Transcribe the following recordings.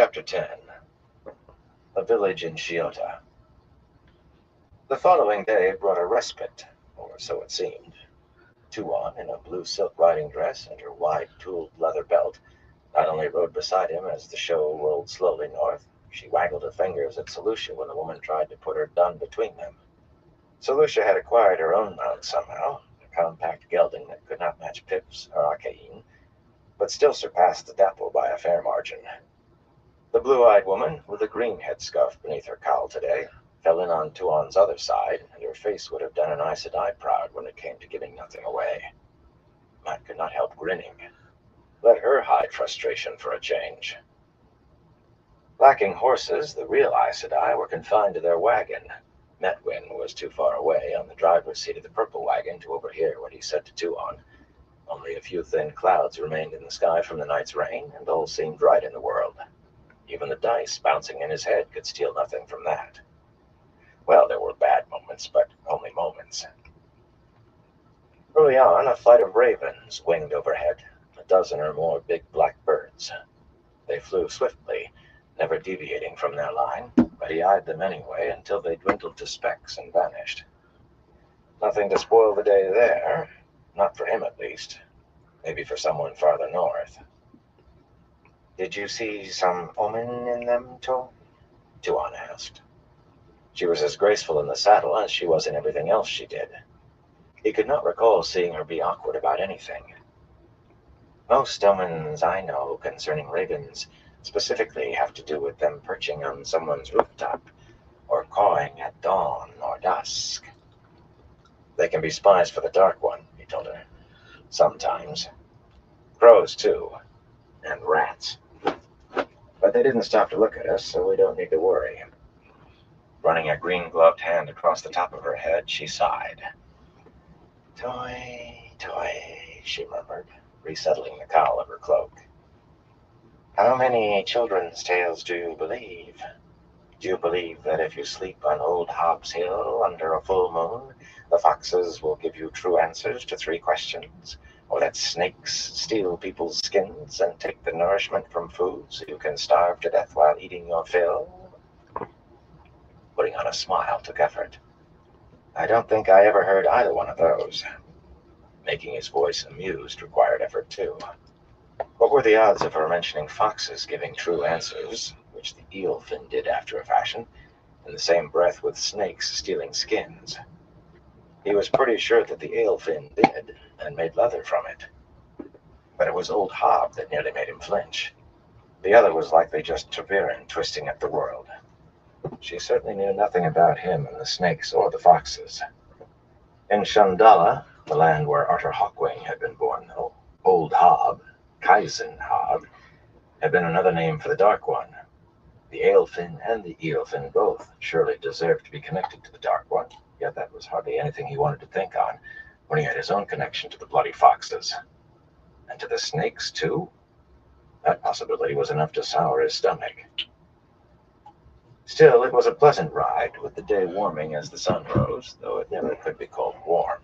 Chapter 10. A Village in Shiota. The following day brought a respite, or so it seemed. Tuan, in a blue silk riding dress and her wide tooled leather belt, not only rode beside him as the show rolled slowly north, she waggled her fingers at Solutia when the woman tried to put her dun between them. Solutia had acquired her own mount somehow, a compact gelding that could not match Pip's or Archaeen, but still surpassed the dapple by a fair margin. The blue-eyed woman, with a green headscarf beneath her cowl today, fell in on Tuan's other side, and her face would have done an Aes Sedai proud when it came to giving nothing away. Matt could not help grinning. Let her hide frustration for a change. Lacking horses, the real Aes Sedai were confined to their wagon. Metwin was too far away on the driver's seat of the purple wagon to overhear what he said to Tuan. Only a few thin clouds remained in the sky from the night's rain, and all seemed right in the world. Even the dice bouncing in his head could steal nothing from that. Well, there were bad moments, but only moments. Early on, a flight of ravens winged overhead, a dozen or more big black birds. They flew swiftly, never deviating from their line, but he eyed them anyway until they dwindled to specks and vanished. Nothing to spoil the day there, not for him at least, maybe for someone farther north. "Did you see some omen in them, Tuan asked. She was as graceful in the saddle as she was in everything else she did. He could not recall seeing her be awkward about anything. Most omens I know concerning ravens specifically have to do with them perching on someone's rooftop, or cawing at dawn or dusk. They can be spies for the Dark One, he told her. Sometimes. Crows, too. And rats. But they didn't stop to look at us, so we don't need to worry. Running a green-gloved hand across the top of her head, she sighed. Toy, toy, she murmured, resettling the cowl of her cloak. How many children's tales do you believe? Do you believe that if you sleep on Old Hobbs Hill under a full moon, the foxes will give you true answers to 3 questions? Or that snakes steal people's skins and take the nourishment from food so you can starve to death while eating your fill? Putting on a smile took effort. I don't think I ever heard either one of those. Making his voice amused required effort, too. What were the odds of her mentioning foxes giving true answers, which the eelfin did after a fashion, in the same breath with snakes stealing skins? He was pretty sure that the eelfin did, and made leather from it. But it was old Hob that nearly made him flinch. The other was likely just Treviran twisting up the world. She certainly knew nothing about him and the snakes or the foxes. In Shandala, the land where Arthur Hawkwing had been born, Old Hob, Kaizen Hob, had been another name for the Dark One. The Aelfin and the Eelfin both surely deserved to be connected to the Dark One, yet that was hardly anything he wanted to think on when he had his own connection to the bloody foxes. And to the snakes, too? That possibility was enough to sour his stomach. Still, it was a pleasant ride, with the day warming as the sun rose, though it never could be called warm.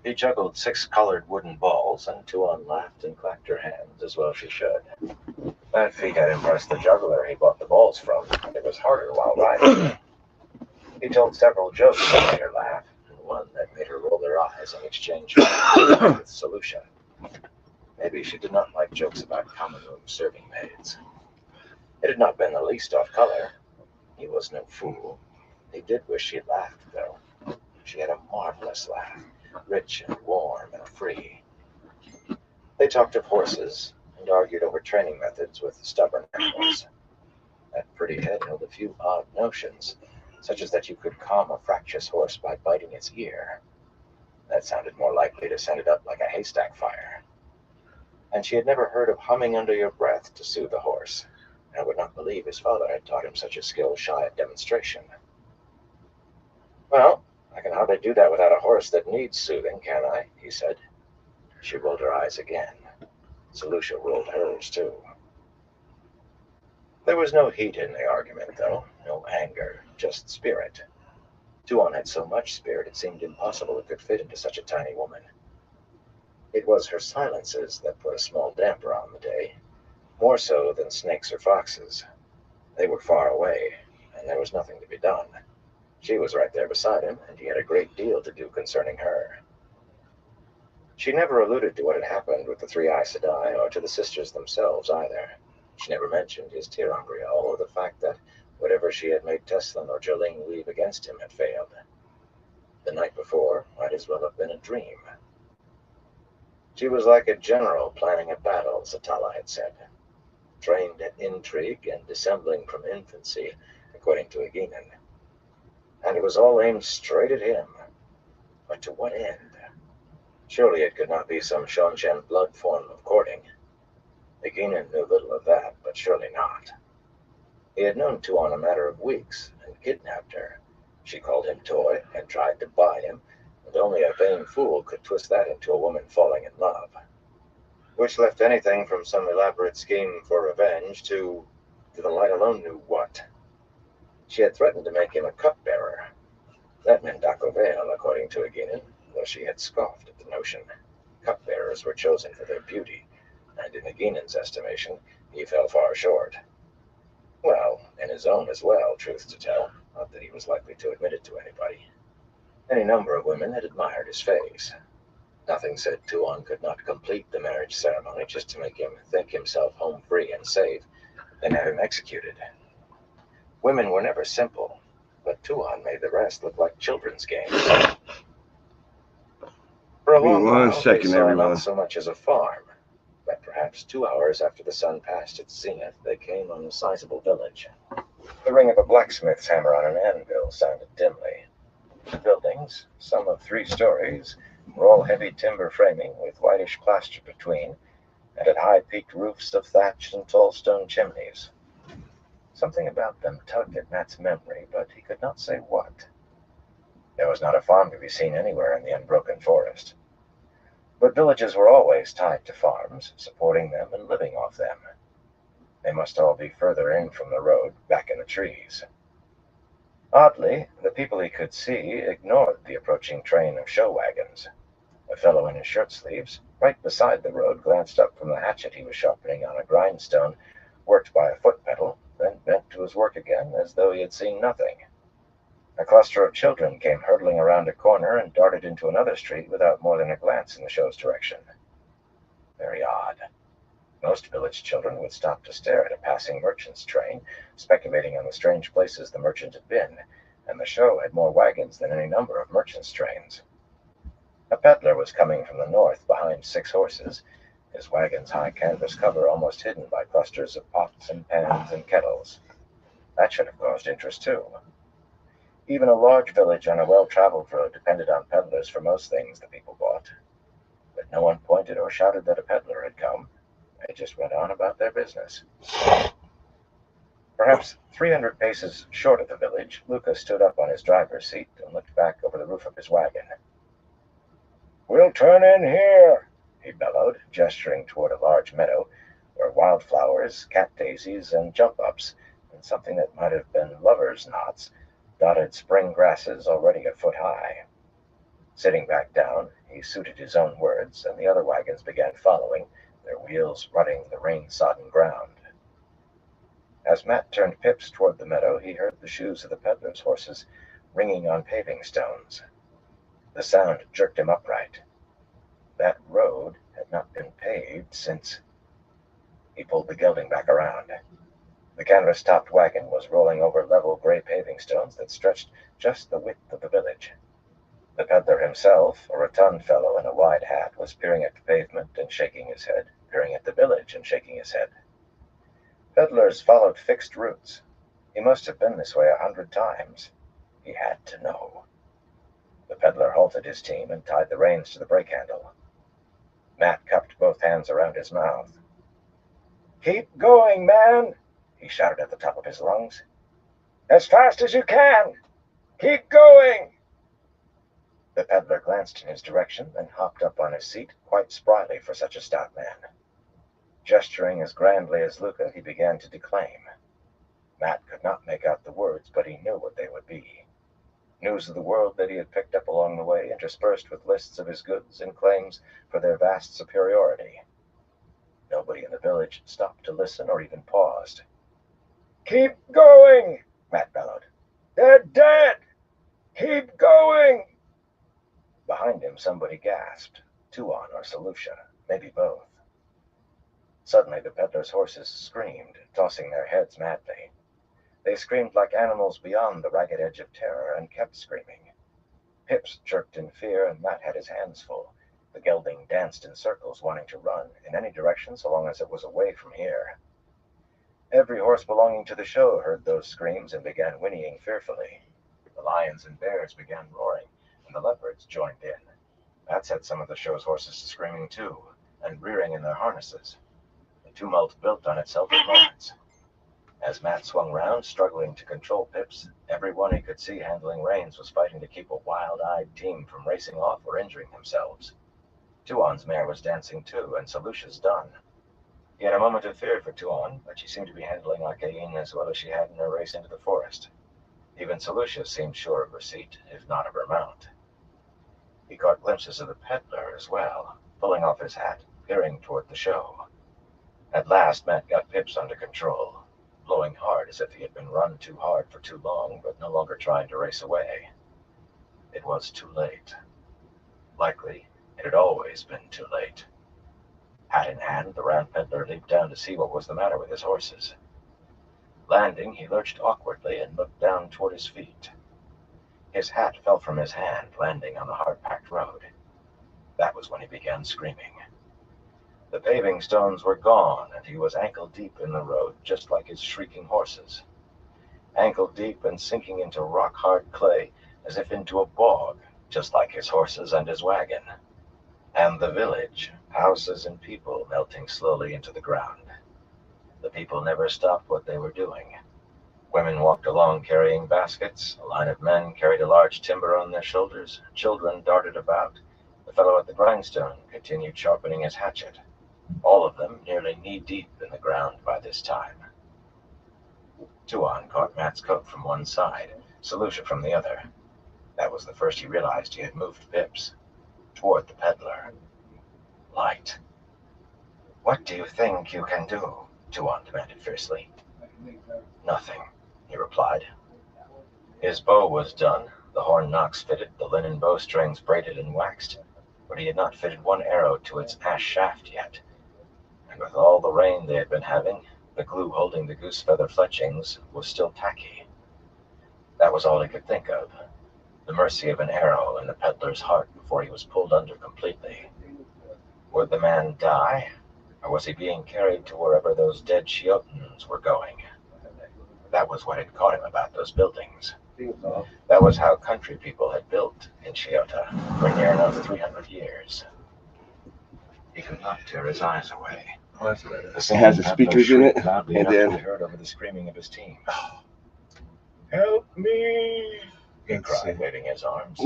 He juggled 6 colored wooden balls, and Tuan laughed and clapped her hands, as well she should. That feat had impressed the juggler he bought the balls from. It was harder while riding. He told several jokes that made her laugh, and one that made her roll her eyes in exchange for with Solutia. Maybe she did not like jokes about common room serving maids. It had not been the least off color. He was no fool. He did wish she laughed, though. She had a marvelous laugh, rich and warm and free. They talked of horses, and argued over training methods with stubborn animals. That pretty head held a few odd notions, such as that you could calm a fractious horse by biting its ear. That sounded more likely to send it up like a haystack fire. And she had never heard of humming under your breath to soothe a horse, and would not believe his father had taught him such a skill shy of demonstration. Well, I can hardly do that without a horse that needs soothing, can I? He said. She rolled her eyes again. Solutia rolled hers, too. There was no heat in the argument, though, no anger, just spirit. Tuan had so much spirit it seemed impossible it could fit into such a tiny woman. It was her silences that put a small damper on the day. more so than snakes or foxes. They were far away, and there was nothing to be done. She was right there beside him, and he had a great deal to do concerning her. She never alluded to what had happened with the three Aes Sedai, or to the sisters themselves either. She never mentioned his tirangrial, or the fact that whatever she had made Teslan or Jolene leave against him had failed. The night before might as well have been a dream. She was like a general planning a battle, Satala had said, trained at intrigue and dissembling from infancy, according to Aeginin. And it was all aimed straight at him. But to what end? Surely it could not be some Shonshan blood form of courting. Aeginin knew little of that, but surely not. He had known Tuon a matter of weeks, and kidnapped her. She called him toy, and tried to buy him, and only a vain fool could twist that into a woman falling in love. Which left anything from some elaborate scheme for revenge to the light alone knew what. She had threatened to make him a cupbearer. That meant Dakovale, according to Aeginin, though she had scoffed at the notion. Cupbearers were chosen for their beauty, and in Aeginin's estimation, he fell far short. Well, in his own as well, truth to tell, not that he was likely to admit it to anybody. Any number of women had admired his face. Nothing said Tuon could not complete the marriage ceremony just to make him think himself home free and safe, then have him executed. Women were never simple, but Tuon made the rest look like children's games. For a long while, they saw not so much as a farm, but perhaps 2 hours after the sun passed its zenith, they came on a sizable village. The ring of a blacksmith's hammer on an anvil sounded dimly. The buildings, some of 3 stories, were all heavy timber framing with whitish plaster between, and had high-peaked roofs of thatch and tall stone chimneys. Something about them tugged at Matt's memory, but he could not say what. There was not a farm to be seen anywhere in the unbroken forest. But villages were always tied to farms, supporting them and living off them. They must all be further in from the road, back in the trees. Oddly, the people he could see ignored the approaching train of show wagons. A fellow in his shirt sleeves, right beside the road, glanced up from the hatchet he was sharpening on a grindstone, worked by a foot pedal, then bent to his work again as though he had seen nothing. A cluster of children came hurtling around a corner and darted into another street without more than a glance in the show's direction. Very odd. Most village children would stop to stare at a passing merchant's train, speculating on the strange places the merchant had been, and the show had more wagons than any number of merchants' trains. A peddler was coming from the north behind 6 horses, his wagon's high canvas cover almost hidden by clusters of pots and pans and kettles. That should have caused interest, too. Even a large village on a well-traveled road depended on peddlers for most things the people bought. But no one pointed or shouted that a peddler had come. They just went on about their business. Perhaps 300 paces short of the village, Luca stood up on his driver's seat and looked back over the roof of his wagon. "We'll turn in here," he bellowed, gesturing toward a large meadow where wildflowers, cat daisies, and jump-ups, and something that might have been lovers' knots, dotted spring grasses already a foot high. Sitting back down, he suited his own words, and the other wagons began following, their wheels rutting the rain-sodden ground. As Matt turned pips toward the meadow, he heard the shoes of the peddler's horses ringing on paving stones. The sound jerked him upright. That road had not been paved since... He pulled the gelding back around. The canvas-topped wagon was rolling over level gray paving stones that stretched just the width of the village. The peddler himself, a rotund fellow in a wide hat, was peering at the pavement and shaking his head, peering at the village and shaking his head. Peddlers followed fixed routes. He must have been this way 100 times. He had to know. The peddler halted his team and tied the reins to the brake handle. Matt cupped both hands around his mouth. "Keep going, man!" he shouted at the top of his lungs. "As fast as you can! Keep going!" The peddler glanced in his direction, then hopped up on his seat, quite spryly for such a stout man. Gesturing as grandly as Luca, he began to declaim. Matt could not make out the words, but he knew what they would be. News of the world that he had picked up along the way, interspersed with lists of his goods and claims for their vast superiority. Nobody in the village stopped to listen or even paused. "Keep going!" Matt bellowed. "They're dead! Keep going!" Behind him, somebody gasped. Tuon or Selucia, maybe both. Suddenly, the peddler's horses screamed, tossing their heads madly. They screamed like animals beyond the ragged edge of terror, and kept screaming. Pips jerked in fear, and Matt had his hands full. The gelding danced in circles, wanting to run, in any direction so long as it was away from here. Every horse belonging to the show heard those screams and began whinnying fearfully. The lions and bears began roaring, and the leopards joined in. That set some of the show's horses screaming too, and rearing in their harnesses. The tumult built on itself in moments. As Matt swung round, struggling to control Pips, everyone he could see handling reins was fighting to keep a wild-eyed team from racing off or injuring themselves. Tuon's mare was dancing too, and Selucia's done. He had a moment of fear for Tuon, but she seemed to be handling Archaeen as well as she had in her race into the forest. Even Selucia seemed sure of her seat, if not of her mount. He caught glimpses of the peddler as well, pulling off his hat, peering toward the show. At last, Matt got Pips under control, blowing hard as if he had been run too hard for too long, but no longer trying to race away. It was too late. Likely, it had always been too late. Hat in hand, the round peddler leaped down to see what was the matter with his horses. Landing, he lurched awkwardly and looked down toward his feet. His hat fell from his hand, landing on the hard-packed road. That was when he began screaming. The paving stones were gone, and he was ankle-deep in the road, just like his shrieking horses. Ankle-deep and sinking into rock-hard clay, as if into a bog, just like his horses and his wagon. And the village, houses and people melting slowly into the ground. The people never stopped what they were doing. Women walked along carrying baskets. A line of men carried a large timber on their shoulders. Children darted about. The fellow at the grindstone continued sharpening his hatchet. All of them nearly knee-deep in the ground by this time. Tuon caught Matt's coat from one side, Selucia from the other. That was the first he realized he had moved Pips. Toward the peddler. Light. "What do you think you can do?" Tuon demanded fiercely. "Nothing," he replied. His bow was done, the horn nocks fitted, the linen bowstrings braided and waxed, but he had not fitted one arrow to its ash shaft yet. And with all the rain they had been having, the glue holding the goose-feather fletchings was still tacky. That was all he could think of, the mercy of an arrow in the peddler's heart before he was pulled under completely. Would the man die, or was he being carried to wherever those dead Chiotans were going? That was what had caught him about those buildings. That was how country people had built in Chiota for near enough 300 years. He could not tear his eyes away. It has the speakers in it, loudly and enough to be then heard over the screaming of his team. "Help me!" he cried, waving his arms.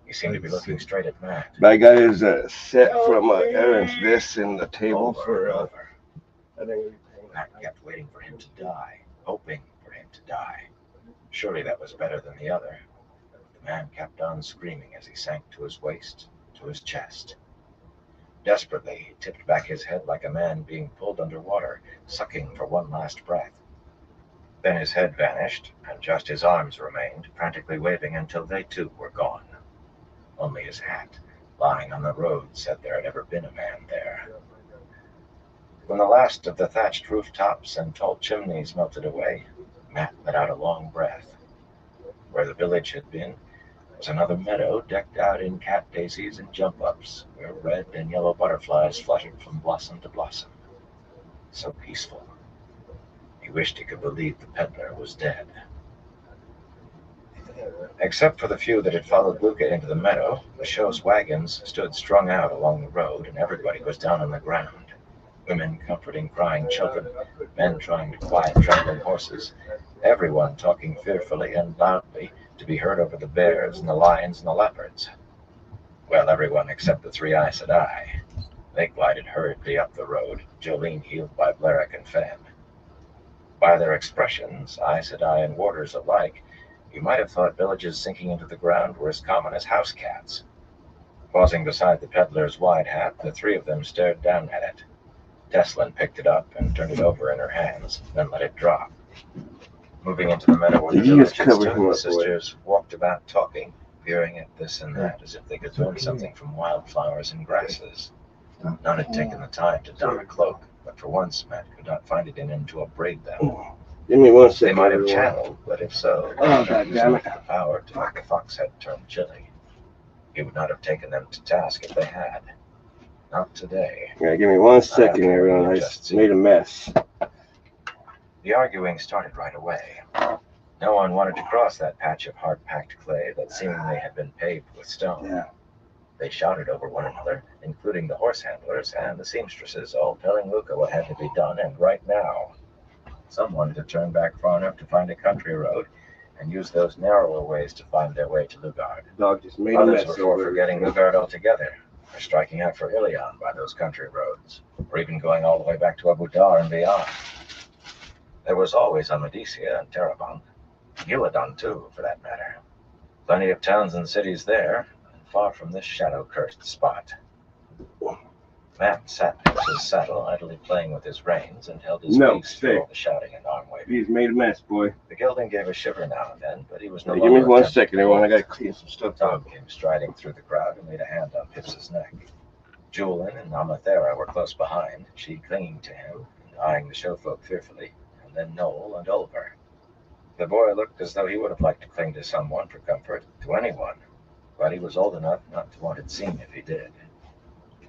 He seemed to be looking straight at Matt. I got his set from Aaron's this in the table Over for. and over. Matt kept waiting for him to die, hoping for him to die. Surely that was better than the other. The man kept on screaming as he sank to his waist, to his chest. Desperately, he tipped back his head like a man being pulled under water, sucking for one last breath. Then his head vanished, and just his arms remained, frantically waving until they too were gone. Only his hat, lying on the road, said there had ever been a man there. When the last of the thatched rooftops and tall chimneys melted away, Matt let out a long breath. Where the village had been was another meadow decked out in cat daisies and jump-ups, where red and yellow butterflies fluttered from blossom to blossom. So peaceful. He wished he could believe the peddler was dead. Except for the few that had followed Luca into the meadow, the show's wagons stood strung out along the road, and everybody was down on the ground. Women comforting crying children, men trying to quiet trembling horses, everyone talking fearfully and loudly to be heard over the bears and the lions and the leopards. Well, everyone except the three Aes Sedai. They glided hurriedly up the road, Jolene heeled by Blerick and Fan. By their expressions, Aes Sedai and warders alike, you might have thought villages sinking into the ground were as common as house cats. Pausing beside the peddler's wide hat, the three of them stared down at it. Deslin picked it up and turned it over in her hands, then let it drop. Moving into the meadow where the village had stood, the sisters walked about talking, peering at this and that as if they could learn something from wildflowers and grasses. None had taken the time to don a cloak, but for once Matt could not find it in him to upbraid them. Give me 1 second. They might have channeled, but if so, they would not use enough of the power to make the foxhead turn chilly. He would not have taken them to task if they had. Not today. Yeah, give me 1 second, everyone. I just made a mess. The arguing started right away. No one wanted to cross that patch of hard-packed clay that seemingly had been paved with stone. Yeah. They shouted over one another, including the horse handlers and the seamstresses, all telling Luca what had to be done, and right now. Some wanted to turn back far enough to find a country road and use those narrower ways to find their way to Lugard. Dog just made a mess. Others were for forgetting Lugard altogether, or striking out for Ilion by those country roads, or even going all the way back to Abu Dar and beyond. There was always Amadisia and Terabon, Gillidan too, for that matter. Plenty of towns and cities there, and far from this shadow-cursed spot. Matt sat in his saddle, idly playing with his reins, and held his peace through all the shouting and arm waving. He's made a mess, boy. The gelding gave a shiver now and then, but he was no longer. Give me 1 second, everyone. I gotta clean some stuff up. Tom came striding through the crowd and laid a hand on Pips's neck. Julin and Amathera were close behind, she clinging to him and eyeing the showfolk fearfully, and then Noel and Oliver. The boy looked as though he would have liked to cling to someone for comfort, to anyone, but he was old enough not to want it seen if he did.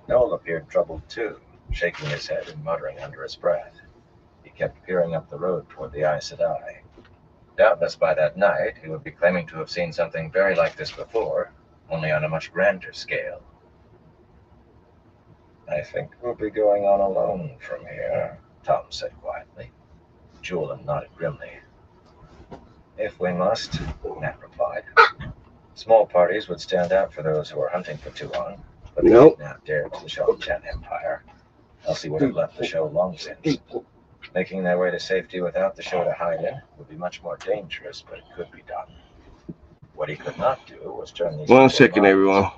Noel appeared troubled too, shaking his head and muttering under his breath. He kept peering up the road toward the Aes Sedai. Doubtless by that night he would be claiming to have seen something very like this before, only on a much grander scale. I think we'll be going on alone from here, Tom said quietly. Julin nodded grimly. If we must, Nat replied. Small parties would stand out for those who are hunting for Tuon, but they did not dare to the Shawchan Empire, else he would have left the show long since. Making their way to safety without the show to hide in would be much more dangerous, but it could be done. What he could not do was turn these... 1 second, everyone.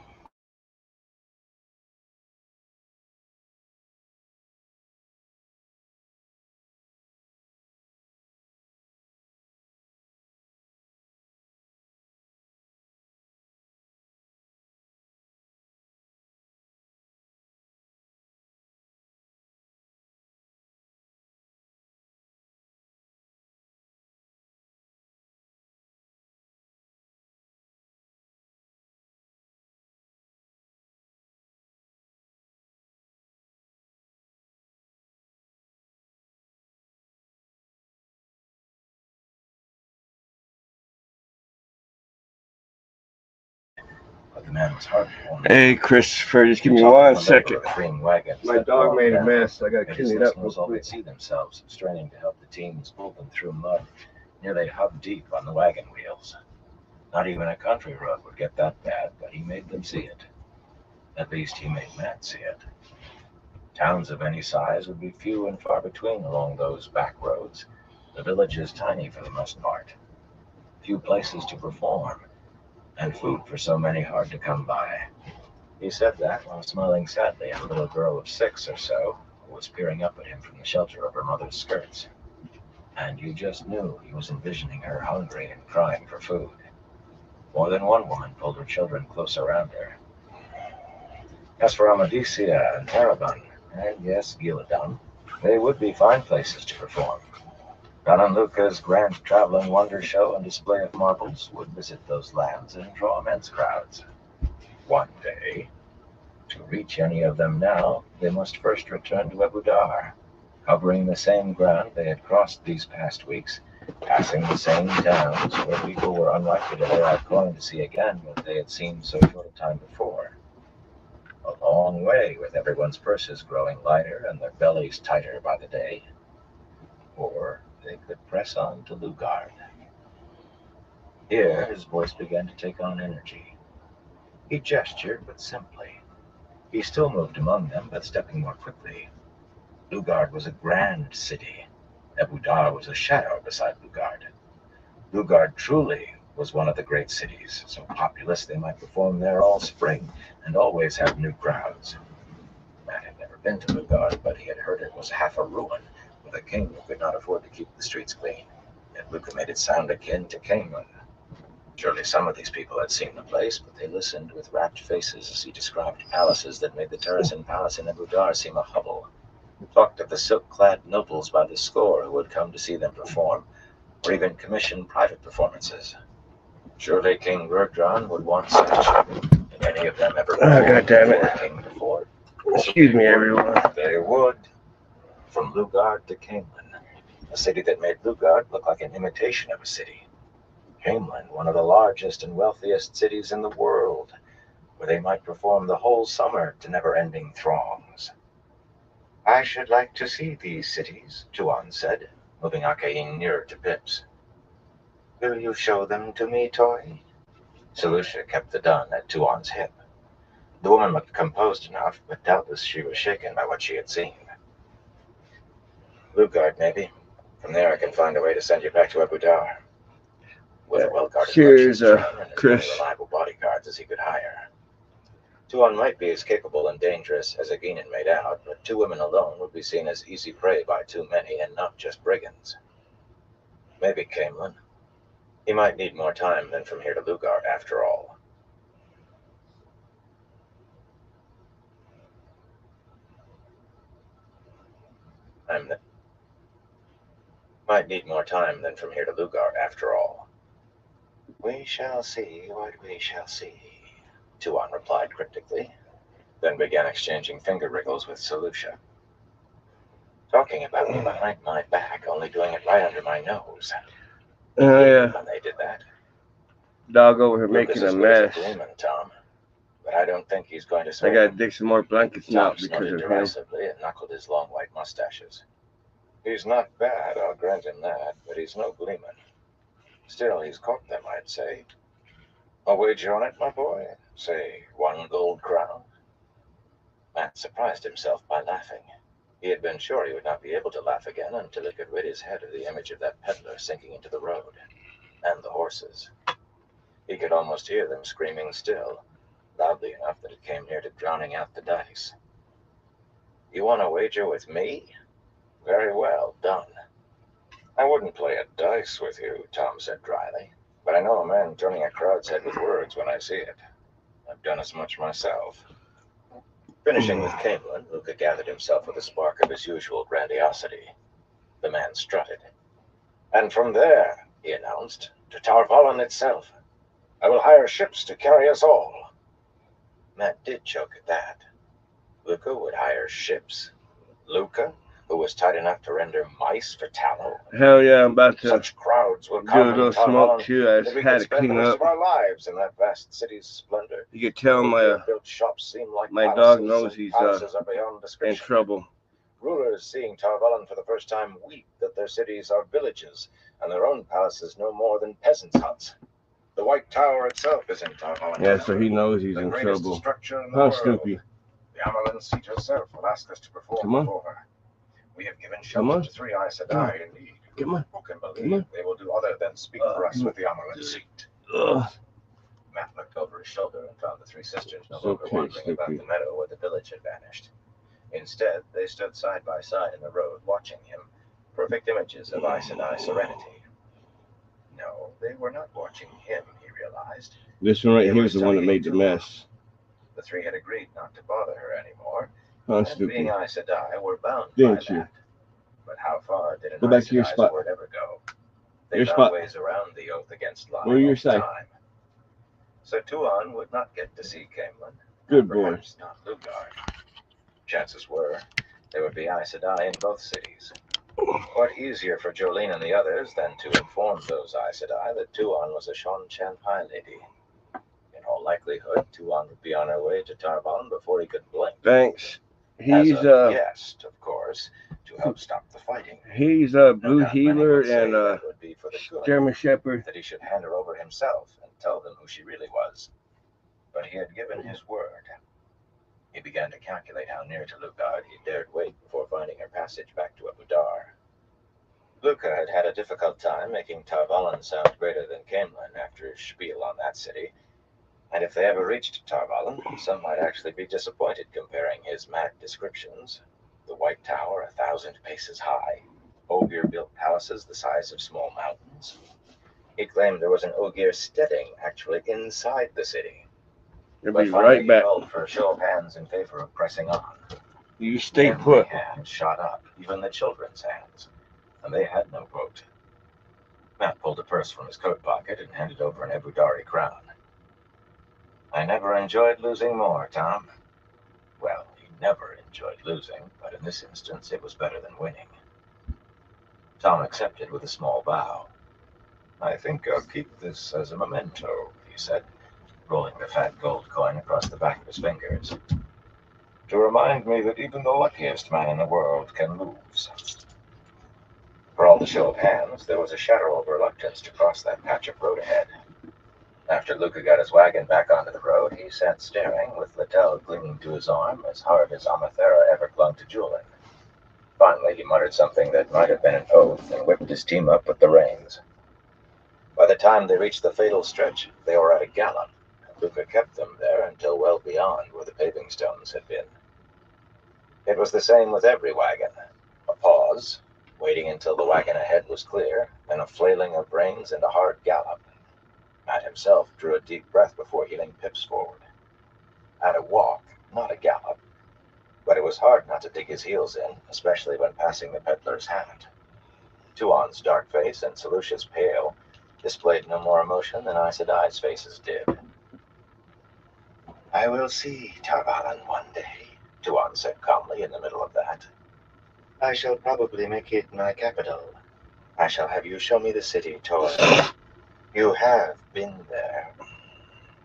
The man was hardly only. Hey, Christopher, just give me 1 second. My dog made a mess. I gotta clean it up. All could see themselves straining to help the teams pull them through mud, nearly hub deep on the wagon wheels. Not even a country road would get that bad, but he made them see it. At least he made Matt see it. Towns of any size would be few and far between along those back roads. The villages tiny for the most part. Few places to perform, and food for so many hard to come by. He said that while smiling sadly at a little girl of 6 or so who was peering up at him from the shelter of her mother's skirts. And you just knew he was envisioning her hungry and crying for food. More than one woman pulled her children close around her. As for Amadisia and Terabon, and yes, Gillidan, they would be fine places to perform. Don Luca's grand traveling wonder show and display of marvels would visit those lands and draw immense crowds. One day, to reach any of them now, they must first return to Abu Dar, covering the same ground they had crossed these past weeks, passing the same towns where people were unlikely to lay out coin to see again what they had seen so short a time before. A long way, with everyone's purses growing lighter and their bellies tighter by the day. Or they could press on to Lugard. Here his voice began to take on energy. He gestured, but simply. He still moved among them, but stepping more quickly. Lugard was a grand city. Abu Dar was a shadow beside Lugard. Lugard truly was one of the great cities, so populous they might perform there all spring and always have new crowds. Matt had never been to Lugard, but he had heard it was half a ruin, with a king who could not afford to keep the streets clean. Yet Luca made it sound akin to Camelin. Surely some of these people had seen the place, but they listened with rapt faces as he described palaces that made the Terracin Palace in Abu Dar seem a hovel. He talked of the silk-clad nobles by the score who would come to see them perform, or even commission private performances. Surely King Gurdran would want such. Did any of them ever God damn it. King before? Excuse me, everyone. They would. From Lugard to Camelin, a city that made Lugard look like an imitation of a city. Camelin, one of the largest and wealthiest cities in the world, where they might perform the whole summer to never-ending throngs. I should like to see these cities, Tuan said, moving Akain nearer to Pips. Will you show them to me, Toy? Selusha kept the dun at Tuan's hip. The woman looked composed enough, but doubtless she was shaken by what she had seen. Lugard, maybe. From there I can find a way to send you back to Abu Dar. With a well-guarded Cheers, train and as Chris. many reliable bodyguards as he could hire. Tuan might be as capable and dangerous as Aguinan made out, but 2 women alone would be seen as easy prey by too many, and not just brigands. Maybe Camelin. He might need more time than from here to Lugard, after all. Might need more time than from here to Lugard, after all. We shall see what we shall see, Tuan replied cryptically, then began exchanging finger wriggles with Selusha. Talking about me behind my back, only doing it right under my nose. Oh, yeah. When they did that. Dog over here making a mess. Tom, but I don't think he's going to I swing. gotta dig some more blankets now Tom because of him. derisively and knuckled his long white mustaches. He's not bad, I'll grant him that, but he's no gleeman. Still, he's caught them, I'd say. A wager on it, my boy? Say, 1 gold crown? Matt surprised himself by laughing. He had been sure he would not be able to laugh again until he could rid his head of the image of that peddler sinking into the road. And the horses. He could almost hear them screaming still, loudly enough that it came near to drowning out the dice. You want to wager with me? Very well, done. I wouldn't play at dice with you, Tom said dryly, but I know a man turning a crowd's head with words when I see it. I've done as much myself. Finishing with Camelin, Luca gathered himself with a spark of his usual grandiosity. The man strutted. And from there, he announced, to Tarvalon itself. I will hire ships to carry us all. Matt did choke at that. Luca would hire ships? Luca, who was tight enough to render mice for tallow? Hell yeah, I'm about to Such crowds will do come a little smoke too. I just had to clean up. Of our lives in that vast city's splendor. You could tell my dog knows he's in trouble. Rulers seeing Tarvalon for the first time weep that their cities are villages and their own palaces no more than peasants' huts. The White Tower itself is in Tarvalon. Yeah, so he knows he's in trouble. Huh, Snoopy? The Amarlin seat herself will ask us to perform before her. We have given shelter to 3 Aes Sedai in need. Come on. Who can believe they will do other than speak for us with the Amarlin seat? Matt looked over his shoulder and found the 3 sisters no longer wandering about the meadow where the village had vanished. Instead, they stood side by side in the road, watching him, perfect images of Aes Sedai serenity. No, they were not watching him, he realized. This one right here is the one that made the mess. The 3 had agreed not to bother her anymore, and being Aes Sedai were bound by that. But how far did an Aes Sedai's word ever go? They found ways around the oath against lying all the time. So Tuan would not get to see Camelin. Good boy. Perhaps not Lugard. Chances were there would be Aes Sedai in both cities. What easier for Jolene and the others than to inform those Aes Sedai that Tuan was a Shan Chan High lady. In all likelihood, Tuan would be on her way to Tarvalon before he could blink. Thanks. He's a guest, of course, to help stop the fighting. He's a blue healer and a German Shepherd. That he should hand her over himself and tell them who she really was. But he had given his word. He began to calculate how near to Lugard he dared wait before finding her passage back to Abu Dar. Luca had had a difficult time making Tarvalon sound greater than Camelin after his spiel on that city. And if they ever reached Tarvalin, some might actually be disappointed comparing his mad descriptions. The White Tower 1,000 paces high, Ogier-built palaces the size of small mountains. He claimed there was an Ogier steading actually inside the city. But finally he called for a show of hands in favor of pressing on. You stay Every put. hand shot up, even the children's hands, and they had no vote. Matt pulled a purse from his coat pocket and handed over an Ebudari crown. I never enjoyed losing more, Tom. Well, he never enjoyed losing, but in this instance it was better than winning. Tom accepted with a small bow. I think I'll keep this as a memento, he said, rolling the fat gold coin across the back of his fingers. To remind me that even the luckiest man in the world can lose. For all the show of hands, there was a shadow of reluctance to cross that patch of road ahead. After Luca got his wagon back onto the road, he sat staring, with Littell clinging to his arm as hard as Amathera ever clung to Julian. Finally, he muttered something that might have been an oath and whipped his team up with the reins. By the time they reached the fatal stretch, they were at a gallop, and Luca kept them there until well beyond where the paving stones had been. It was the same with every wagon. A pause, waiting until the wagon ahead was clear, then a flailing of reins and a hard gallop. Matt himself drew a deep breath before heeling Pips forward. At a walk, not a gallop, but it was hard not to dig his heels in, especially when passing the peddler's hat. Tuon's dark face and Selucia's pale displayed no more emotion than Aes Sedai's faces did. I will see Tarvalin one day, Tuon said calmly in the middle of that. I shall probably make it my capital. I shall have you show me the city, Tor. You have been there.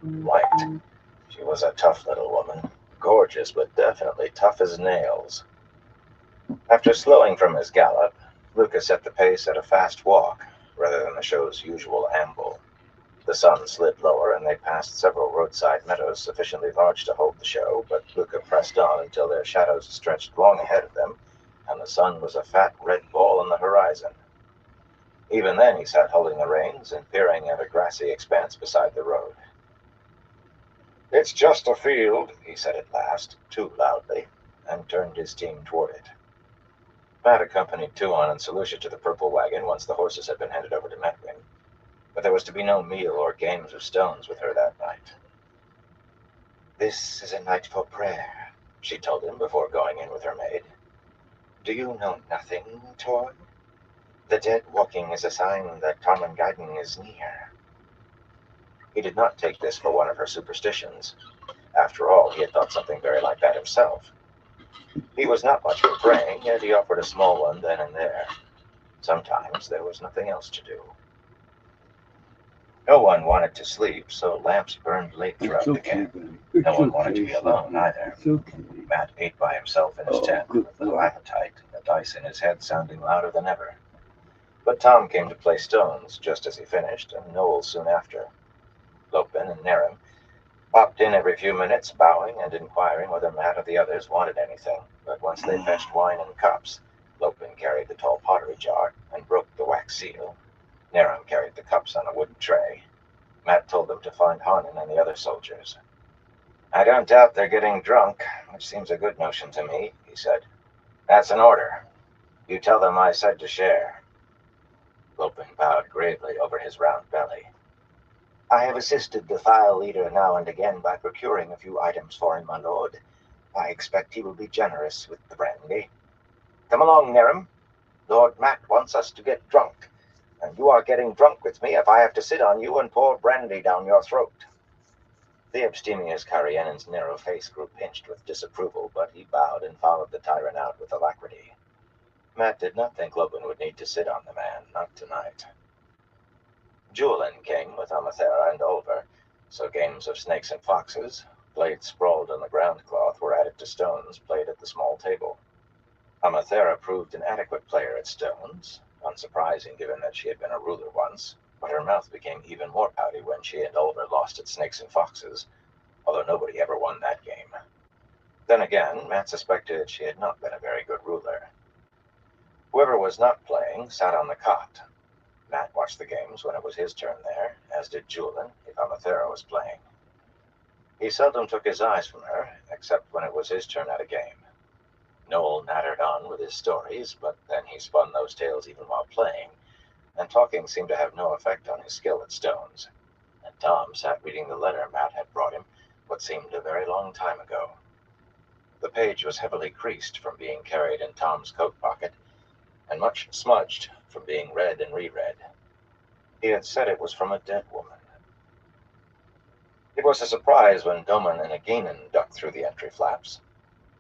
White. She was a tough little woman. Gorgeous, but definitely tough as nails. After slowing from his gallop, Luca set the pace at a fast walk, rather than the show's usual amble. The sun slid lower, and they passed several roadside meadows sufficiently large to hold the show, but Luca pressed on until their shadows stretched long ahead of them, and the sun was a fat red ball on the horizon. Even then he sat holding the reins and peering at a grassy expanse beside the road. It's just a field, he said at last, too loudly, and turned his team toward it. Matt accompanied Tuon and Selucia to the purple wagon once the horses had been handed over to Medwin, but there was to be no meal or games of stones with her that night. This is a night for prayer, she told him before going in with her maid. Do you know nothing, Tor? The dead walking is a sign that Tarmangaiden is near. He did not take this for one of her superstitions. After all, he had thought something very like that himself. He was not much for praying, yet he offered a small one then and there. Sometimes there was nothing else to do. No one wanted to sleep, so lamps burned late throughout the camp. No one wanted to be alone either. Matt ate by himself in his tent, with little appetite, the dice in his head sounding louder than ever. But Tom came to play stones just as he finished, and Noel soon after. Lopin and Nerim popped in every few minutes, bowing and inquiring whether Matt or the others wanted anything, but once they fetched wine in cups, Lopin carried the tall pottery jar and broke the wax seal. Nerim carried the cups on a wooden tray. Matt told them to find Harnan and the other soldiers. I don't doubt they're getting drunk, which seems a good notion to me, he said. That's an order. You tell them I said to share. Lopin bowed gravely over his round belly. I have assisted the file leader now and again by procuring a few items for him, my lord. I expect he will be generous with the brandy. Come along, Nerim. Lord Matt wants us to get drunk, and you are getting drunk with me if I have to sit on you and pour brandy down your throat. The abstemious Karianen's narrow face grew pinched with disapproval, but he bowed and followed the tyrant out with alacrity. Matt did not think Lopin would need to sit on the man, not tonight. Julian came with Amathera and Olver, so games of snakes and foxes, blades sprawled on the ground cloth, were added to stones played at the small table. Amathera proved an adequate player at stones, unsurprising given that she had been a ruler once, but her mouth became even more pouty when she and Olver lost at snakes and foxes, although nobody ever won that game. Then again, Matt suspected she had not been a very good ruler. Whoever was not playing sat on the cot. Matt watched the games when it was his turn there, as did Julian if Amathera was playing. He seldom took his eyes from her, except when it was his turn at a game. Noel nattered on with his stories, but then he spun those tales even while playing, and talking seemed to have no effect on his skill at stones. And Tom sat reading the letter Matt had brought him, what seemed a very long time ago. The page was heavily creased from being carried in Tom's coat pocket, and much smudged from being read and reread. He had said it was from a dead woman. It was a surprise when Doman and Aginin ducked through the entry flaps.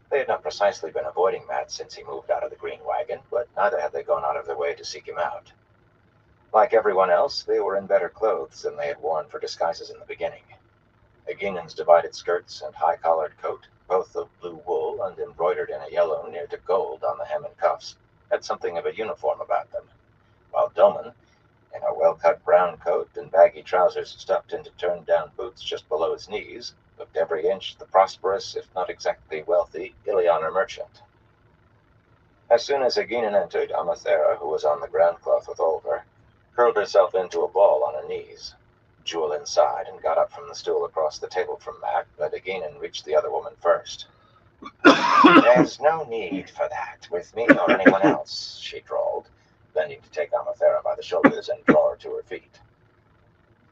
They had not precisely been avoiding Matt since he moved out of the green wagon, but neither had they gone out of their way to seek him out. Like everyone else, they were in better clothes than they had worn for disguises in the beginning. Aginin's divided skirts and high-collared coat, both of blue wool and embroidered in a yellow near to gold on the hem and cuffs, had something of a uniform about them, while Doman, in a well-cut brown coat and baggy trousers stuffed into turned-down boots just below his knees, looked every inch the prosperous, if not exactly wealthy, Ilianer merchant. As soon as Aginin entered, Amathera, who was on the ground cloth with Olver, curled herself into a ball on her knees. Jewel inside and got up from the stool across the table from Mac, but Aginin reached the other woman first. "There's no need for that, with me or anyone else," she drawled, bending to take Amathera by the shoulders and draw her to her feet.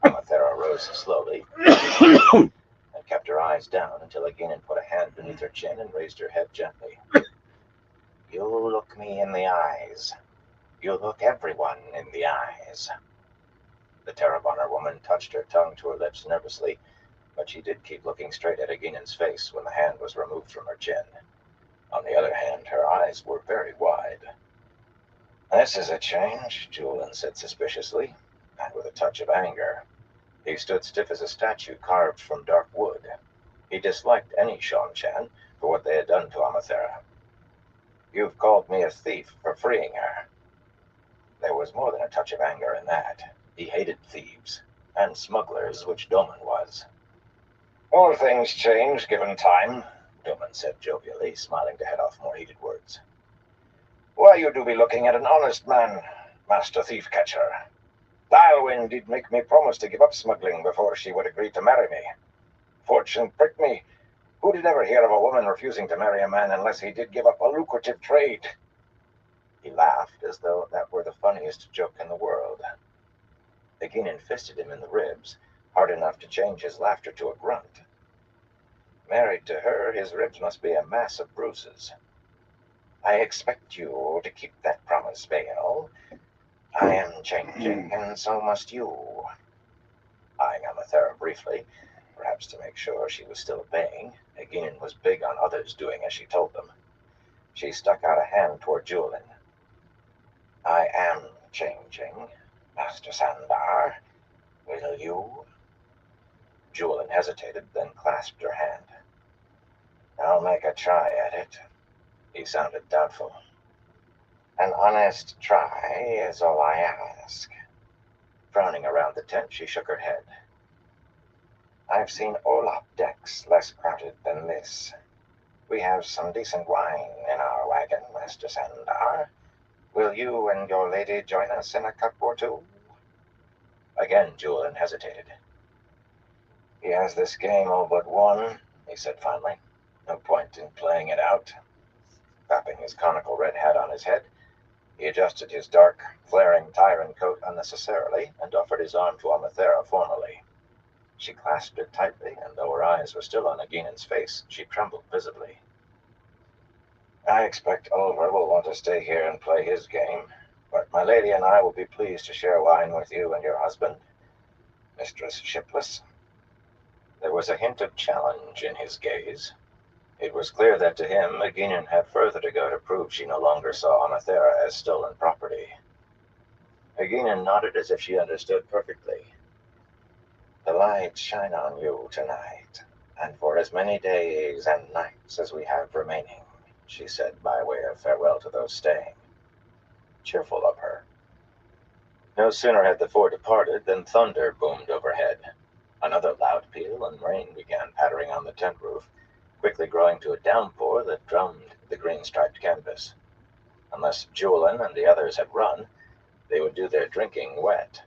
Amathera rose slowly and kept her eyes down until Aginin put a hand beneath her chin and raised her head gently. "You look me in the eyes. You look everyone in the eyes." The Terrabonner woman touched her tongue to her lips nervously, but she did keep looking straight at Aginin's face when the hand was removed from her chin. On the other hand, her eyes were very wide. "This is a change," Julian said suspiciously, and with a touch of anger. He stood stiff as a statue carved from dark wood. He disliked any Sean-Chan for what they had done to Amathera. "You've called me a thief for freeing her." There was more than a touch of anger in that. He hated thieves, and smugglers, which Doman was. "All things change, given time," Doman said jovially, smiling to head off more heated words. "Why, you do be looking at an honest man, Master Thief-Catcher. Dialwyn did make me promise to give up smuggling before she would agree to marry me. Fortune pricked me. Who did ever hear of a woman refusing to marry a man unless he did give up a lucrative trade?" He laughed as though that were the funniest joke in the world. Aginin fisted him in the ribs, hard enough to change his laughter to a grunt. Married to her, his ribs must be a mass of bruises. "I expect you to keep that promise, Baal. I am changing, and so must you." Eyeing Amathera briefly, perhaps to make sure she was still obeying, Aginin was big on others doing as she told them. She stuck out a hand toward Julian. "I am changing, Master Sandar. Will you?" Julian hesitated, then clasped her hand. "I'll make a try at it." He sounded doubtful. "An honest try is all I ask." Frowning around the tent, she shook her head. "I've seen Olap decks less crowded than this. We have some decent wine in our wagon, Master Sandar. Will you and your lady join us in a cup or two?" Again, Julian hesitated. "He has this game all but won," he said finally. "No point in playing it out." Wrapping his conical red hat on his head, he adjusted his dark, flaring Tyran coat unnecessarily and offered his arm to Amathera formally. She clasped it tightly, and though her eyes were still on Aginin's face, she trembled visibly. "I expect Oliver will want to stay here and play his game, but my lady and I will be pleased to share wine with you and your husband, Mistress Shipless." There was a hint of challenge in his gaze. It was clear that to him, Aginin had further to go to prove she no longer saw Amathera as stolen property. Aginin nodded as if she understood perfectly. "The light shine on you tonight, and for as many days and nights as we have remaining," she said by way of farewell to those staying. Cheerful of her. No sooner had the four departed than thunder boomed overhead. Another loud peal, and rain began pattering on the tent roof, quickly growing to a downpour that drummed the green-striped canvas. Unless Julian and the others had run, they would do their drinking wet.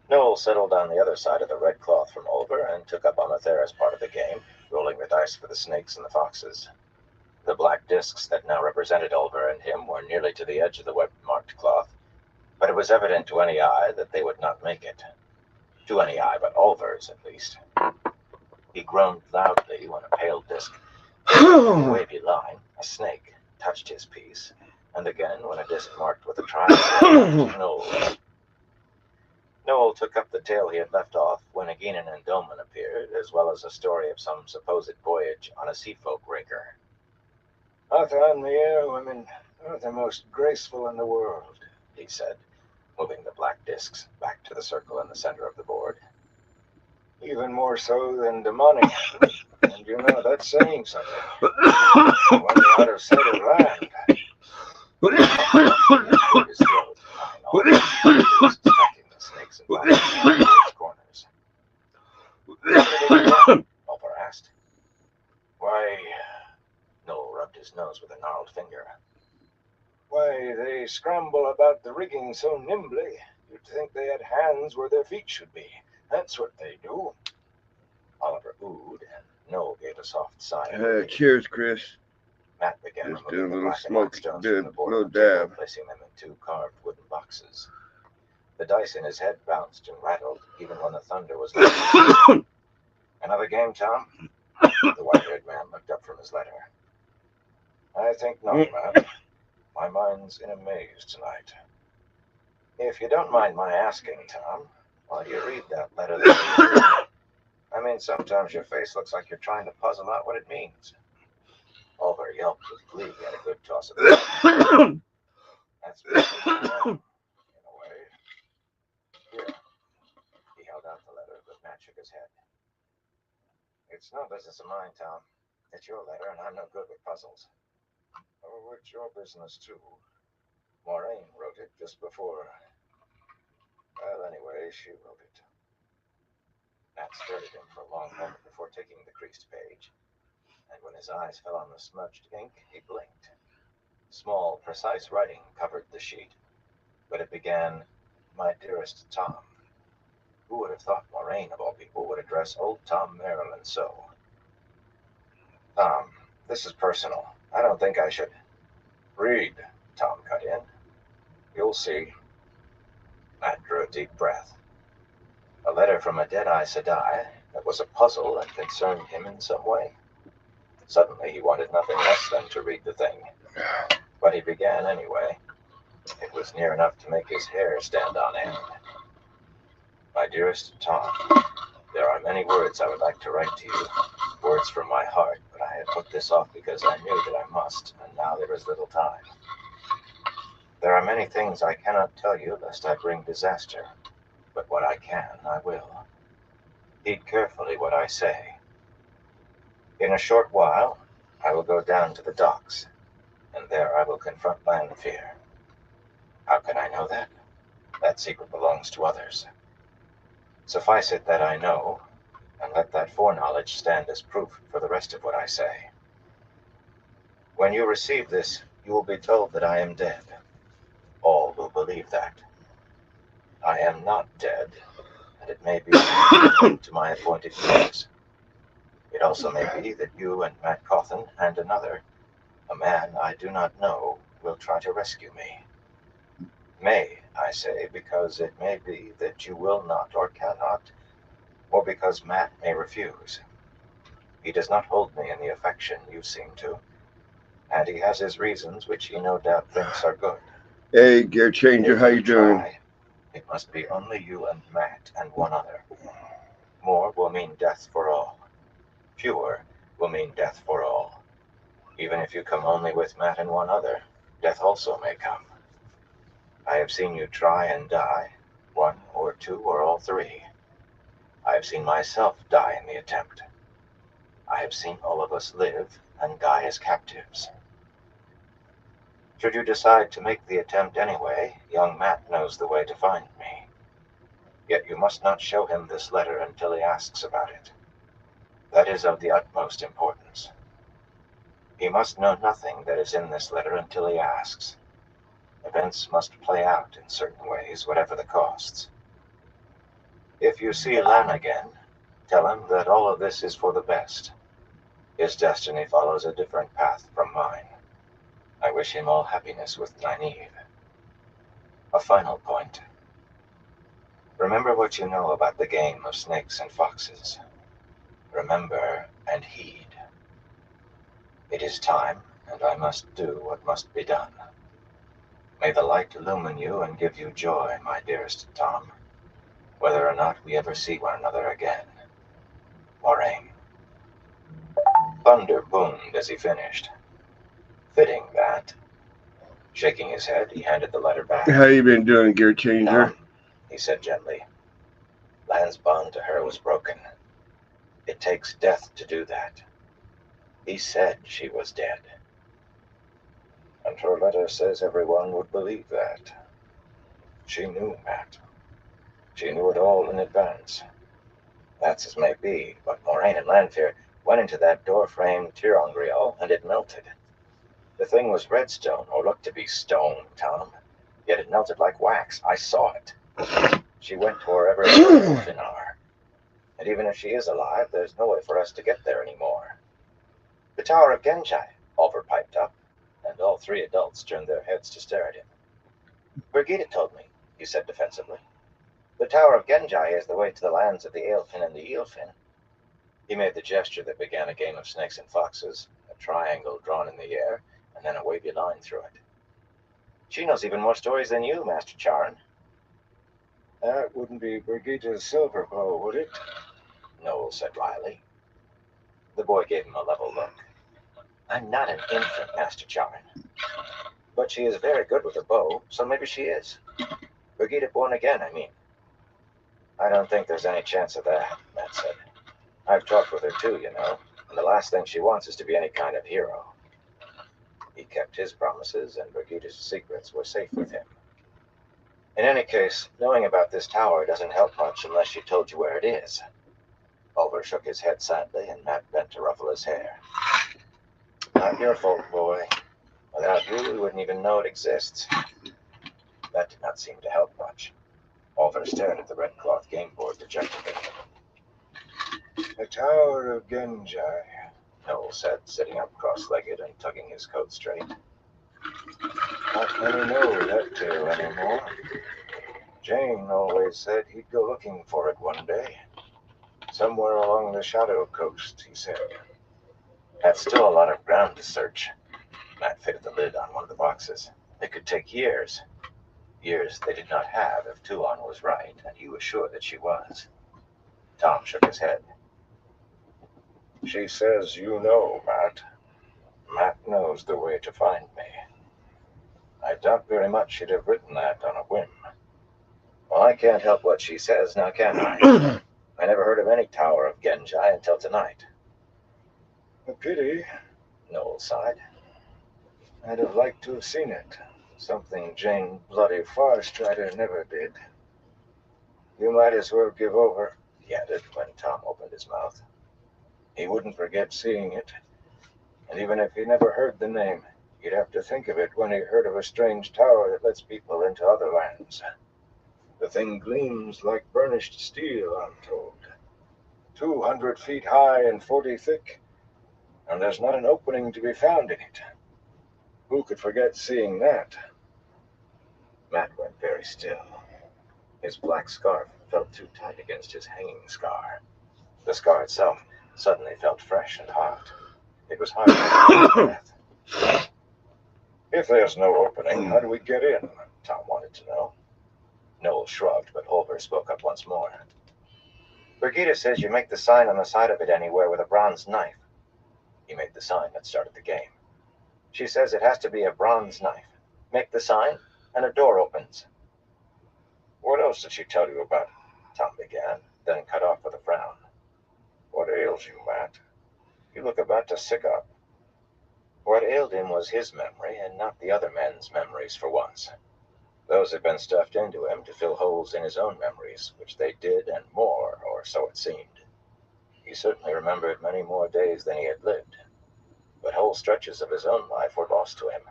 Noel settled on the other side of the red cloth from Oliver and took up Amatera's part of the game, rolling the dice for the snakes and the foxes. The black discs that now represented Oliver and him were nearly to the edge of the web-marked cloth, but it was evident to any eye that they would not make it. To any eye but Oliver's, at least. He groaned loudly when a pale disc, a wavy line, a snake, touched his piece, and again when a disc marked with a triangle Noel. Noel took up the tale he had left off when Egenin and Dolman appeared, as well as a story of some supposed voyage on a seafolk raker. "Arthur and the air women are the most graceful in the world," he said, moving the black discs back to the circle in the center of the board. "Even more so than demonic. And you know, that's saying something. When you're out of sight of land." His throat, smacking the snakes and foxes corners. Oliver asked. "Why," Noel rubbed his nose with a gnarled finger. "Why, they scramble about the rigging so nimbly, you'd think they had hands where their feet should be. That's what they do." Oliver oohed, and Noel gave a soft sigh. Cheers, Chris. Matt began Just removing the black and smoke, white stones from the board little of the table, dab. placing them in 2 carved wooden boxes. The dice in his head bounced and rattled, even when the thunder was loud. "Another game, Tom?" The white-haired man looked up from his letter. "I think not, Matt. My mind's in a maze tonight. If you don't mind my asking, Tom, why do you read that letter that I mean, sometimes your face looks like you're trying to puzzle out what it means." Oliver yelped with glee at a good toss of the "That's in a way. Here." He held out the letter, but Matt shook his head. "It's no business of mine, Tom. It's your letter, and I'm no good with puzzles." "Oh, it's your business, too. Maureen wrote it just before. Well, anyway, she wrote it." Matt stared at him for a long moment before taking the creased page, and when his eyes fell on the smudged ink, he blinked. Small, precise writing covered the sheet, but it began, "My dearest Tom." Who would have thought Maureen, of all people, would address old Tom Maryland so? "Tom, this is personal. I don't think I should." "Read," Tom cut in. "You'll see." Matt drew a deep breath. A letter from a dead-eye Sedai that was a puzzle and concerned him in some way. Suddenly he wanted nothing less than to read the thing. But he began anyway. It was near enough to make his hair stand on end. "My dearest Tom, there are many words I would like to write to you, words from my heart, but I had put this off because I knew that I must, and now there is little time. There are many things I cannot tell you lest I bring disaster, but what I can, I will. Heed carefully what I say. In a short while, I will go down to the docks, and there I will confront Landfear. How can I know that? That secret belongs to others. Suffice it that I know, and let that foreknowledge stand as proof for the rest of what I say. When you receive this, you will be told that I am dead. All will believe that. I am not dead, and it may be to my appointed years. It also may be that you and Matt Cawthon and another, a man I do not know, will try to rescue me. May, I say, because it may be that you will not or cannot, or because Matt may refuse. He does not hold me in the affection you seem to, and he has his reasons which he no doubt thinks are good. Hey, Gear Changer, how you doing? It must be only you and Matt and one other. More will mean death for all. Fewer will mean death for all. Even if you come only with Matt and one other, death also may come. I have seen you try and die, one or two or all three. I have seen myself die in the attempt. I have seen all of us live and die as captives. Should you decide to make the attempt anyway, young Matt knows the way to find me. Yet you must not show him this letter until he asks about it. That is of the utmost importance. He must know nothing that is in this letter until he asks. Events must play out in certain ways, whatever the costs. If you see Lan again, tell him that all of this is for the best. His destiny follows a different path from mine. I wish him all happiness with Nynaeve. A final point. Remember what you know about the game of snakes and foxes. Remember and heed. It is time, and I must do what must be done. May the light illumine you and give you joy, my dearest Tom, whether or not we ever see one another again. Moraine. Thunder boomed as he finished. Fitting that. Shaking his head, he handed the letter back. How you been doing, Gear Changer? Tom, he said gently. Lan's bond to her was broken. It takes death to do that. He said she was dead. And her letter says everyone would believe that. She knew, Matt. She knew it all in advance. That's as may be, but Moraine and Lanfear went into that door-framed Tirongriol, and it melted. The thing was redstone, or looked to be stone, Tom. Yet it melted like wax. I saw it. She went to wherever the Ilfin are. And even if she is alive, there's no way for us to get there anymore. The Tower of Genjai, Oliver piped up, and all three adults turned their heads to stare at him. Birgitta told me, he said defensively. The Tower of Genjai is the way to the lands of the Aelfin and the Eelfin. He made the gesture that began a game of snakes and foxes, a triangle drawn in the air, and then a wavy line through it. She knows even more stories than you, Master Charon. That wouldn't be Birgitta's silver bow, would it? Noel said wryly. The boy gave him a level look. I'm not an infant, Master Charon. But she is very good with a bow, so maybe she is. Birgitta born again, I mean. I don't think there's any chance of that, Matt said. I've talked with her too, you know, and the last thing she wants is to be any kind of hero. He kept his promises, and Birgitta's secrets were safe with him. In any case, knowing about this tower doesn't help much unless she told you where it is. Oliver shook his head sadly, and Matt bent to ruffle his hair. Not your fault, boy. Without you, we wouldn't even know it exists. That did not seem to help much. Oliver stared at the red cloth game board dejectedly. The Tower of Genjai, Noel said, sitting up cross-legged and tugging his coat straight. Not many know that tale anymore. Jane always said he'd go looking for it one day. Somewhere along the Shadow Coast, he said. That's still a lot of ground to search. Matt fitted the lid on one of the boxes. It could take years. Years they did not have if Tuon was right, and he was sure that she was. Tom shook his head. She says you know, Matt. Matt knows the way to find me. I doubt very much she'd have written that on a whim. Well, I can't help what she says, now can I? I never heard of any Tower of Genjai until tonight. A pity, Noel sighed. I'd have liked to have seen it. Something Jane Bloody Farstrider never did. You might as well give over, he added when Tom opened his mouth. He wouldn't forget seeing it. And even if he never heard the name, he'd have to think of it when he heard of a strange tower that lets people into other lands. The thing gleams like burnished steel, I'm told. 200 feet high and 40 thick, and there's not an opening to be found in it. Who could forget seeing that? Matt went very still. His black scarf felt too tight against his hanging scar. The scar itself suddenly felt fresh and hot. It was hard to catch breath. If there's no opening, how do we get in? Tom wanted to know. Noel shrugged, but Holber spoke up once more. Birgitta says you make the sign on the side of it anywhere with a bronze knife. He made the sign that started the game. She says it has to be a bronze knife. Make the sign, and a door opens. What else did she tell you about? Tom began, then cut off with a frown. What ails you, Matt? You look about to sick up. What ailed him was his memory, and not the other men's memories for once. Those had been stuffed into him to fill holes in his own memories, which they did and more, or so it seemed. He certainly remembered many more days than he had lived, but whole stretches of his own life were lost to him,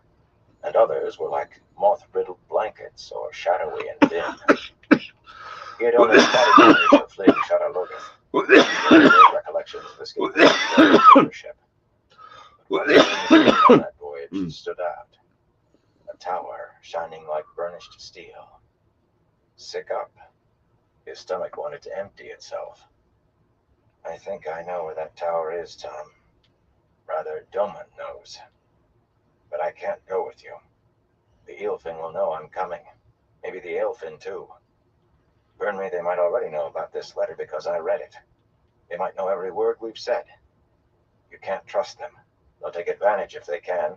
and others were like moth-riddled blankets or shadowy and dim. He had only spotted memories of fleeing Shadar recollections of escaping the ship. One thing on that voyage stood out. A tower shining like burnished steel. Sick up. His stomach wanted to empty itself. I think I know where that tower is, Tom. Rather, Doman knows. But I can't go with you. The eelfin will know I'm coming. Maybe the alefin, too. Burn me, they might already know about this letter because I read it. They might know every word we've said. You can't trust them. They'll take advantage if they can.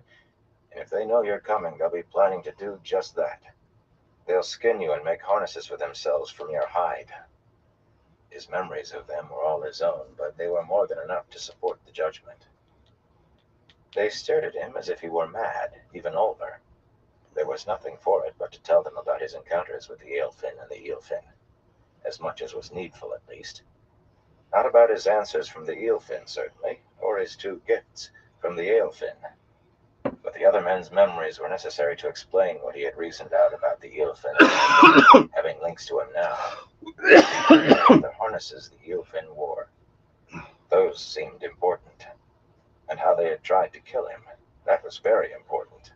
And if they know you're coming, they'll be planning to do just that. They'll skin you and make harnesses for themselves from your hide. His memories of them were all his own, but they were more than enough to support the judgment. They stared at him as if he were mad, even older. There was nothing for it but to tell them about his encounters with the alefin and the eelfin, as much as was needful at least. Not about his answers from the eelfin, certainly, or his 2 gifts from the alefin. But the other men's memories were necessary to explain what he had reasoned out about the eelfin, having links to him now. The harnesses the eelfin wore. Those seemed important. And how they had tried to kill him. That was very important.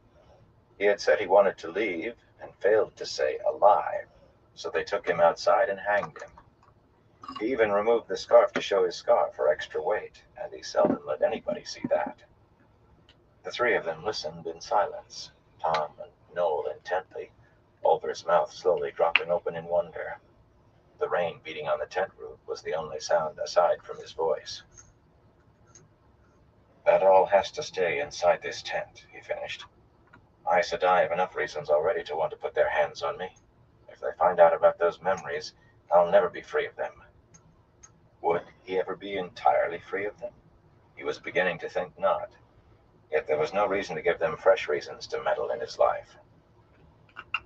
He had said he wanted to leave, and failed to say alive, so they took him outside and hanged him. He even removed the scarf to show his scar for extra weight, and he seldom let anybody see that. The 3 of them listened in silence, Tom and Noel intently, Ulver's mouth slowly dropping open in wonder. The rain beating on the tent roof was the only sound aside from his voice. That all has to stay inside this tent, he finished. Aes Sedai have enough reasons already to want to put their hands on me. If they find out about those memories, I'll never be free of them. Would he ever be entirely free of them? He was beginning to think not. Yet there was no reason to give them fresh reasons to meddle in his life.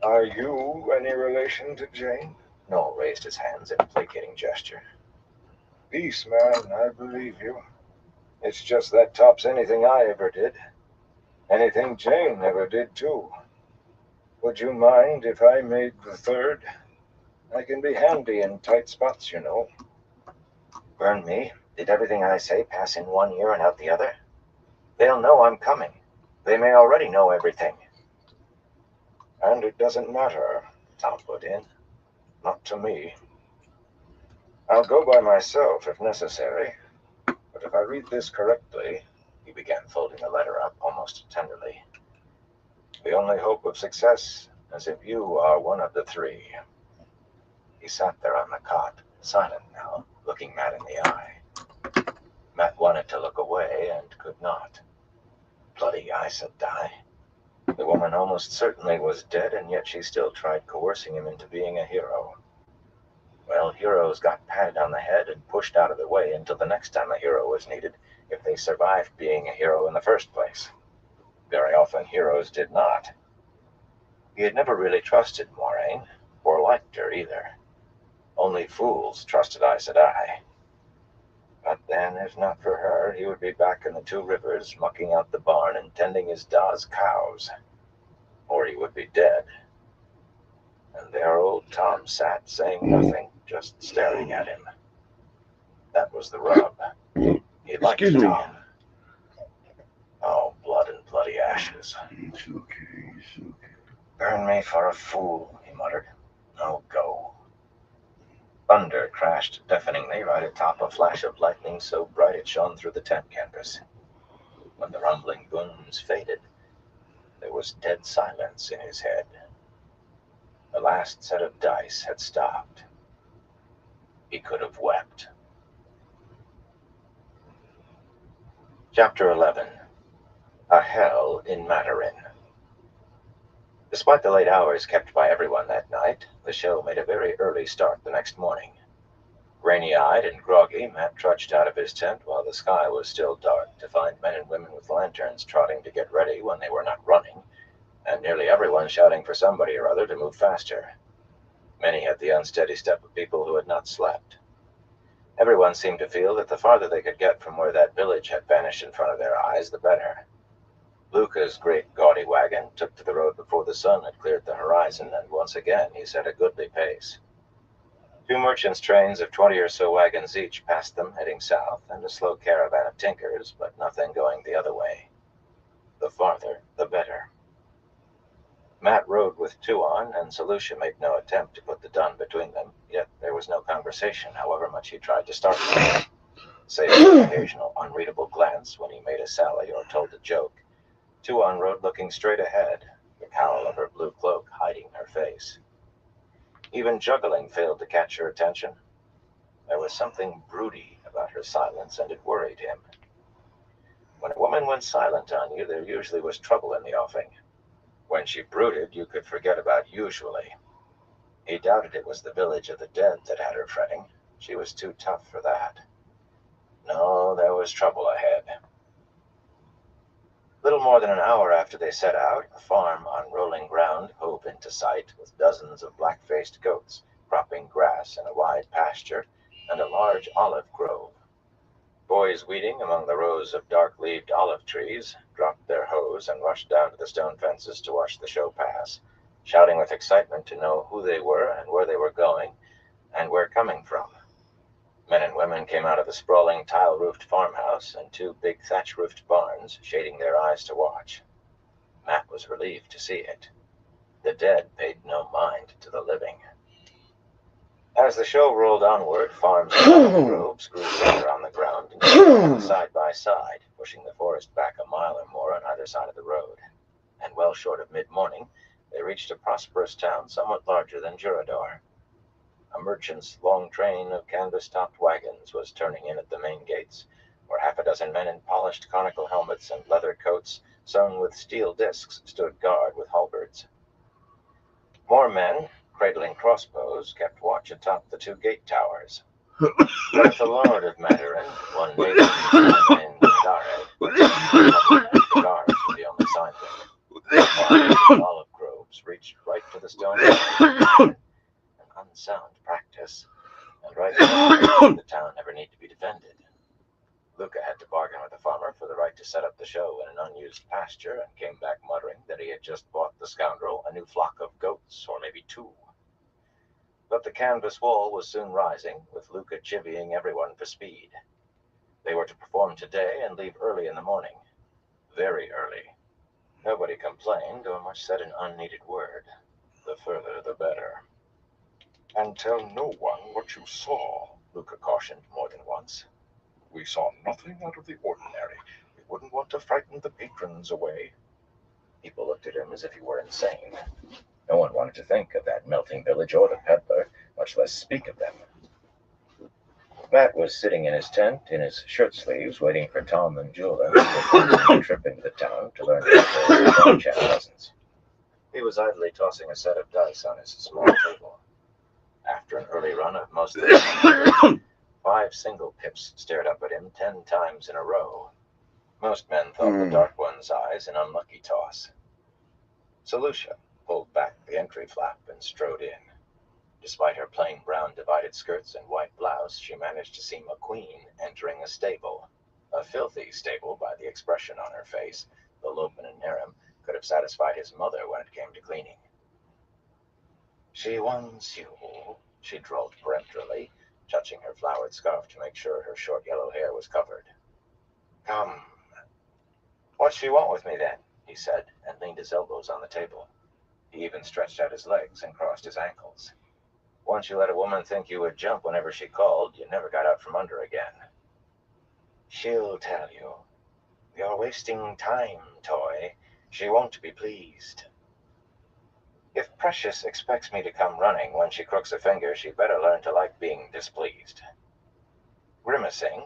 Are you any relation to Jane? Noel raised his hands in a placating gesture. Peace, man, I believe you. It's just that tops anything I ever did. Anything Jane ever did, too. Would you mind if I made the 3rd? I can be handy in tight spots, you know. Burn me. Did everything I say pass in one ear and out the other? They'll know I'm coming. They may already know everything. And it doesn't matter, Tom put in. Not to me. I'll go by myself if necessary. But if I read this correctly, he began folding the letter up almost tenderly. The only hope of success is if you are one of the 3. He sat there on the cot, silent now, looking Matt in the eye. Matt wanted to look away and could not. Bloody Aes Sedai. The woman almost certainly was dead, and yet she still tried coercing him into being a hero. Well, heroes got patted on the head and pushed out of the way until the next time a hero was needed, if they survived being a hero in the first place. Very often heroes did not. He had never really trusted Moraine, or liked her either. Only fools trusted Aes Sedai. But then, if not for her, he would be back in the 2 rivers, mucking out the barn and tending his Da's cows. Or he would be dead. And there old Tom sat, saying nothing, just staring at him. That was the rub. He liked Tom. Oh, blood and bloody ashes. It's okay, it's okay. Burn me for a fool, he muttered. Oh, go. Thunder crashed deafeningly right atop a flash of lightning so bright it shone through the tent canvas. When the rumbling booms faded, there was dead silence in his head. The last set of dice had stopped. He could have wept. Chapter 11. A Hell in Matarin. Despite the late hours kept by everyone that night, the show made a very early start the next morning. Rainy-eyed and groggy, Matt trudged out of his tent while the sky was still dark to find men and women with lanterns trotting to get ready when they were not running, and nearly everyone shouting for somebody or other to move faster. Many had the unsteady step of people who had not slept. Everyone seemed to feel that the farther they could get from where that village had vanished in front of their eyes, the better. Luca's great gaudy wagon took to the road before the sun had cleared the horizon, and once again he set a goodly pace. Two merchants' trains of 20 or so wagons each passed them, heading south, and a slow caravan of tinkers, but nothing going the other way. The farther, the better. Matt rode with Tuon, and Solutia made no attempt to put the dun between them, yet there was no conversation, however much he tried to start it. Save for an occasional unreadable glance when he made a sally or told a joke, Tuon rode looking straight ahead, the cowl of her blue cloak hiding her face. Even juggling failed to catch her attention. There was something broody about her silence, and it worried him. When a woman went silent on you, there usually was trouble in the offing. When she brooded, you could forget about usually. He doubted it was the village of the dead that had her fretting. She was too tough for that. No, there was trouble ahead. Little more than an hour after they set out, a farm on rolling ground hove into sight with dozens of black-faced goats cropping grass in a wide pasture and a large olive grove. Boys weeding among the rows of dark-leaved olive trees dropped their hoes and rushed down to the stone fences to watch the show pass, shouting with excitement to know who they were and where they were going and where coming from. Men and women came out of the sprawling tile-roofed farmhouse and two big thatch-roofed barns, shading their eyes to watch. Matt was relieved to see it. The dead paid no mind to the living. As the show rolled onward, farms and groves grew thicker on the ground and side by side, pushing the forest back a mile or more on either side of the road. And well short of mid-morning, they reached a prosperous town somewhat larger than Jurador. A merchant's long train of canvas-topped wagons was turning in at the main gates, where half a dozen men in polished conical helmets and leather coats sewn with steel discs stood guard with halberds. More men, cradling crossbows, kept watch atop the two gate towers. But the Lord of Mandarin, one native named Dare, the guards were the only sign of it. The olive groves reached right to the stone wall, an unsound practice, and right now the town never need to be defended. Luca had to bargain with the farmer for the right to set up the show in an unused pasture and came back muttering that he had just bought the scoundrel a new flock of goats, or maybe two. But the canvas wall was soon rising, with Luca chivying everyone for speed. They were to perform today and leave early in the morning. Very early. Nobody complained or much said an unneeded word. The further, the better. And tell no one what you saw, Luca cautioned more than once. We saw nothing out of the ordinary. We wouldn't want to frighten the patrons away. People looked at him as if he were insane. No one wanted to think of that melting village or the peddler, much less speak of them. Matt was sitting in his tent, in his shirt sleeves, waiting for Tom and Jula to trip into the town to learn the Chat lessons. He was idly tossing a set of dice on his small table. After an early run of most of the 5 single pips stared up at him 10 times in a row. Most men thought the dark one's eyes an unlucky toss. Solutia pulled back the entry flap and strode in. Despite her plain brown divided skirts and white blouse, she managed to seem a queen entering a stable. A filthy stable by the expression on her face, though Lopen and Nerem could have satisfied his mother when it came to cleaning. She wants you, she drawled peremptorily, touching her flowered scarf to make sure her short yellow hair was covered. Come. What's she want with me, then? He said, and leaned his elbows on the table. He even stretched out his legs and crossed his ankles. Once you let a woman think you would jump whenever she called, you never got out from under again. She'll tell you. You're wasting time, Toy. She won't be pleased. If Precious expects me to come running when she crooks a finger, she'd better learn to like being displeased. Grimacing,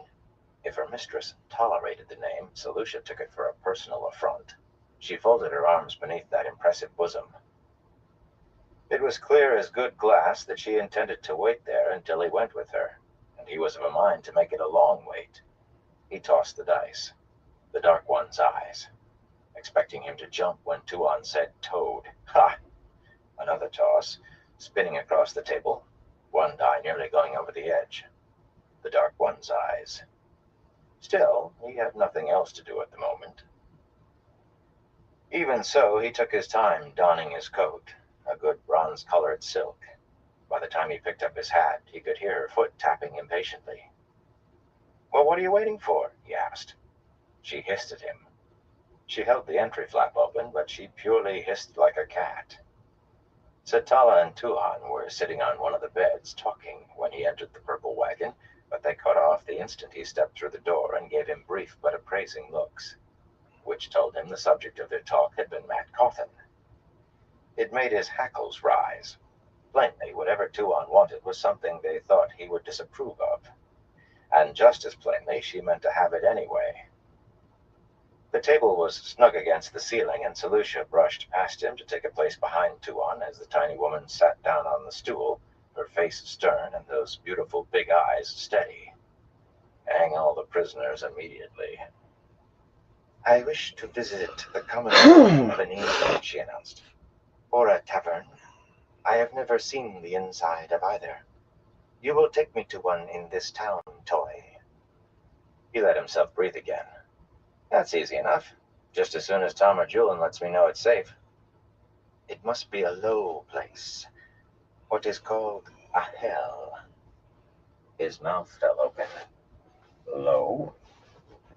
if her mistress tolerated the name, Solutia took it for a personal affront. She folded her arms beneath that impressive bosom. It was clear as good glass that she intended to wait there until he went with her, and he was of a mind to make it a long wait. He tossed the dice, the dark one's eyes, expecting him to jump when Tuon said toad. Ha! Another toss, spinning across the table, one die nearly going over the edge. The dark one's eyes. Still, he had nothing else to do at the moment. Even so, he took his time donning his coat, a good bronze-colored silk. By the time he picked up his hat, he could hear her foot tapping impatiently. "Well, what are you waiting for?" he asked. She hissed at him. She held the entry flap open, but she purely hissed like a cat. Satala and Tuan were sitting on one of the beds, talking, when he entered the purple wagon, but they cut off the instant he stepped through the door and gave him brief but appraising looks, which told him the subject of their talk had been Matt Cawthon. It made his hackles rise. Plainly, whatever Tuan wanted was something they thought he would disapprove of. And just as plainly, she meant to have it anyway. The table was snug against the ceiling, and Solutia brushed past him to take a place behind Tuan as the tiny woman sat down on the stool, her face stern and those beautiful big eyes steady. "Hang all the prisoners immediately." "I wish to visit the common room of an inn," she announced. "Or a tavern. I have never seen the inside of either. You will take me to one in this town, Toy." He let himself breathe again. "That's easy enough. Just as soon as Tom or Julian lets me know it's safe." "It must be a low place. What is called a hell." His mouth fell open. Low?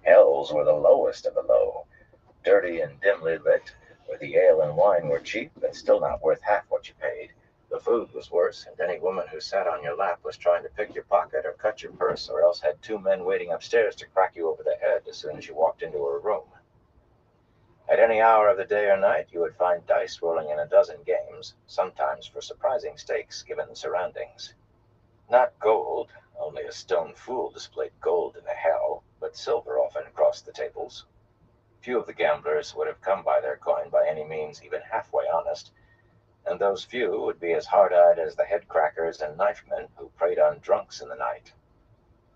Hells were the lowest of the low. Dirty and dimly lit, where the ale and wine were cheap and still not worth half what you paid. The food was worse, and any woman who sat on your lap was trying to pick your pocket or cut your purse, or else had two men waiting upstairs to crack you over the head as soon as you walked into her room. At any hour of the day or night, you would find dice rolling in a dozen games, sometimes for surprising stakes given the surroundings. Not gold, only a stone fool displayed gold in the hell, but silver often crossed the tables. Few of the gamblers would have come by their coin by any means even halfway honest, and those few would be as hard-eyed as the head crackers and knifemen who preyed on drunks in the night.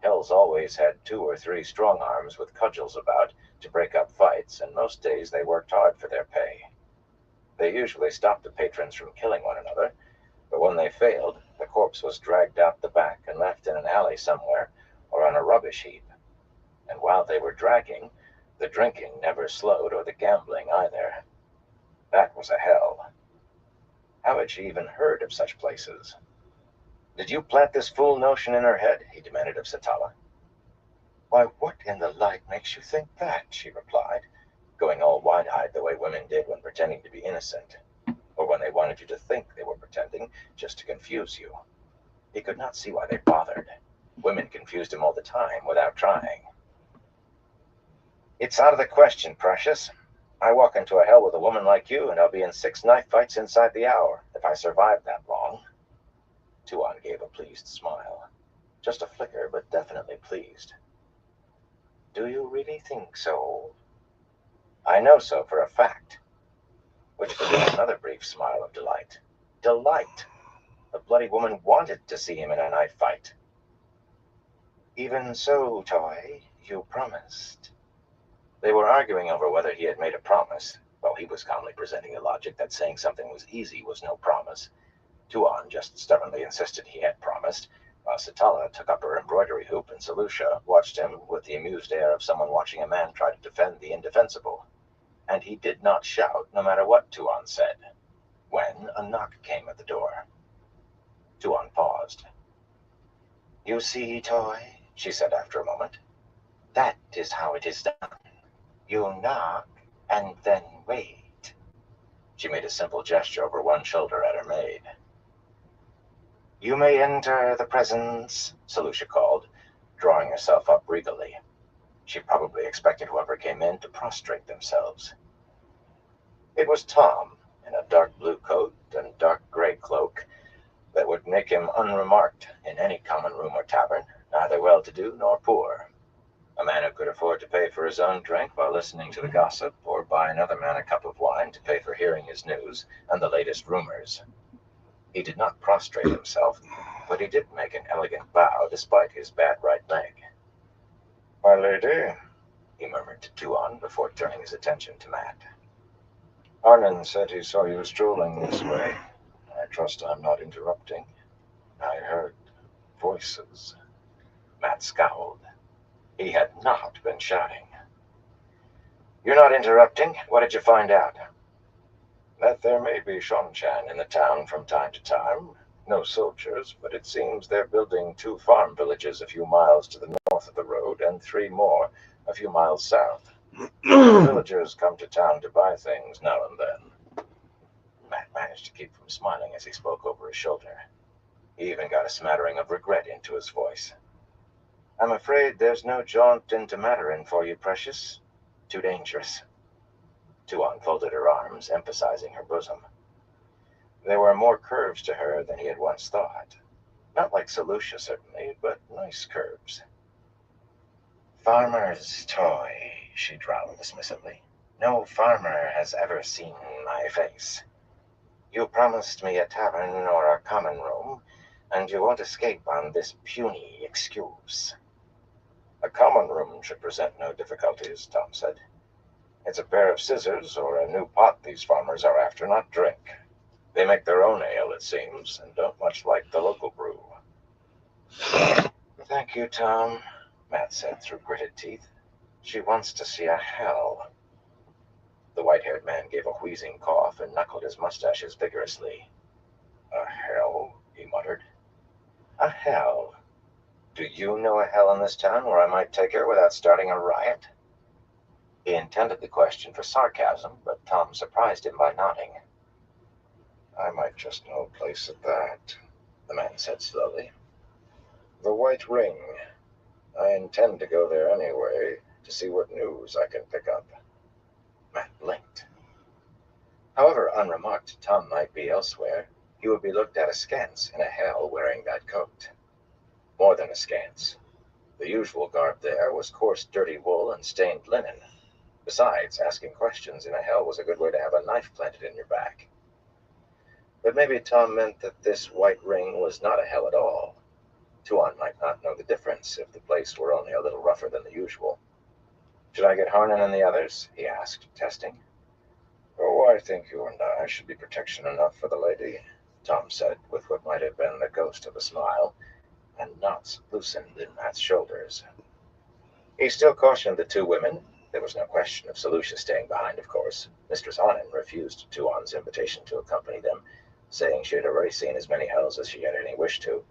Hells always had 2 or 3 strong arms with cudgels about to break up fights, and most days they worked hard for their pay. They usually stopped the patrons from killing one another, but when they failed, the corpse was dragged out the back and left in an alley somewhere or on a rubbish heap. And while they were dragging, the drinking never slowed, or the gambling either. That was a hell. How had she even heard of such places? "Did you plant this fool notion in her head?" he demanded of Satala. "Why, what in the light makes you think that?" she replied, going all wide-eyed the way women did when pretending to be innocent, or when they wanted you to think they were pretending just to confuse you. He could not see why they bothered. Women confused him all the time, without trying. "It's out of the question, precious. I walk into a hell with a woman like you, and I'll be in 6 knife fights inside the hour, if I survive that long." Tuan gave a pleased smile. Just a flicker, but definitely pleased. "Do you really think so?" "I know so for a fact." Which produced another brief smile of delight. Delight! The bloody woman wanted to see him in a knife fight. "Even so, Toy, you promised." They were arguing over whether he had made a promise, while he was calmly presenting the logic that saying something was easy was no promise. Tuan just stubbornly insisted he had promised, while Satala took up her embroidery hoop and Solutia watched him with the amused air of someone watching a man try to defend the indefensible. And he did not shout, no matter what Tuan said, when a knock came at the door. Tuan paused. "You see, Toy," she said after a moment, "that is how it is done. You knock, and then wait." She made a simple gesture over one shoulder at her maid. "You may enter the presence," Solutia called, drawing herself up regally. She probably expected whoever came in to prostrate themselves. It was Tom, in a dark blue coat and dark gray cloak that would make him unremarked in any common room or tavern, neither well-to-do nor poor. A man who could afford to pay for his own drink while listening to the gossip, or buy another man a cup of wine to pay for hearing his news and the latest rumors. He did not prostrate himself, but he did make an elegant bow despite his bad right leg. "My lady," he murmured to Tuan before turning his attention to Matt. "Arnon said he saw you strolling this way. I trust I'm not interrupting. I heard voices." Matt scowled. He had not been shouting. "You're not interrupting. What did you find out?" "That there may be Shonchan in the town from time to time. No soldiers, but it seems they're building 2 farm villages a few miles to the north of the road and 3 more a few miles south. The villagers come to town to buy things now and then. Matt managed to keep from smiling as he spoke over his shoulder. He even got a smattering of regret into his voice. I'm afraid there's no jaunt into Mandarin for you, precious. Too dangerous. Tuan folded her arms, emphasizing her bosom. There were more curves to her than he had once thought. Not like Solucia, certainly, but nice curves. Farmer's toy, she drawled dismissively. No farmer has ever seen my face. You promised me a tavern or a common room, and you won't escape on this puny excuse. A common room should present no difficulties, Tom said. It's a pair of scissors or a new pot these farmers are after, not drink. They make their own ale, it seems, and don't much like the local brew. Thank you, Tom, Matt said through gritted teeth. She wants to see a hell. The white-haired man gave a wheezing cough and knuckled his mustaches vigorously. A hell? He muttered. A hell? Do you know a hell in this town where I might take her without starting a riot? He intended the question for sarcasm, but Tom surprised him by nodding. I might just know a place at that, the man said slowly. The White Ring. I intend to go there anyway, to see what news I can pick up. Matt blinked. However unremarked Tom might be elsewhere, he would be looked at askance in a hell wearing that coat. More than askance. The usual garb there was coarse, dirty wool and stained linen. Besides, asking questions in a hell was a good way to have a knife planted in your back. But maybe Tom meant that this White Ring was not a hell at all. Tuan might not know the difference if the place were only a little rougher than the usual. Should I get Harnan and the others? He asked, testing. Oh, I think you and I should be protection enough for the lady, Tom said, with what might have been the ghost of a smile, and knots loosened in Matt's shoulders. He still cautioned the 2 women. There was no question of Solucia staying behind, of course. Mistress Harnan refused Tuan's invitation to accompany them, saying she had already seen as many hells as she had any wish to,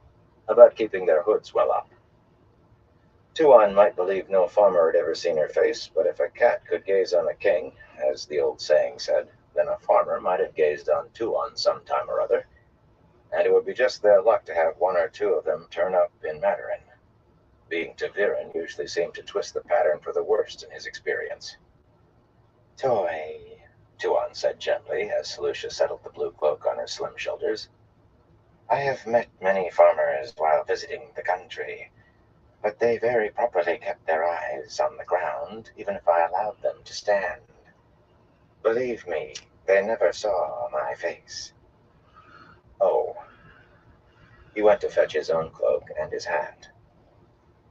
about keeping their hoods well up. Tuan might believe no farmer had ever seen her face, but if a cat could gaze on a king, as the old saying said, then a farmer might have gazed on Tuan some time or other, and it would be just their luck to have 1 or 2 of them turn up in Mandarin. Being Taviran usually seemed to twist the pattern for the worst in his experience. Toy, Tuan said gently, as Solucia settled the blue cloak on her slim shoulders. I have met many farmers while visiting the country, but they very properly kept their eyes on the ground, even if I allowed them to stand. Believe me, they never saw my face. Oh. He went to fetch his own cloak and his hat.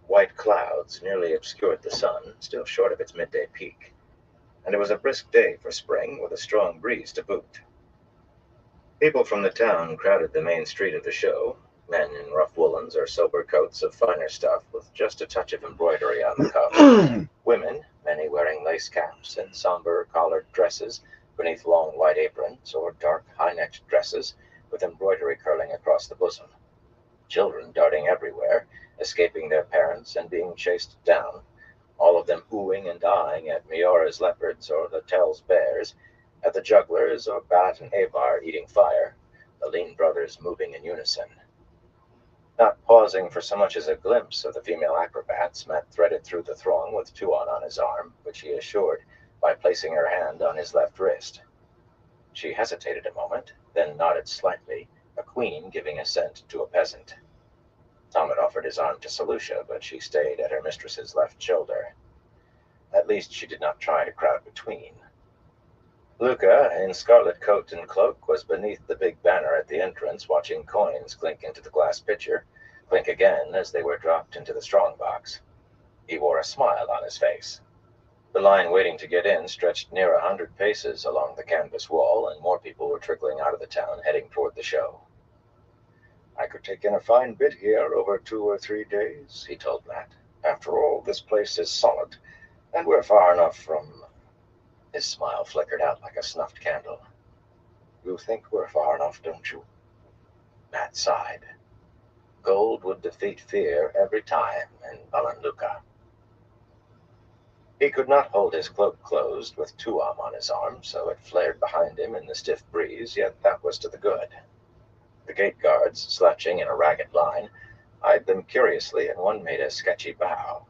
White clouds nearly obscured the sun, still short of its midday peak, and it was a brisk day for spring, with a strong breeze to boot. People from the town crowded the main street of the show, men in rough woolens or sober coats of finer stuff with just a touch of embroidery on the cuff. Women, many wearing lace caps and somber collared dresses beneath long white aprons, or dark high-necked dresses with embroidery curling across the bosom. Children darting everywhere, escaping their parents and being chased down, all of them oohing and eyeing at Miora's leopards or the Tell's bears, at the jugglers or Bat and Avar eating fire, the lean brothers moving in unison. Not pausing for so much as a glimpse of the female acrobats, Matt threaded through the throng with Tuan on his arm, which he assured by placing her hand on his left wrist. She hesitated a moment, then nodded slightly, a queen giving assent to a peasant. Tom had offered his arm to Solucia, but she stayed at her mistress's left shoulder. At least she did not try to crowd between. Luca, in scarlet coat and cloak, was beneath the big banner at the entrance, watching coins clink into the glass pitcher, clink again as they were dropped into the strongbox. He wore a smile on his face. The line waiting to get in stretched near 100 paces along the canvas wall, and more people were trickling out of the town, heading toward the show. I could take in a fine bit here over 2 or 3 days, he told Matt. After all, this place is solid, and we're far enough from... His smile flickered out like a snuffed candle. You think we're far enough, don't you? Matt sighed. Gold would defeat fear every time in Balanluka. He could not hold his cloak closed with Tuam on his arm, so it flared behind him in the stiff breeze, yet that was to the good. The gate guards, slouching in a ragged line, eyed them curiously, and one made a sketchy bow.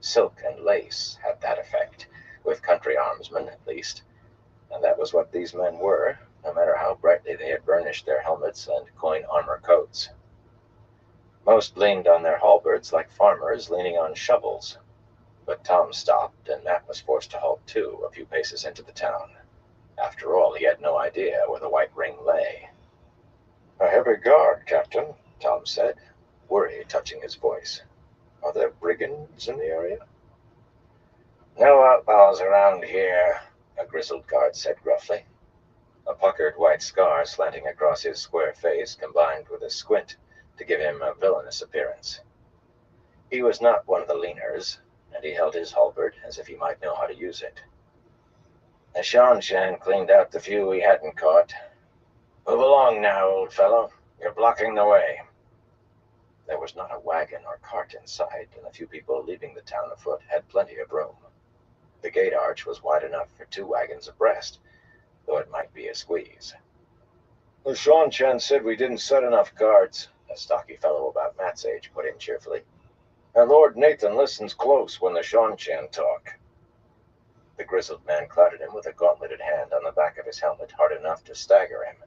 Silk and lace had that effect, with country armsmen at least, and that was what these men were, no matter how brightly they had burnished their helmets and coin armor coats. Most leaned on their halberds like farmers leaning on shovels, but Tom stopped, and Matt was forced to halt too, a few paces into the town. After all, he had no idea where the White Ring lay. "A heavy guard, Captain," Tom said, worry touching his voice. "Are there brigands in the area?" "No outlaws around here," a grizzled guard said gruffly. A puckered white scar slanting across his square face combined with a squint to give him a villainous appearance. He was not one of the leaners, and he held his halberd as if he might know how to use it. "The Sean-Shan cleaned out the few we hadn't caught. Move along now, old fellow. You're blocking the way." There was not a wagon or cart in sight, and the few people leaving the town afoot had plenty of room. The gate arch was wide enough for 2 wagons abreast, though it might be a squeeze. "The Sean-Shan said we didn't set enough guards," a stocky fellow about Matt's age put in cheerfully. "And Lord Nathan listens close when the Sean-Shan talk." The grizzled man clouted him with a gauntleted hand on the back of his helmet hard enough to stagger him.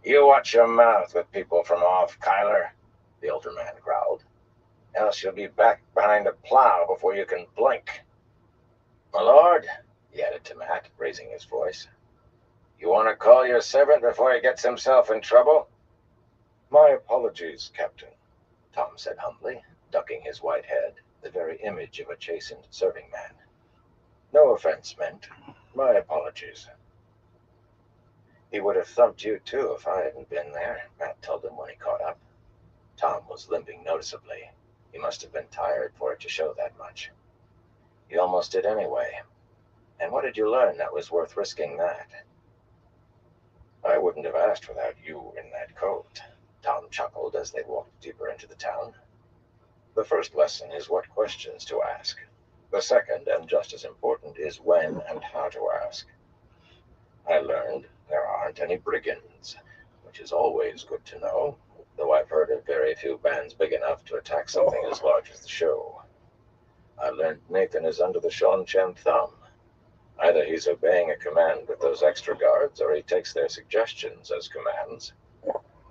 "You watch your mouth with people from off, Kyler," the older man growled. "Else you'll be back behind a plow before you can blink. My lord," he added to Matt, raising his voice, "you want to call your servant before he gets himself in trouble?" "My apologies, Captain," Tom said humbly, ducking his white head, the very image of a chastened serving man. "No offense meant. My apologies." "He would have thumped you, too, if I hadn't been there," Matt told him when he caught up. Tom was limping noticeably. He must have been tired for it to show that much. "You almost did anyway. And what did you learn that was worth risking that?" "I wouldn't have asked without you in that coat," Tom chuckled as they walked deeper into the town. "The first lesson is what questions to ask. The second, and just as important, is when and how to ask. I learned there aren't any brigands, which is always good to know, though I've heard of very few bands big enough to attack something as large as the show. I learned Nathan is under the Sean-Shan thumb. Either he's obeying a command with those extra guards, or he takes their suggestions as commands.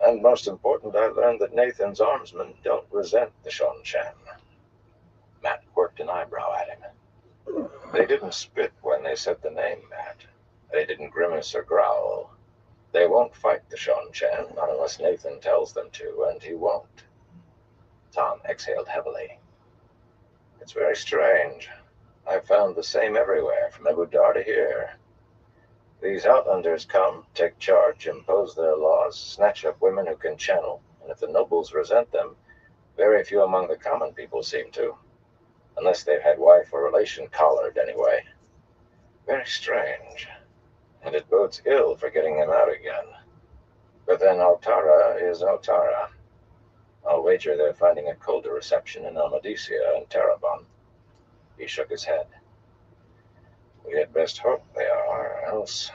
And most important, I learned that Nathan's armsmen don't resent the Sean-Shan." Matt quirked an eyebrow at him. "They didn't spit when they said the name, Matt. They didn't grimace or growl. They won't fight the Sean-Shan, not unless Nathan tells them to, and he won't." Tom exhaled heavily. "It's very strange. I've found the same everywhere, from Ebudar to here. These outlanders come, take charge, impose their laws, snatch up women who can channel, and if the nobles resent them, very few among the common people seem to. Unless they've had wife or relation collared, anyway. Very strange. And it bodes ill for getting them out again. But then Altara is Altara. I'll wager they're finding a colder reception in Almadesia and Terabon." He shook his head. "We had best hope they are, else—"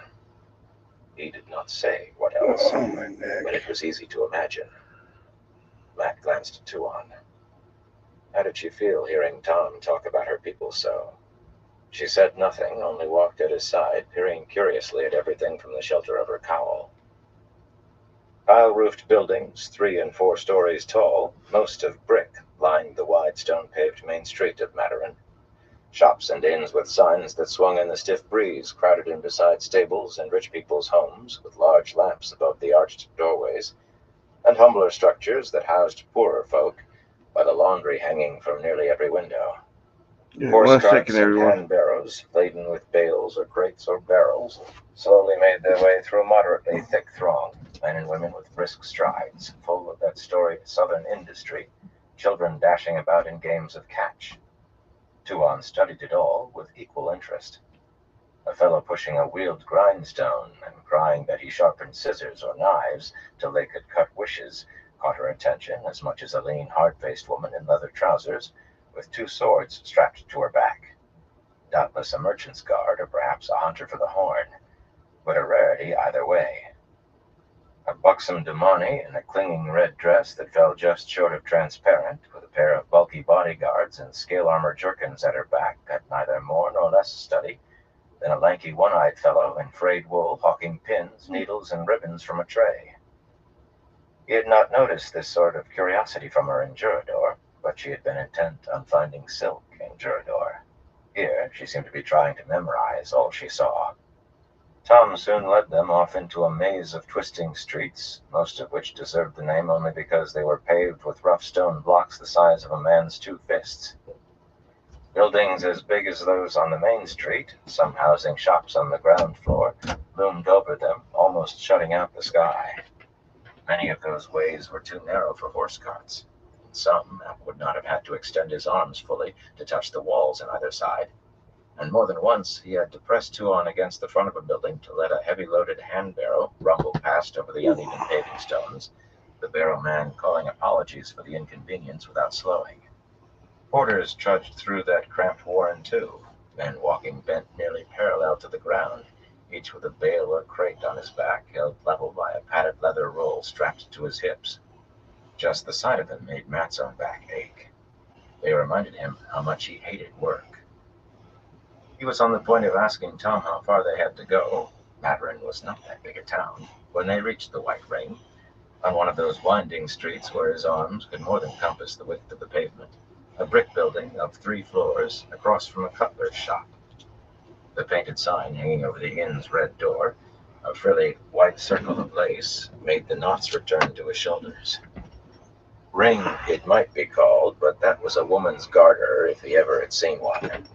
He did not say what else, but it was easy to imagine. Matt glanced at Tuan. How did she feel hearing Tom talk about her people so? She said nothing, only walked at his side, peering curiously at everything from the shelter of her cowl. Pile-roofed buildings, 3 and 4 stories tall, most of brick, lined the wide stone-paved main street of Matarin. Shops and inns with signs that swung in the stiff breeze crowded in beside stables and rich people's homes, with large lamps above the arched doorways, and humbler structures that housed poorer folk, by the laundry hanging from nearly every window. Horse carts and hand barrows, laden with bales or crates or barrels, slowly made their way through a moderately thick throng, men and women with brisk strides, full of that storied southern industry, children dashing about in games of catch. Tuan studied it all with equal interest. A fellow pushing a wheeled grindstone and crying that he sharpened scissors or knives till they could cut wishes caught her attention as much as a lean, hard-faced woman in leather trousers with two swords strapped to her back. Doubtless a merchant's guard or perhaps a hunter for the horn, but a rarity either way. A buxom demone in a clinging red dress that fell just short of transparent, with a pair of bulky bodyguards and scale-armor jerkins at her back, got neither more nor less study than a lanky one-eyed fellow in frayed wool hawking pins, needles, and ribbons from a tray. He had not noticed this sort of curiosity from her in Jurador, but she had been intent on finding silk in Jurador. Here she seemed to be trying to memorize all she saw. Tom soon led them off into a maze of twisting streets, most of which deserved the name only because they were paved with rough stone blocks the size of a man's two fists. Buildings as big as those on the main street, some housing shops on the ground floor, loomed over them, almost shutting out the sky. Many of those ways were too narrow for horse carts. Some would not have had to extend his arms fully to touch the walls on either side, and more than once he had to press Tuon against the front of a building to let a heavy-loaded hand barrow rumble past over the uneven paving stones, the barrow man calling apologies for the inconvenience without slowing. Porters trudged through that cramped warren too, men walking bent nearly parallel to the ground, each with a bale or crate on his back, held level by a padded leather roll strapped to his hips. Just the sight of them made Matt's own back ache. They reminded him how much he hated work. He was on the point of asking Tom how far they had to go. Maverick was not that big a town. When they reached the White Ring, on one of those winding streets where his arms could more than compass the width of the pavement, a brick building of 3 floors across from a cutler's shop. The painted sign hanging over the inn's red door, a frilly white circle of lace, made the knots return to his shoulders. Ring, it might be called, but that was a woman's garter if he ever had seen one.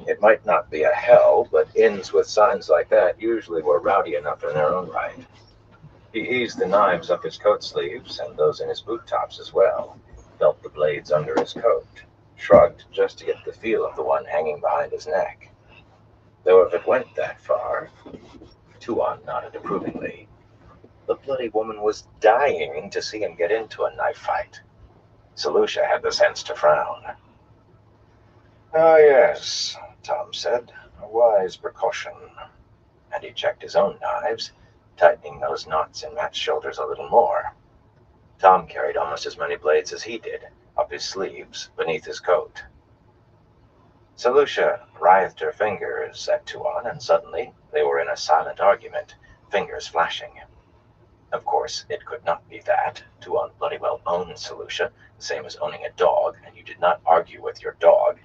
It might not be a hell, but inns with signs like that usually were rowdy enough in their own right. He eased the knives up his coat sleeves and those in his boot tops as well, felt the blades under his coat, shrugged just to get the feel of the one hanging behind his neck. Though if it went that far, Tuon nodded approvingly. The bloody woman was dying to see him get into a knife fight. Selusha had the sense to frown. "Ah, yes," Tom said, "a wise precaution." And he checked his own knives, tightening those knots in Matt's shoulders a little more. Tom carried almost as many blades as he did, up his sleeves, beneath his coat. Selusha writhed her fingers at Tuon, and suddenly they were in a silent argument, fingers flashing. Of course, it could not be that. Tuon bloody well owned Selusha, the same as owning a dog, and you did not argue with your dog.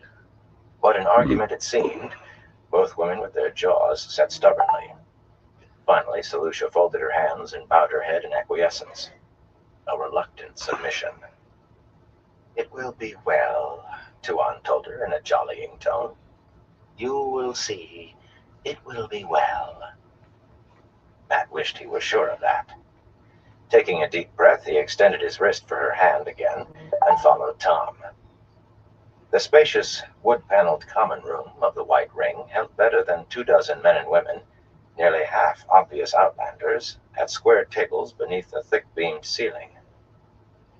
But an argument it seemed, both women with their jaws set stubbornly. Finally, Selusha folded her hands and bowed her head in acquiescence. A reluctant submission. "It will be well," Tuon told her in a jollying tone. "You will see. It will be well." Matt wished he was sure of that. Taking a deep breath, he extended his wrist for her hand again and followed Tom. The spacious, wood-paneled common room of the White Ring held better than 24 men and women, nearly half obvious outlanders, at square tables beneath a thick-beamed ceiling.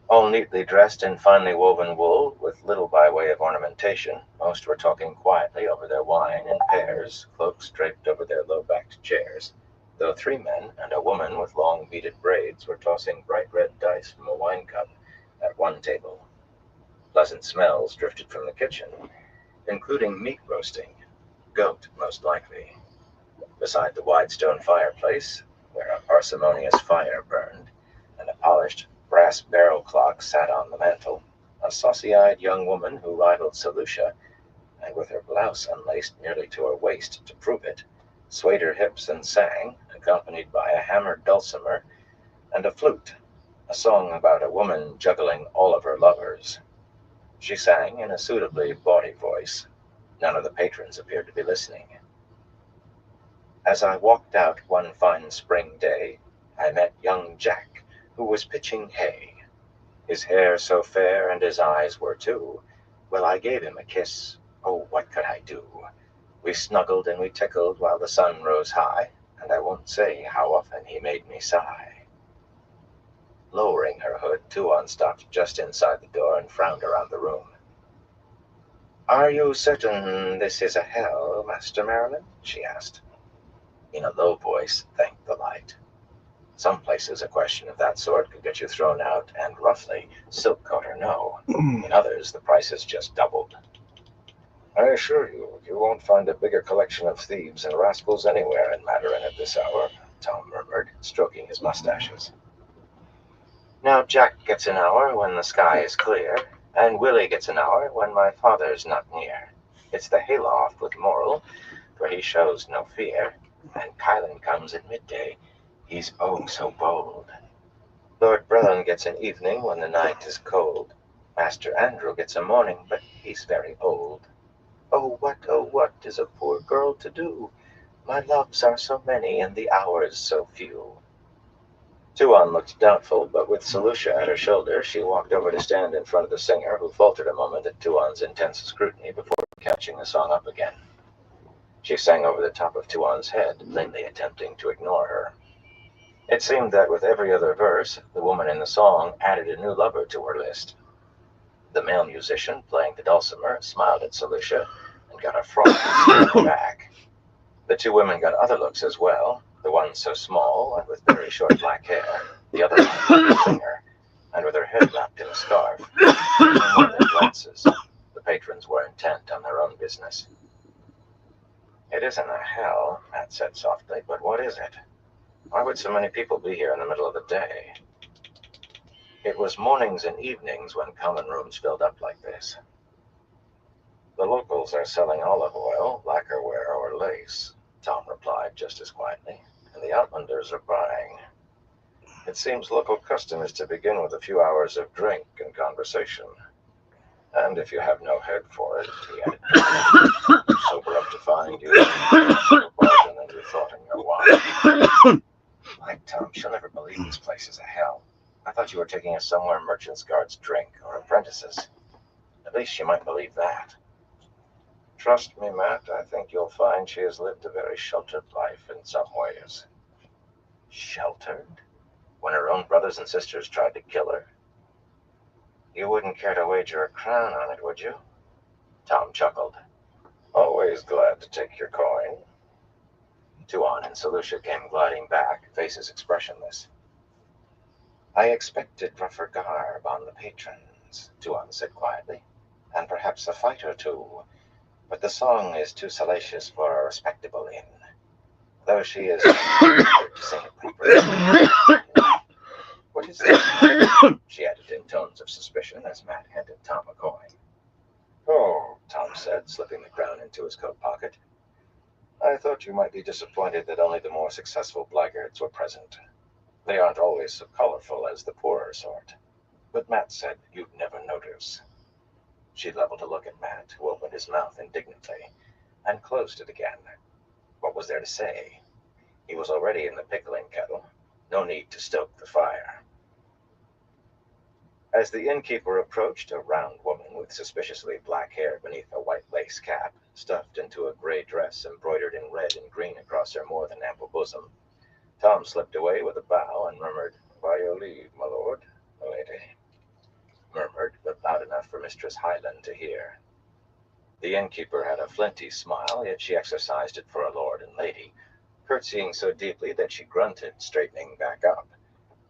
All neatly dressed in finely woven wool, with little by way of ornamentation, most were talking quietly over their wine in pairs, cloaks draped over their low-backed chairs, though 3 men and a woman with long beaded braids were tossing bright red dice from a wine cup at one table. Pleasant smells drifted from the kitchen, including meat roasting, goat most likely. Beside the wide stone fireplace, where a parsimonious fire burned, and a polished brass barrel clock sat on the mantel, a saucy-eyed young woman who rivaled Selusha, and with her blouse unlaced nearly to her waist to prove it, swayed her hips and sang, accompanied by a hammered dulcimer and a flute, a song about a woman juggling all of her lovers. She sang in a suitably bawdy voice. None of the patrons appeared to be listening. As I walked out one fine spring day, I met young Jack, who was pitching hay. His hair so fair and his eyes were too. Well, I gave him a kiss. Oh, what could I do? We snuggled and we tickled while the sun rose high, and I won't say how often he made me sigh. Lowering her hood, Tuan stopped just inside the door and frowned around the room. "Are you certain this is a hell, Master Marilyn?" she asked. In a low voice, thanked the light. Some places a question of that sort could get you thrown out, and roughly, silk coat or no. In others, the prices just doubled. "I assure you, you won't find a bigger collection of thieves and rascals anywhere in Madarin at this hour," Tom murmured, stroking his mustaches. "Now Jack gets an hour when the sky is clear, and Willie gets an hour when my father's not near. It's the hayloft with Moral, for he shows no fear, and Kylan comes at midday. He's oh so bold. Lord Brellan gets an evening when the night is cold. Master Andrew gets a morning, but he's very old. Oh, what is a poor girl to do? My loves are so many, and the hours so few." Tuan looked doubtful, but with Solutia at her shoulder, she walked over to stand in front of the singer, who faltered a moment at Tuan's intense scrutiny before catching the song up again. She sang over the top of Tuan's head, plainly attempting to ignore her. It seemed that with every other verse, the woman in the song added a new lover to her list. The male musician, playing the dulcimer, smiled at Solutia and got a frothy back. The two women got other looks as well, the one so small and with very short black hair, the other one the singer, and with her head wrapped in a scarf. More than glances, the patrons were intent on their own business. "It isn't a hell," Matt said softly, "but what is it? Why would so many people be here in the middle of the day?" It was mornings and evenings when common rooms filled up like this. "The locals are selling olive oil, lacquerware, or lace," Tom replied just as quietly, "and the Outlanders are buying. It seems local custom is to begin with a few hours of drink and conversation. And if you have no head for it," he added, "sober up to find you a bargain than you thought in your wine." "Like Tom, she'll never believe this place is a hell. I thought you were taking us somewhere merchants' guards drink, or apprentices. At least she might believe that." "Trust me, Matt, I think you'll find she has lived a very sheltered life in some ways." "Sheltered? When her own brothers and sisters tried to kill her?" "You wouldn't care to wager a crown on it, would you?" Tom chuckled. "Always glad to take your coin." Tuan and Solutia came gliding back, faces expressionless. "I expected rougher garb on the patrons," Tuan said quietly, "and perhaps a fight or two. But the song is too salacious for a respectable inn, though she is to sing it properly. What is that?" she added in tones of suspicion as Matt handed Tom a coin. "Oh," Tom said, slipping the crown into his coat pocket. "I thought you might be disappointed that only the more successful blackguards were present. They aren't always so colorful as the poorer sort. But Matt said you'd never notice." She leveled a look at Matt, who opened his mouth indignantly and closed it again. What was there to say? He was already in the pickling kettle. No need to stoke the fire. As the innkeeper approached, a round woman with suspiciously black hair beneath a white lace cap, stuffed into a gray dress embroidered in red and green across her more than ample bosom, Tom slipped away with a bow and murmured, "By your leave, my lord, my lady." Murmured, but loud enough for Mistress Highland to hear. The innkeeper had a flinty smile, yet she exercised it for a lord and lady, curtsying so deeply that she grunted, straightening back up.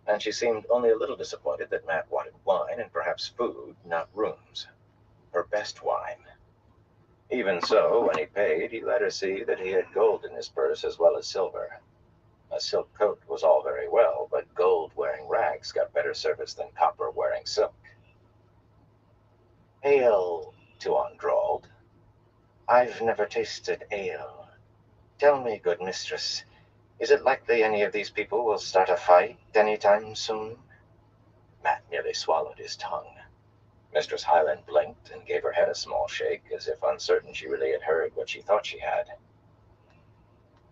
And she seemed only a little disappointed that Matt wanted wine and perhaps food, not rooms. Her best wine. Even so, when he paid, he let her see that he had gold in his purse as well as silver. A silk coat was all very well, but gold-wearing rags got better service than copper-wearing silk. "Ale," Tuan drawled. "I've never tasted ale. Tell me, good mistress, is it likely any of these people will start a fight any time soon?" Matt nearly swallowed his tongue. Mistress Highland blinked and gave her head a small shake, as if uncertain she really had heard what she thought she had.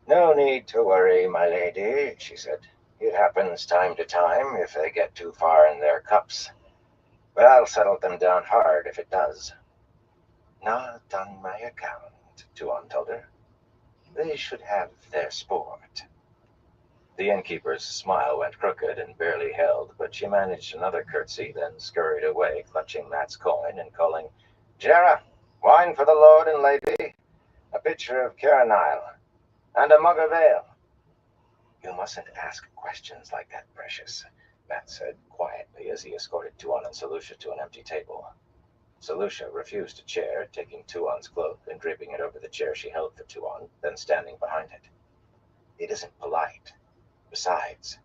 "No need to worry, my lady," she said. "It happens time to time if they get too far in their cups. But I'll settle them down hard if it does." "Not on my account," Tuan told her. They should have their sport. The innkeeper's smile went crooked and barely held, but she managed another curtsy, then scurried away, clutching Matt's coin and calling, Jera, wine for the lord and lady, a pitcher of Caranile, and a mug of ale. You mustn't ask questions like that, Precious, Matt said quietly as he escorted Tuan and Solutia to an empty table. Solutia refused a chair, taking Tuan's cloak and draping it over the chair she held for Tuan, then standing behind it. It isn't polite. Besides,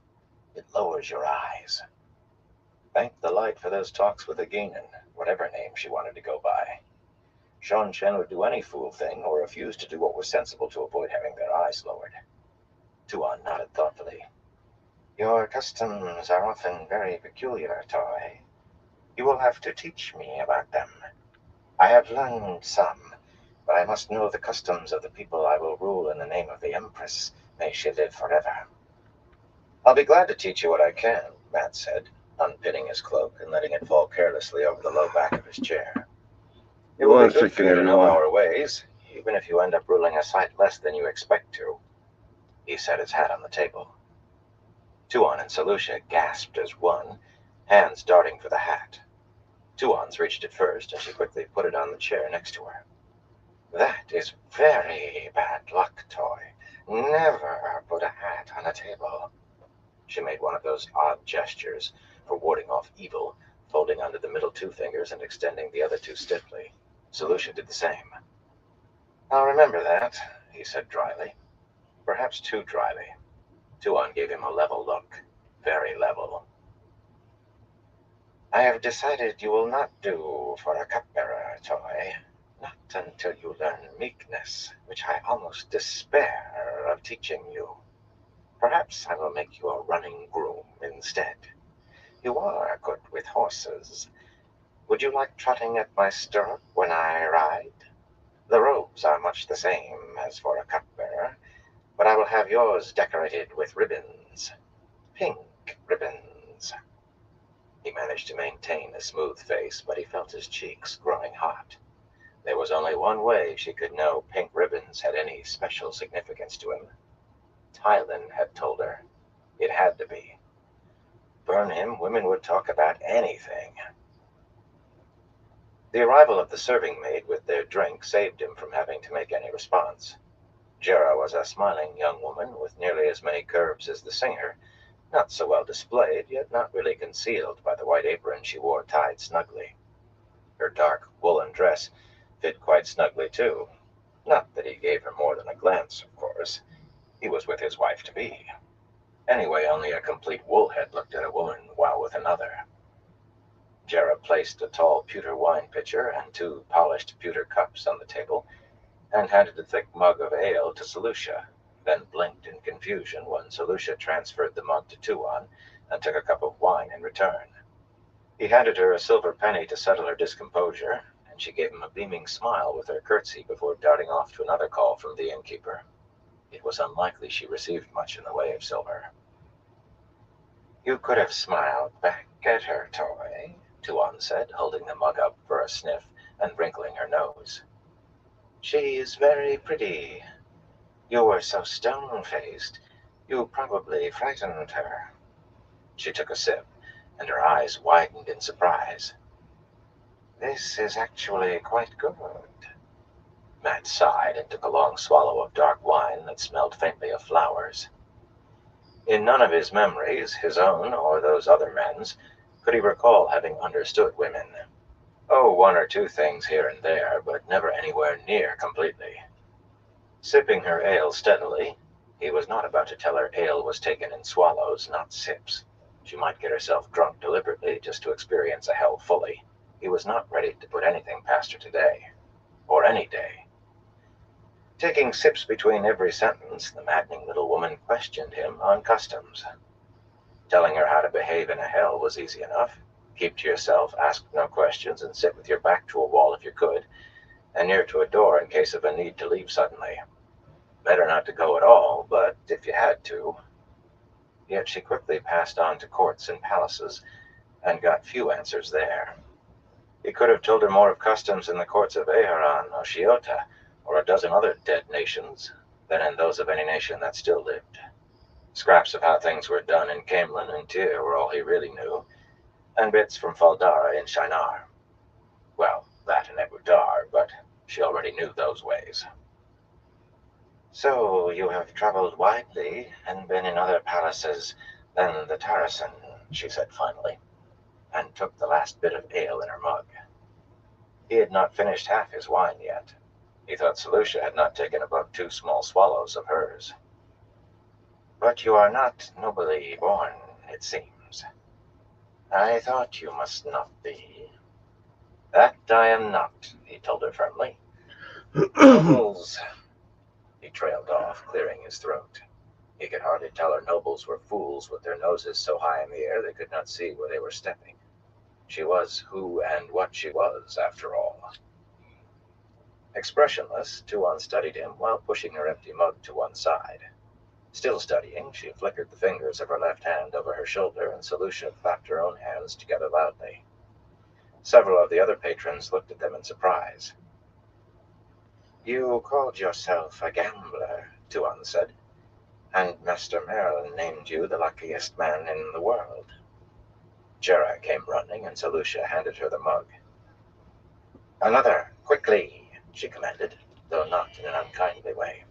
it lowers your eyes. Thank the light for those talks with Aguinan, whatever name she wanted to go by. Sean Chen would do any fool thing or refuse to do what was sensible to avoid having their eyes lowered. Tuan nodded thoughtfully. Your customs are often very peculiar, Toy. You will have to teach me about them. I have learned some, but I must know the customs of the people I will rule in the name of the Empress. May she live forever. I'll be glad to teach you what I can, Matt said, unpinning his cloak and letting it fall carelessly over the low back of his chair. It will be good for you to know our ways, even if you end up ruling a sight less than you expect to. He set his hat on the table. Tuan and Solutia gasped as one, hands darting for the hat. Tuan's reached it first, and she quickly put it on the chair next to her. That is very bad luck, Toy. Never put a hat on a table. She made one of those odd gestures for warding off evil, folding onto the middle two fingers and extending the other two stiffly. Solutia did the same. I'll remember that, he said dryly. Perhaps too dryly. Tuan gave him a level look. Very level. I have decided you will not do for a cupbearer, Toy. Not until you learn meekness, which I almost despair of teaching you. Perhaps I will make you a running groom instead. You are good with horses. Would you like trotting at my stirrup when I ride? The robes are much the same as for a cupbearer, but I will have yours decorated with ribbons. Pink ribbons. He managed to maintain a smooth face, but he felt his cheeks growing hot. There was only one way she could know pink ribbons had any special significance to him. Tylen had told her. It had to be. Burn him, women would talk about anything. The arrival of the serving maid with their drink saved him from having to make any response. Jera was a smiling young woman with nearly as many curves as the singer, not so well displayed, yet not really concealed by the white apron she wore tied snugly. Her dark woolen dress fit quite snugly, too. Not that he gave her more than a glance, of course. He was with his wife-to-be. Anyway, only a complete woolhead looked at a woman while with another. Jera placed a tall pewter wine pitcher and two polished pewter cups on the table, and handed a thick mug of ale to Solutia, then blinked in confusion when Solutia transferred the mug to Tuan and took a cup of wine in return. He handed her a silver penny to settle her discomposure, and she gave him a beaming smile with her curtsy before darting off to another call from the innkeeper. It was unlikely she received much in the way of silver. You could have smiled back at her, Toy, Tuan said, holding the mug up for a sniff and wrinkling her nose. She is very pretty. You were so stone-faced, you probably frightened her. She took a sip, and her eyes widened in surprise. This is actually quite good. Matt sighed and took a long swallow of dark wine that smelled faintly of flowers. In none of his memories, his own or those other men's, could he recall having understood women. Oh, one or two things here and there, but never anywhere near completely. Sipping her ale steadily, he was not about to tell her ale was taken in swallows, not sips. She might get herself drunk deliberately just to experience a hell fully. He was not ready to put anything past her today, or any day. Taking sips between every sentence, the maddening little woman questioned him on customs. Telling her how to behave in a hell was easy enough. Keep to yourself, ask no questions, and sit with your back to a wall if you could, and near to a door in case of a need to leave suddenly. Better not to go at all, but if you had to. Yet she quickly passed on to courts and palaces, and got few answers there. He could have told her more of customs in the courts of Aharon or Shiota, or a dozen other dead nations than in those of any nation that still lived. Scraps of how things were done in Camelin and Tyr were all he really knew, and bits from Faldara in Shinar. Well, that and Ebudar, but she already knew those ways. So you have traveled widely and been in other palaces than the Tarasen, she said finally, and took the last bit of ale in her mug. He had not finished half his wine yet. He thought Selucia had not taken above 2 small swallows of hers. But you are not nobly born, it seems. I thought you must not be. That I am not, he told her firmly. Nobles, he trailed off, clearing his throat. He could hardly tell her nobles were fools with their noses so high in the air they could not see where they were stepping. She was who and what she was, after all. Expressionless, Tuon studied him while pushing her empty mug to one side. Still studying, she flickered the fingers of her left hand over her shoulder, and Selucia clapped her own hands together loudly. Several of the other patrons looked at them in surprise. You called yourself a gambler, Tuon said, and Master Merlin named you the luckiest man in the world. Jera came running, and Selucia handed her the mug. Another, quickly, she commanded, though not in an unkindly way.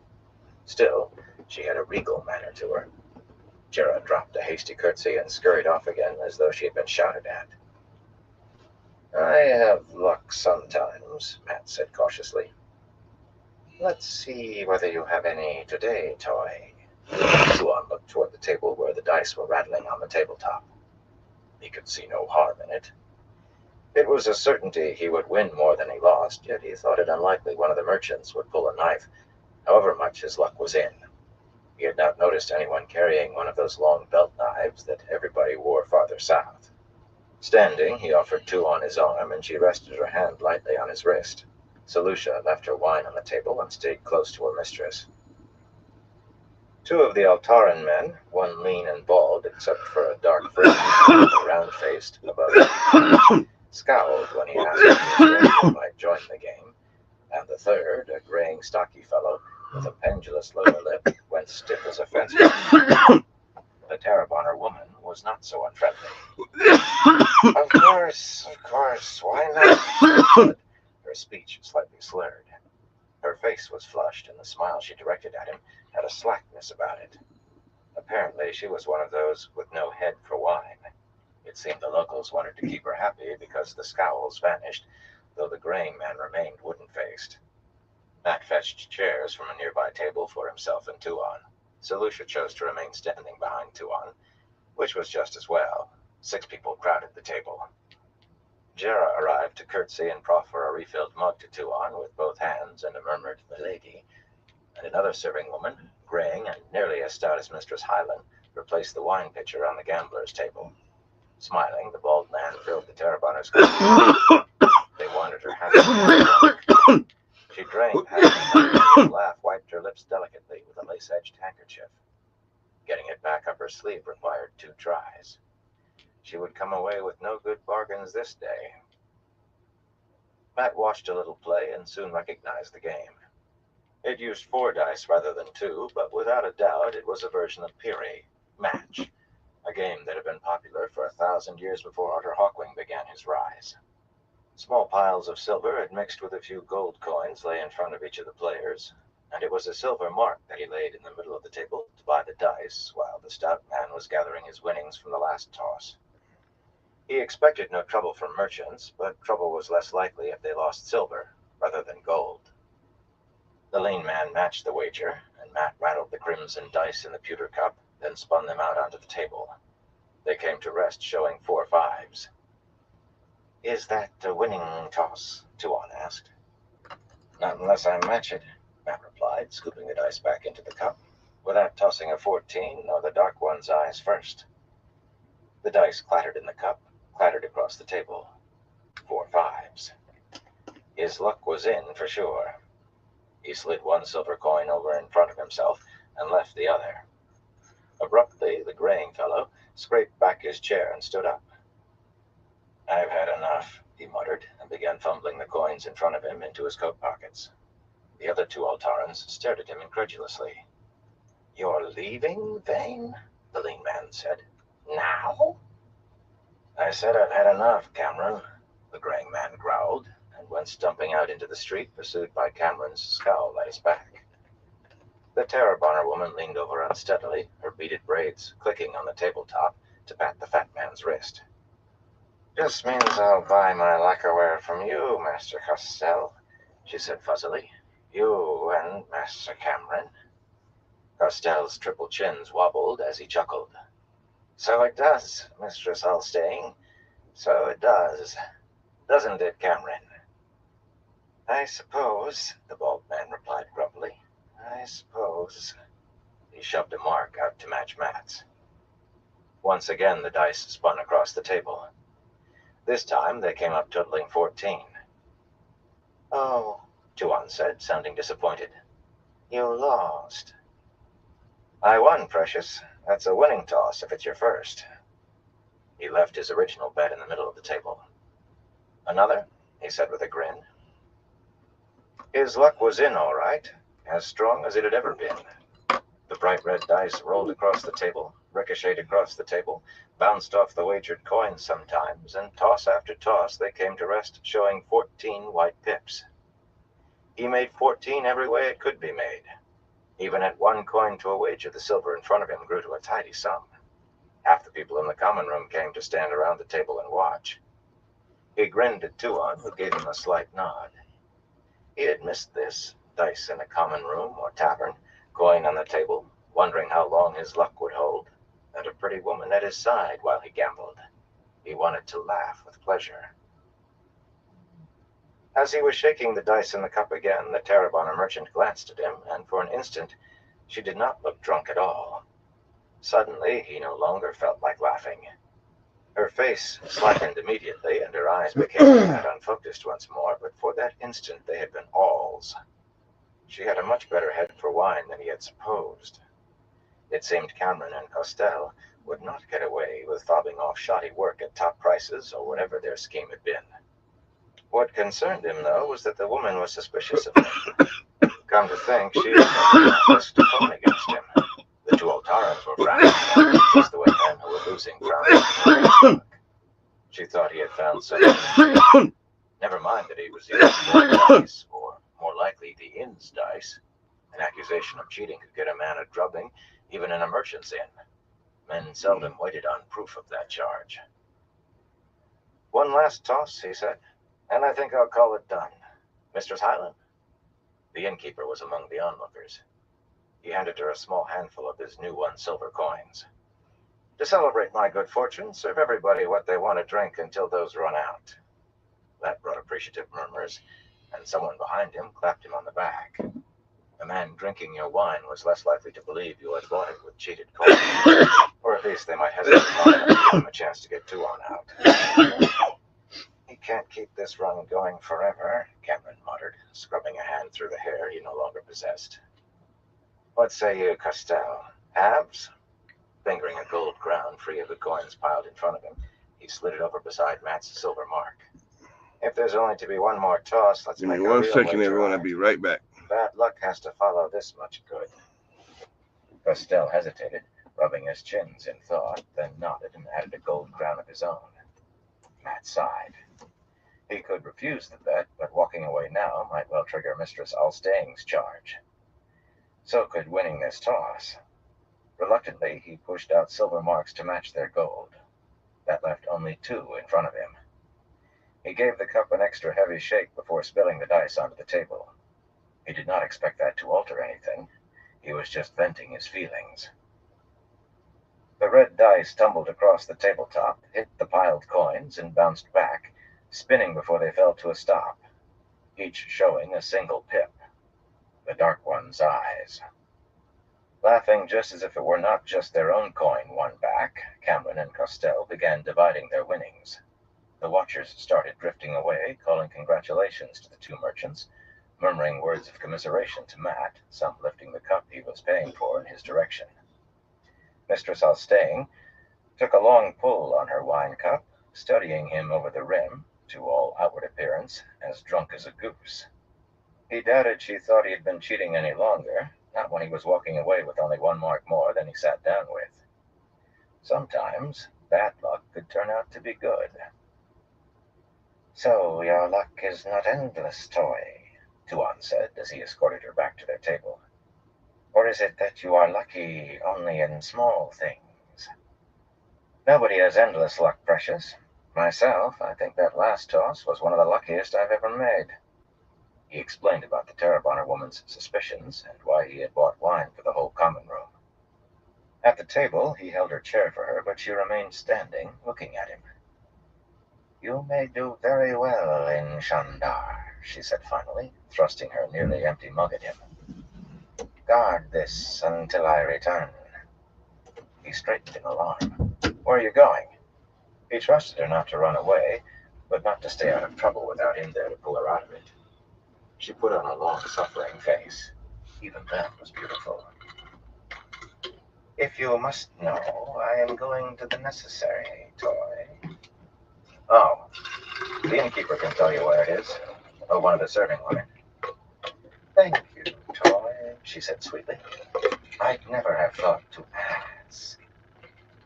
Still, she had a regal manner to her. Jera dropped a hasty curtsy and scurried off again as though she had been shouted at. I have luck sometimes, Matt said cautiously. Let's see whether you have any today, Toy. Tuon looked toward the table where the dice were rattling on the tabletop. He could see no harm in it. It was a certainty he would win more than he lost, yet he thought it unlikely one of the merchants would pull a knife, however much his luck was in. He had not noticed anyone carrying one of those long belt knives that everybody wore farther south. Standing, he offered Tuon his arm, and she rested her hand lightly on his wrist. Selucia left her wine on the table and stayed close to her mistress. 2 of the Altaran men, one lean and bald except for a dark fringe, round-faced above, scowled when he asked if a stranger might join the game, and the third, a graying, stocky fellow with a pendulous lower lip, went stiff as a fence post. The Tarabonner woman was not so unfriendly. Of course, why not? Her speech slightly slurred. Her face was flushed, and the smile she directed at him had a slackness about it. Apparently, she was one of those with no head for wine. It seemed the locals wanted to keep her happy because the scowls vanished, though the graying man remained wooden-faced. Matt fetched chairs from a nearby table for himself and Tuon. Selucia chose to remain standing behind Tuon, which was just as well. 6 people crowded the table. Jera arrived to curtsy and proffer a refilled mug to Tuon with both hands and a murmured "Milady," and another serving woman, graying and nearly as stout as Mistress Highland, replaced the wine pitcher on the gambler's table. Smiling, the bald man filled the Tarabonner's cup. They wanted her happy. She drank, and laugh wiped her lips delicately with a lace-edged handkerchief. Getting it back up her sleeve required 2 tries. She would come away with no good bargains this day. Matt watched a little play and soon recognized the game. It used 4 dice rather than 2, but without a doubt it was a version of Piri, Match, a game that had been popular for 1,000 years before Arthur Hawkwing began his rise. Small piles of silver had mixed with a few gold coins lay in front of each of the players, and it was a silver mark that he laid in the middle of the table to buy the dice while the stout man was gathering his winnings from the last toss. He expected no trouble from merchants, but trouble was less likely if they lost silver rather than gold. The lean man matched the wager, and Matt rattled the crimson dice in the pewter cup, then spun them out onto the table. They came to rest showing 4 5s. Is that a winning toss? Tuon asked. Not unless I match it, Matt replied, scooping the dice back into the cup, without tossing a 14 nor the dark one's eyes first. The dice clattered in the cup, clattered across the table. 4 5s. His luck was in for sure. He slid 1 silver coin over in front of himself and left the other. Abruptly, the graying fellow scraped back his chair and stood up. I've had enough, he muttered, and began fumbling the coins in front of him into his coat pockets. The other two Altarans stared at him incredulously. "You're leaving, Vane?" the lean man said. "Now?" "I said I've had enough, Cameron," the graying man growled, and went stumping out into the street, pursued by Cameron's scowl at his back. The Terror Bonner woman leaned over unsteadily, her beaded braids clicking on the tabletop, to pat the fat man's wrist. "Just means I'll buy my lacquerware from you, Master Costell," she said fuzzily. "You and Master Cameron." Costell's triple chins wobbled as he chuckled. "So it does, Mistress Alstaying. So it does. Doesn't it, Cameron?" "I suppose," the bald man replied grumpily. "I suppose." He shoved a mark out to match Matt's. Once again the dice spun across the table. This time they came up totaling 14. "Oh," Tuan said, sounding disappointed. "You lost." "I won, Precious. That's a winning toss if it's your first." He left his original bet in the middle of the table. "Another?" he said with a grin. His luck was in, all right, as strong as it had ever been. The bright red dice rolled across the table, ricocheted across the table, bounced off the wagered coins sometimes, and toss after toss they came to rest, showing 14 white pips. He made 14 every way it could be made. Even at 1 coin to a wager, the silver in front of him grew to a tidy sum. Half the people in the common room came to stand around the table and watch. He grinned at Tuan, who gave him a slight nod. He had missed this, dice in a common room or tavern, coin on the table, wondering how long his luck would hold, and a pretty woman at his side while he gambled. He wanted to laugh with pleasure. As he was shaking the dice in the cup again, the Terrabonner merchant glanced at him, and for an instant she did not look drunk at all. Suddenly he no longer felt like laughing. Her face slackened immediately, and her eyes became mad unfocused once more, but for that instant they had been alls. She had a much better head for wine than he had supposed. It seemed Cameron and Costell would not get away with fobbing off shoddy work at top prices, or whatever their scheme had been. What concerned him, though, was that the woman was suspicious of him. Come to think, she had risked a phone against him. The two Altarans were frowning at him, just the way men who were losing frowned. She thought he had found something. Never mind that he was using the dice, or more likely the inn's dice. An accusation of cheating could get a man a drubbing, even in a merchant's inn. Men seldom waited on proof of that charge. "One last toss," he said, "and I think I'll call it done. Mistress Highland?" The innkeeper was among the onlookers. He handed her a small handful of his new 1 silver coins. "To celebrate my good fortune, serve everybody what they want to drink until those run out." That brought appreciative murmurs, and someone behind him clapped him on the back. A man drinking your wine was less likely to believe you had bought it with cheated coins, or at least they might hesitate long enough to give him a chance to get Tuan out. "He can't keep this run going forever," Cameron muttered, scrubbing a hand through the hair he no longer possessed. "What say you, Costell? Halves?" Fingering a gold crown free of the coins piled in front of him, he slid it over beside Matt's silver mark. "If there's only to be one more toss, let's make a real wager. Give me 1 second, everyone. I'll be right back. Bad luck has to follow this much good." Costell hesitated, rubbing his chins in thought, then nodded and added a gold crown of his own. Matt sighed. He could refuse the bet, but walking away now might well trigger Mistress Alstaying's charge. So could winning this toss. Reluctantly, he pushed out silver marks to match their gold. That left only 2 in front of him. He gave the cup an extra heavy shake before spilling the dice onto the table. He did not expect that to alter anything. He was just venting his feelings. The red dice tumbled across the tabletop, hit the piled coins, and bounced back, spinning before they fell to a stop, each showing a single pip. The Dark One's eyes. Laughing just as if it were not just their own coin won back, Cameron and Costell began dividing their winnings. The watchers started drifting away, calling congratulations to the 2 merchants, murmuring words of commiseration to Matt, some lifting the cup he was paying for in his direction. Mistress Alstaying took a long pull on her wine cup, studying him over the rim, to all outward appearance, as drunk as a goose. He doubted she thought he had been cheating any longer, not when he was walking away with only one mark more than he sat down with. Sometimes bad luck could turn out to be good. So your luck is not endless, Toy, Tuan said as he escorted her back to their table. Or is it that you are lucky only in small things? Nobody has endless luck, Precious. Myself, I think that last toss was one of the luckiest I've ever made. He explained about the Terrabonner woman's suspicions and why he had bought wine for the whole common room. At the table, he held her chair for her, but she remained standing, looking at him. You may do very well in Shandar, she said finally, thrusting her nearly empty mug at him. Guard this until I return. He straightened in alarm. Where are you going? He trusted her not to run away, but not to stay out of trouble without him there to pull her out of it. She put on a long-suffering face. Even that was beautiful. If you must know, I am going to the necessary, Toy. Oh, the innkeeper can tell you where it is. Or one of the serving women. Thank you, Toy, she said sweetly. I'd never have thought to ask.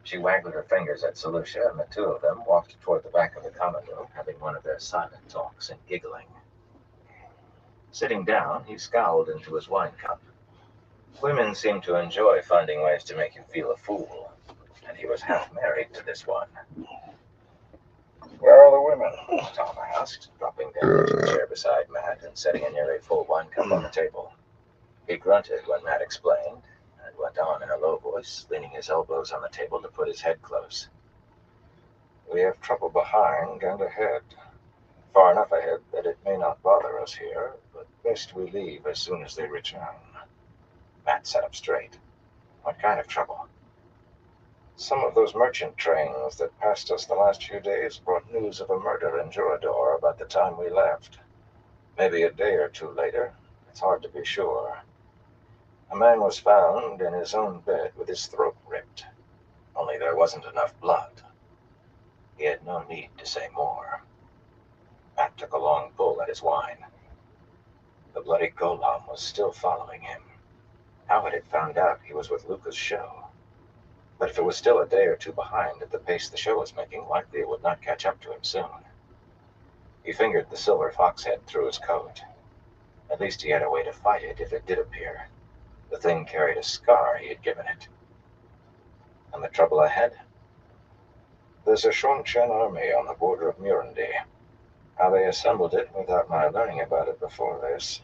She waggled her fingers at Solucia, and the two of them walked toward the back of the common room, having one of their silent talks and giggling. Sitting down, he scowled into his wine cup. Women seemed to enjoy finding ways to make you feel a fool, and he was half married to this one. Where are the women? Tom asked, dropping down into the chair beside Matt and setting a nearly full wine cup on the table. He grunted when Matt explained, and went on in a low voice, leaning his elbows on the table to put his head close. We have trouble behind and ahead. Far enough ahead that it may not bother us here, but best we leave as soon as they return. Matt sat up straight. What kind of trouble? Some of those merchant trains that passed us the last few days brought news of a murder in Jurador about the time we left. Maybe a day or two later. It's hard to be sure. A man was found in his own bed with his throat ripped. Only there wasn't enough blood. He had no need to say more. Matt took a long pull at his wine. The bloody golem was still following him. How had it found out he was with Luca's show? But if it was still a day or two behind at the pace the show was making, likely it would not catch up to him soon. He fingered the silver fox head through his coat. At least he had a way to fight it if it did appear. The thing carried a scar he had given it. And the trouble ahead? There's a Shonchen army on the border of Murundi. How they assembled it without my learning about it before this.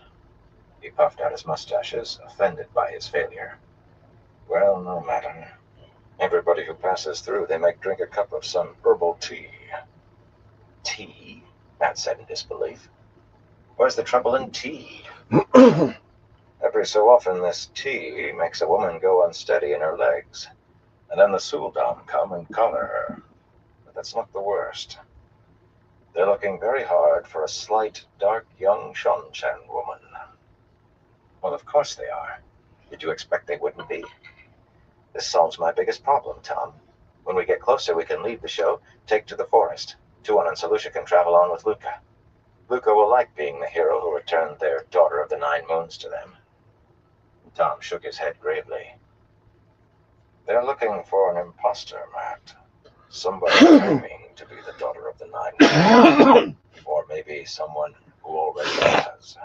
He puffed out his mustaches, offended by his failure. Well, no matter. Everybody who passes through, they make drink a cup of some herbal tea. Tea? Matt said in disbelief. Where's the trouble in tea? Every so often this tea makes a woman go unsteady in her legs, and then the Suldam come and collar her. But that's not the worst. They're looking very hard for a slight, dark, young Shonchen woman. Well, of course they are. Did you expect they wouldn't be? This solves my biggest problem, Tom. When we get closer, we can leave the show, take to the forest. Tuan and Solucia can travel on with Luca. Luca will like being the hero who returned their daughter of the 9 moons to them. Tom shook his head gravely. They're looking for an imposter, Matt. Somebody claiming to be the daughter of the 9 moons. Or maybe someone who already has.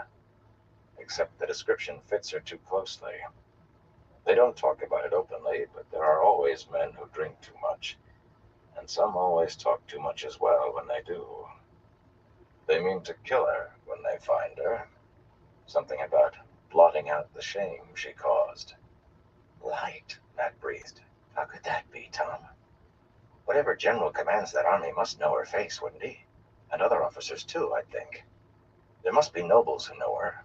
Except the description fits her too closely. They don't talk about it openly, but there are always men who drink too much, and some always talk too much as well when they do. They mean to kill her when they find her. Something about blotting out the shame she caused. Light, Matt breathed. How could that be, Tom? Whatever general commands that army must know her face, wouldn't he? And other officers too, I'd think. There must be nobles who know her.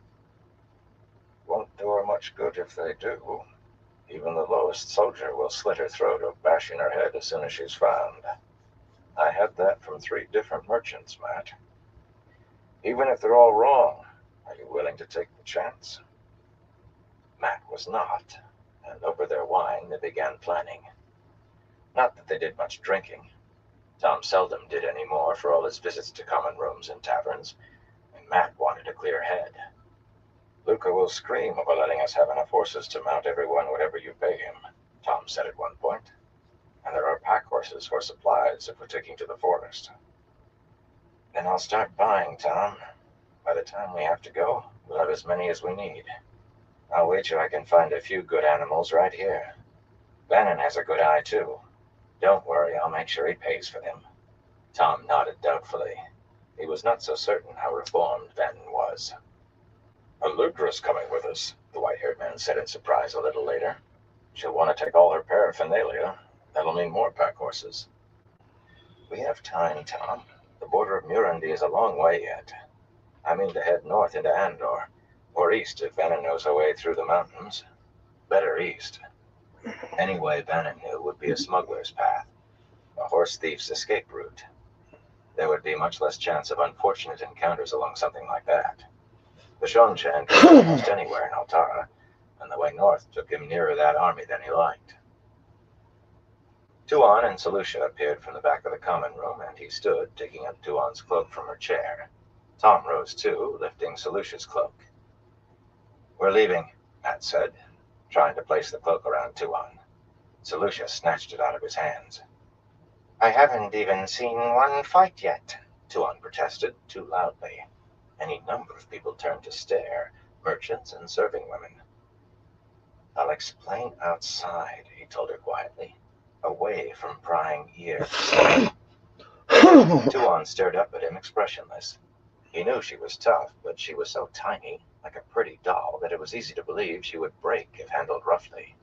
Won't do her much good if they do. Even the lowest soldier will slit her throat or bash in her head as soon as she's found. I had that from 3 different merchants, Matt. Even if they're all wrong, are you willing to take the chance? Matt was not, and over their wine they began planning. Not that they did much drinking. Tom seldom did any more for all his visits to common rooms and taverns, and Matt wanted a clear head. Luca will scream over letting us have enough horses to mount everyone whatever you pay him, Tom said at one point. And there are pack horses for supplies if we're taking to the forest. Then I'll start buying, Tom. By the time we have to go, we'll have as many as we need. I'll wager I can find a few good animals right here. Bannon has a good eye, too. Don't worry, I'll make sure he pays for them. Tom nodded doubtfully. He was not so certain how reformed Bannon was. Allegra's coming with us, the white-haired man said in surprise a little later. She'll want to take all her paraphernalia. That'll mean more pack horses. We have time, Tom. The border of Murundi is a long way yet. I mean to head north into Andor, or east if Bannon knows her way through the mountains. Better east. Any way Bannon knew would be a smuggler's path, a horse thief's escape route. There would be much less chance of unfortunate encounters along something like that. The Shonchan could go almost anywhere in Altara, and the way north took him nearer that army than he liked. Tuon and Selucia appeared from the back of the common room, and he stood, taking up Tuon's cloak from her chair. Tom rose too, lifting Selucia's cloak. We're leaving, Matt said, trying to place the cloak around Tuon. Selucia snatched it out of his hands. I haven't even seen one fight yet, Tuon protested, too loudly. Any number of people turned to stare, merchants and serving women. I'll explain outside, he told her quietly, away from prying ears. Tuon stared up at him expressionless. He knew she was tough, but she was so tiny, like a pretty doll, that it was easy to believe she would break if handled roughly.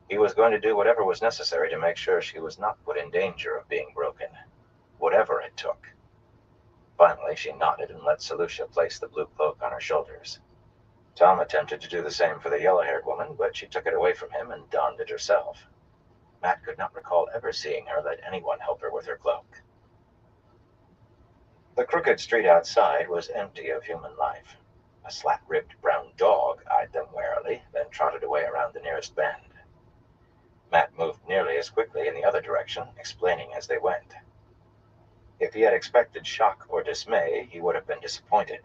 He was going to do whatever was necessary to make sure she was not put in danger of being broken, whatever it took. Finally, she nodded and let Selucia place the blue cloak on her shoulders. Tom attempted to do the same for the yellow-haired woman, but she took it away from him and donned it herself. Matt could not recall ever seeing her let anyone help her with her cloak. The crooked street outside was empty of human life. A slack-ribbed brown dog eyed them warily, then trotted away around the nearest bend. Matt moved nearly as quickly in the other direction, explaining as they went. If he had expected shock or dismay, he would have been disappointed.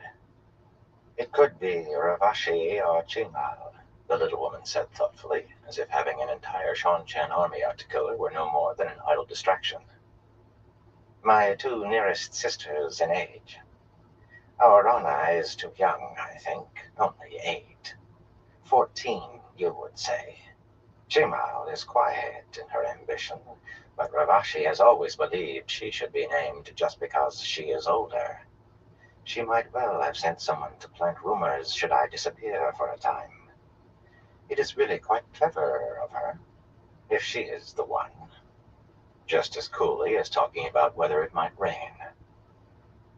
It could be Ravashi or Chimal, the little woman said thoughtfully, as if having an entire Shonchan army out to kill her were no more than an idle distraction. My two nearest sisters in age. Our Rana is too young, I think, only 8. 14, you would say. Chimal is quiet in her ambition, but Ravashi has always believed she should be named just because she is older. She might well have sent someone to plant rumors should I disappear for a time. It is really quite clever of her, if she is the one. Just as coolly as talking about whether it might rain.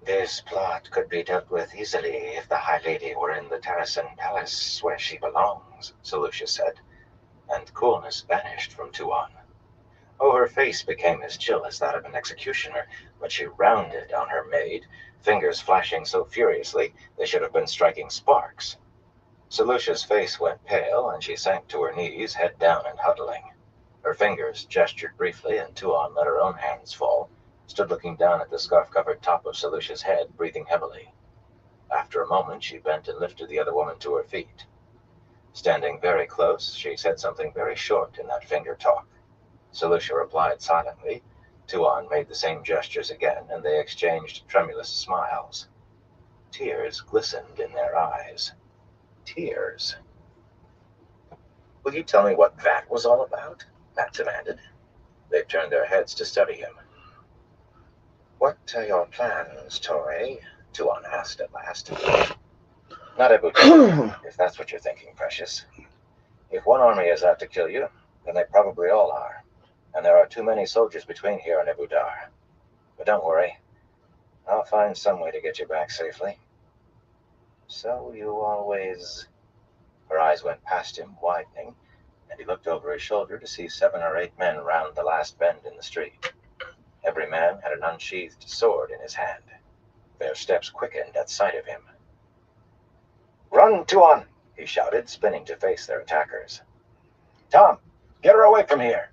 This plot could be dealt with easily if the High Lady were in the Terrasen Palace where she belongs, Selucia said, and coolness vanished from Tuon. Oh, her face became as chill as that of an executioner, but she rounded on her maid, fingers flashing so furiously they should have been striking sparks. Selucia's face went pale, and she sank to her knees, head down and huddling. Her fingers gestured briefly, and Tuon let her own hands fall, stood looking down at the scarf-covered top of Selucia's head, breathing heavily. After a moment, she bent and lifted the other woman to her feet. Standing very close, she said something very short in that finger talk. Selucia replied silently. Tuon made the same gestures again, and they exchanged tremulous smiles. Tears glistened in their eyes. Tears. Will you tell me what that was all about? Matt demanded. They turned their heads to study him. What are your plans, Torre? Tuon asked at last. Not Ebutara, if that's what you're thinking, precious. If one army is out to kill you, then they probably all are. And there are too many soldiers between here and Ebudar. But don't worry. I'll find some way to get you back safely. So you always... Her eyes went past him, widening, and he looked over his shoulder to see 7 or 8 men round the last bend in the street. Every man had an unsheathed sword in his hand. Their steps quickened at sight of him. Run, Tuon! He shouted, spinning to face their attackers. Tom, get her away from here!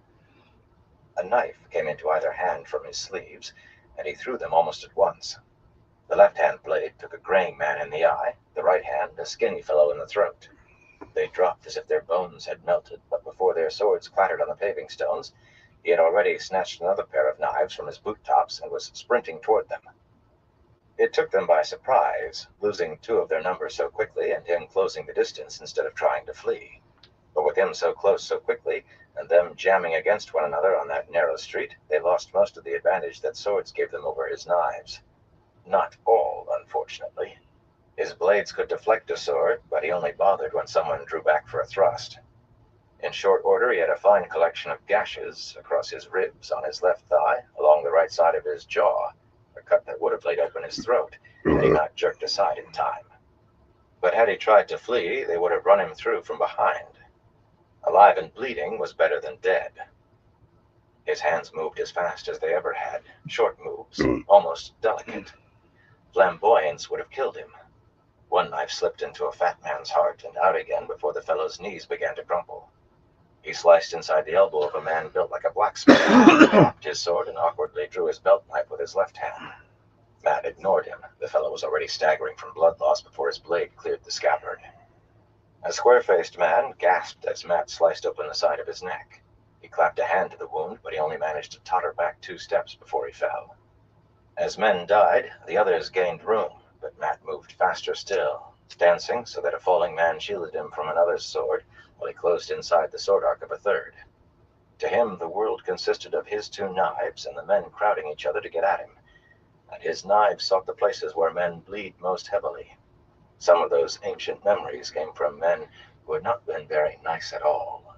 A knife came into either hand from his sleeves, and he threw them almost at once. The left-hand blade took a graying man in the eye, the right hand a skinny fellow in the throat. They dropped as if their bones had melted, but before their swords clattered on the paving stones, he had already snatched another pair of knives from his boot tops and was sprinting toward them. It took them by surprise, losing 2 of their number so quickly and him closing the distance instead of trying to flee. But with him so close so quickly, and them jamming against one another on that narrow street, they lost most of the advantage that swords gave them over his knives. Not all, unfortunately. His blades could deflect a sword, but he only bothered when someone drew back for a thrust. In short order, he had a fine collection of gashes across his ribs, on his left thigh, along the right side of his jaw, a cut that would have laid open his throat, had he not jerked aside in time. But had he tried to flee, they would have run him through from behind. Alive and bleeding was better than dead. His hands moved as fast as they ever had, short moves, almost delicate. Flamboyance would have killed him. One knife slipped into a fat man's heart and out again before the fellow's knees began to crumple. He sliced inside the elbow of a man built like a blacksmith, dropped his sword, and awkwardly drew his belt knife with his left hand. Matt ignored him. The fellow was already staggering from blood loss before his blade cleared the scabbard. A square-faced man gasped as Matt sliced open the side of his neck. He clapped a hand to the wound, but he only managed to totter back 2 steps before he fell. As men died, the others gained room, but Matt moved faster still, dancing so that a falling man shielded him from another's sword while he closed inside the sword arc of a third. To him, the world consisted of his 2 knives and the men crowding each other to get at him, and his knives sought the places where men bleed most heavily. Some of those ancient memories came from men who had not been very nice at all.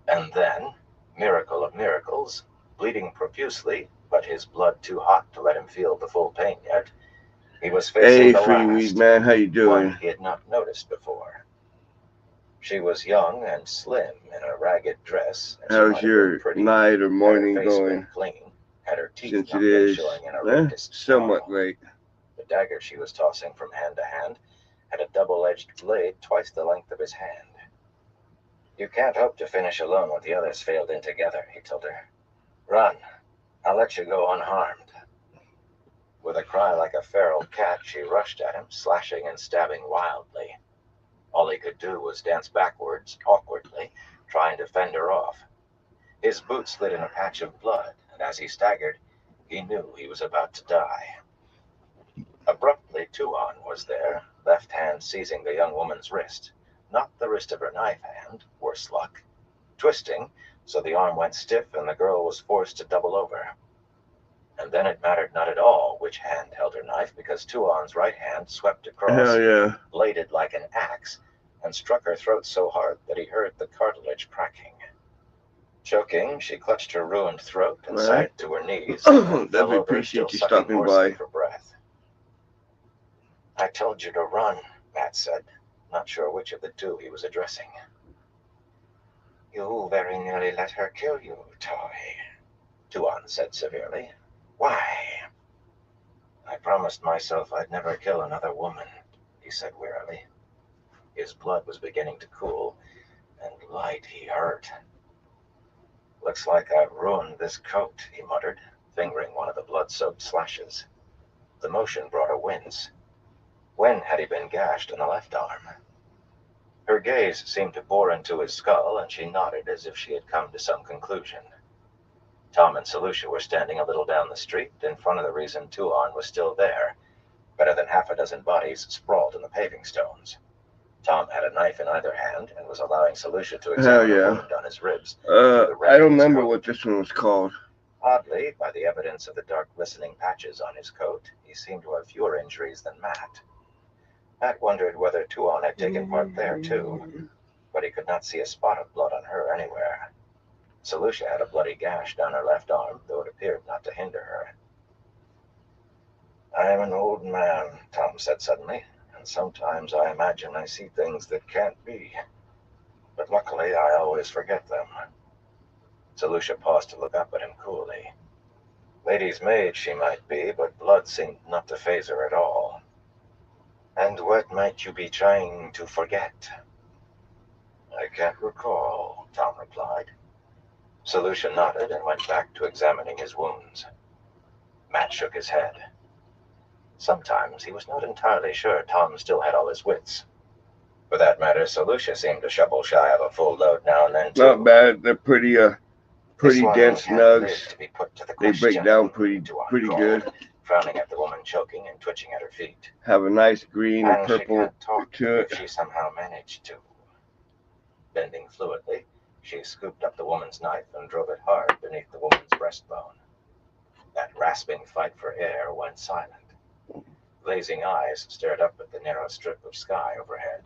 And then, miracle of miracles, bleeding profusely, but his blood too hot to let him feel the full pain yet, he was facing the last, man, how you doing? one he had not noticed before. She was young and slim in a ragged dress. How's your night or morning going? Clean, had her teeth Since not it been is showing in a somewhat late. The dagger she was tossing from hand to hand had a double-edged blade twice the length of his hand. You can't hope to finish alone what the others failed in together, he told her. Run. I'll let you go unharmed. With a cry like a feral cat, she rushed at him, slashing and stabbing wildly. All he could do was dance backwards, awkwardly, trying to fend her off. His boot slid in a patch of blood, and as he staggered, he knew he was about to die. Abruptly, Tuan was there, left hand seizing the young woman's wrist, not the wrist of her knife hand, worse luck, twisting, so the arm went stiff and the girl was forced to double over. And then it mattered not at all which hand held her knife, because Tuan's right hand swept across, bladed like an axe, and struck her throat so hard that he heard the cartilage cracking. Choking, she clutched her ruined throat and sank to her knees, and fell over, still sucking hoarsely for breath. I told you to run, Matt said, not sure which of the 2 he was addressing. You very nearly let her kill you, Toy, Tuan said severely. Why? I promised myself I'd never kill another woman, he said wearily. His blood was beginning to cool, and light he hurt. Looks like I've ruined this coat, he muttered, fingering one of the blood-soaked slashes. The motion brought a wince. When had he been gashed in the left arm? Her gaze seemed to bore into his skull, and she nodded as if she had come to some conclusion. Tom and Solutia were standing a little down the street, in front of the reason Tuan was still there, better than half a dozen bodies sprawled in the paving stones. Tom had a knife in either hand and was allowing Solutia to examine the wound on his ribs. I don't remember what this one was called. Oddly, by the evidence of the dark glistening patches on his coat, he seemed to have fewer injuries than Matt. Matt wondered whether Tuan had taken part there too, but he could not see a spot of blood on her anywhere. Solutia had a bloody gash down her left arm, though it appeared not to hinder her. I am an old man, Tom said suddenly, and sometimes I imagine I see things that can't be. But luckily, I always forget them. Solutia paused to look up at him coolly. Lady's maid she might be, but blood seemed not to faze her at all. And what might you be trying to forget? I can't recall, Tom replied. Solutia nodded and went back to examining his wounds. Matt shook his head. Sometimes he was not entirely sure Tom still had all his wits. For that matter, Sir Lucia seemed to shovel shy of a full load now and then, too. Not bad. They're pretty dense nugs. They break down pretty good. Frowning at the woman choking and twitching at her feet. Have a nice green and purple she can't talk to it. If she somehow managed to. Bending fluidly, she scooped up the woman's knife and drove it hard beneath the woman's breastbone. That rasping fight for air went silent. Glazing eyes stared up at the narrow strip of sky overhead.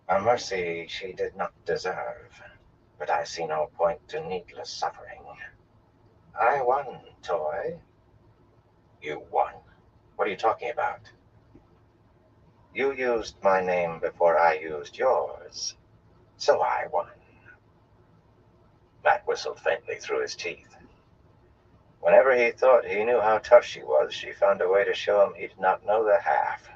A mercy she did not deserve, but I see no point to needless suffering. I won, Toy. You won? What are you talking about? You used my name before I used yours, so I won. Matt whistled faintly through his teeth. Whenever he thought he knew how tough she was, she found a way to show him he did not know the half.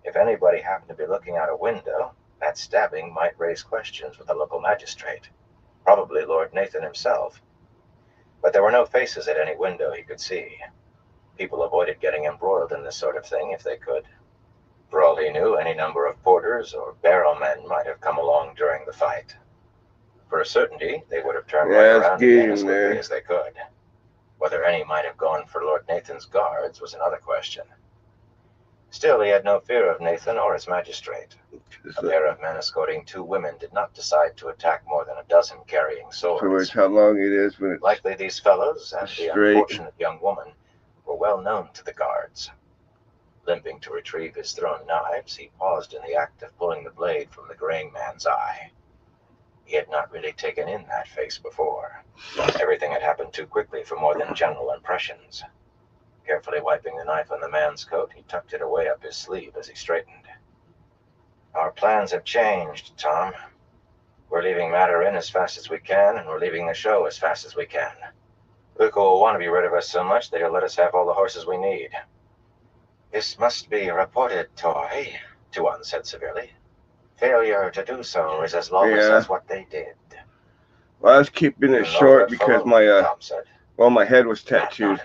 If anybody happened to be looking out a window, that stabbing might raise questions with the local magistrate, probably Lord Nathan himself. But there were no faces at any window he could see. People avoided getting embroiled in this sort of thing if they could. For all he knew, any number of porters or barrowmen might have come along during the fight. For a certainty, they would have turned right around again as quickly as they could. Whether any might have gone for Lord Nathan's guards was another question. Still, he had no fear of Nathan or his magistrate. A pair of men escorting two women did not decide to attack more than a dozen carrying swords. How long it is when it's likely these fellows and the unfortunate young woman were well known to the guards. Limping to retrieve his thrown knives, he paused in the act of pulling the blade from the graying man's eye. He had not really taken in that face before. Everything had happened too quickly for more than general impressions. Carefully wiping the knife on the man's coat, he tucked it away up his sleeve as he straightened. Our plans have changed, Tom. We're leaving matter in as fast as we can, and we're leaving the show as fast as we can. Luca will want to be rid of us so much that he'll let us have all the horses we need. This must be reported, Toy, Tuan said severely. Failure to do so is as lawless as what they did. Well, I was keeping it short because my head was tattooed.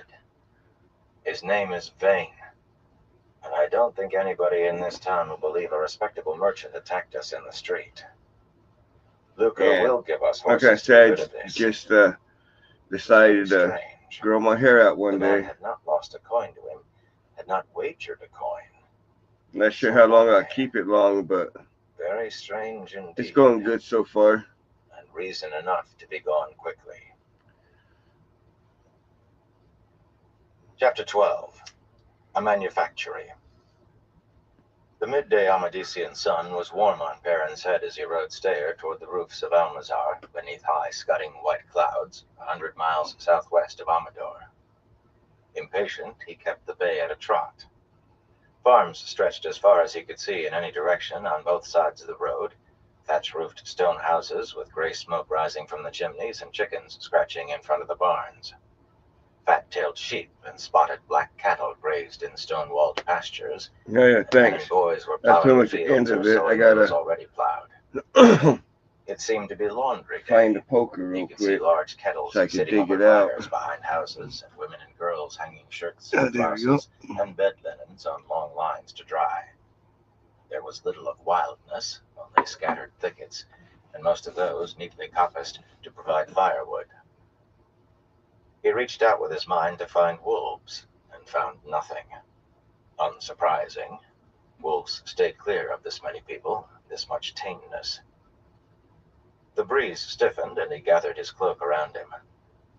His name is Vane, and I don't think anybody in this town will believe a respectable merchant attacked us in the street. Luca will give us horses. Like I said, just decided to grow my hair out one day. The man had not lost a coin to him, had not wagered a coin. Not sure how long I'll keep it long, but very strange indeed. It's going good so far. And reason enough to be gone quickly. Chapter 12. A Manufactory. The midday Amadisian sun was warm on Perrin's head as he rode Stayer toward the roofs of Almazar, beneath high, scudding white clouds, 100 miles southwest of Amador. Impatient, he kept the bay at a trot. Farms stretched as far as he could see in any direction on both sides of the road, thatch-roofed stone houses with gray smoke rising from the chimneys and chickens scratching in front of the barns. Fat-tailed sheep and spotted black cattle grazed in stone-walled pastures. Yeah, thanks. And boys were plowing the fields or sowing fields already plowed. It seemed to be laundry day. Find a poker real You could quick see large kettles so sitting over fires behind houses, and women and girls hanging shirts and blouses and bed linens on long lines to dry. There was little of wildness, only scattered thickets, and most of those neatly coppiced to provide firewood. He reached out with his mind to find wolves, and found nothing. Unsurprising, wolves stayed clear of this many people, this much tameness. The breeze stiffened, and he gathered his cloak around him.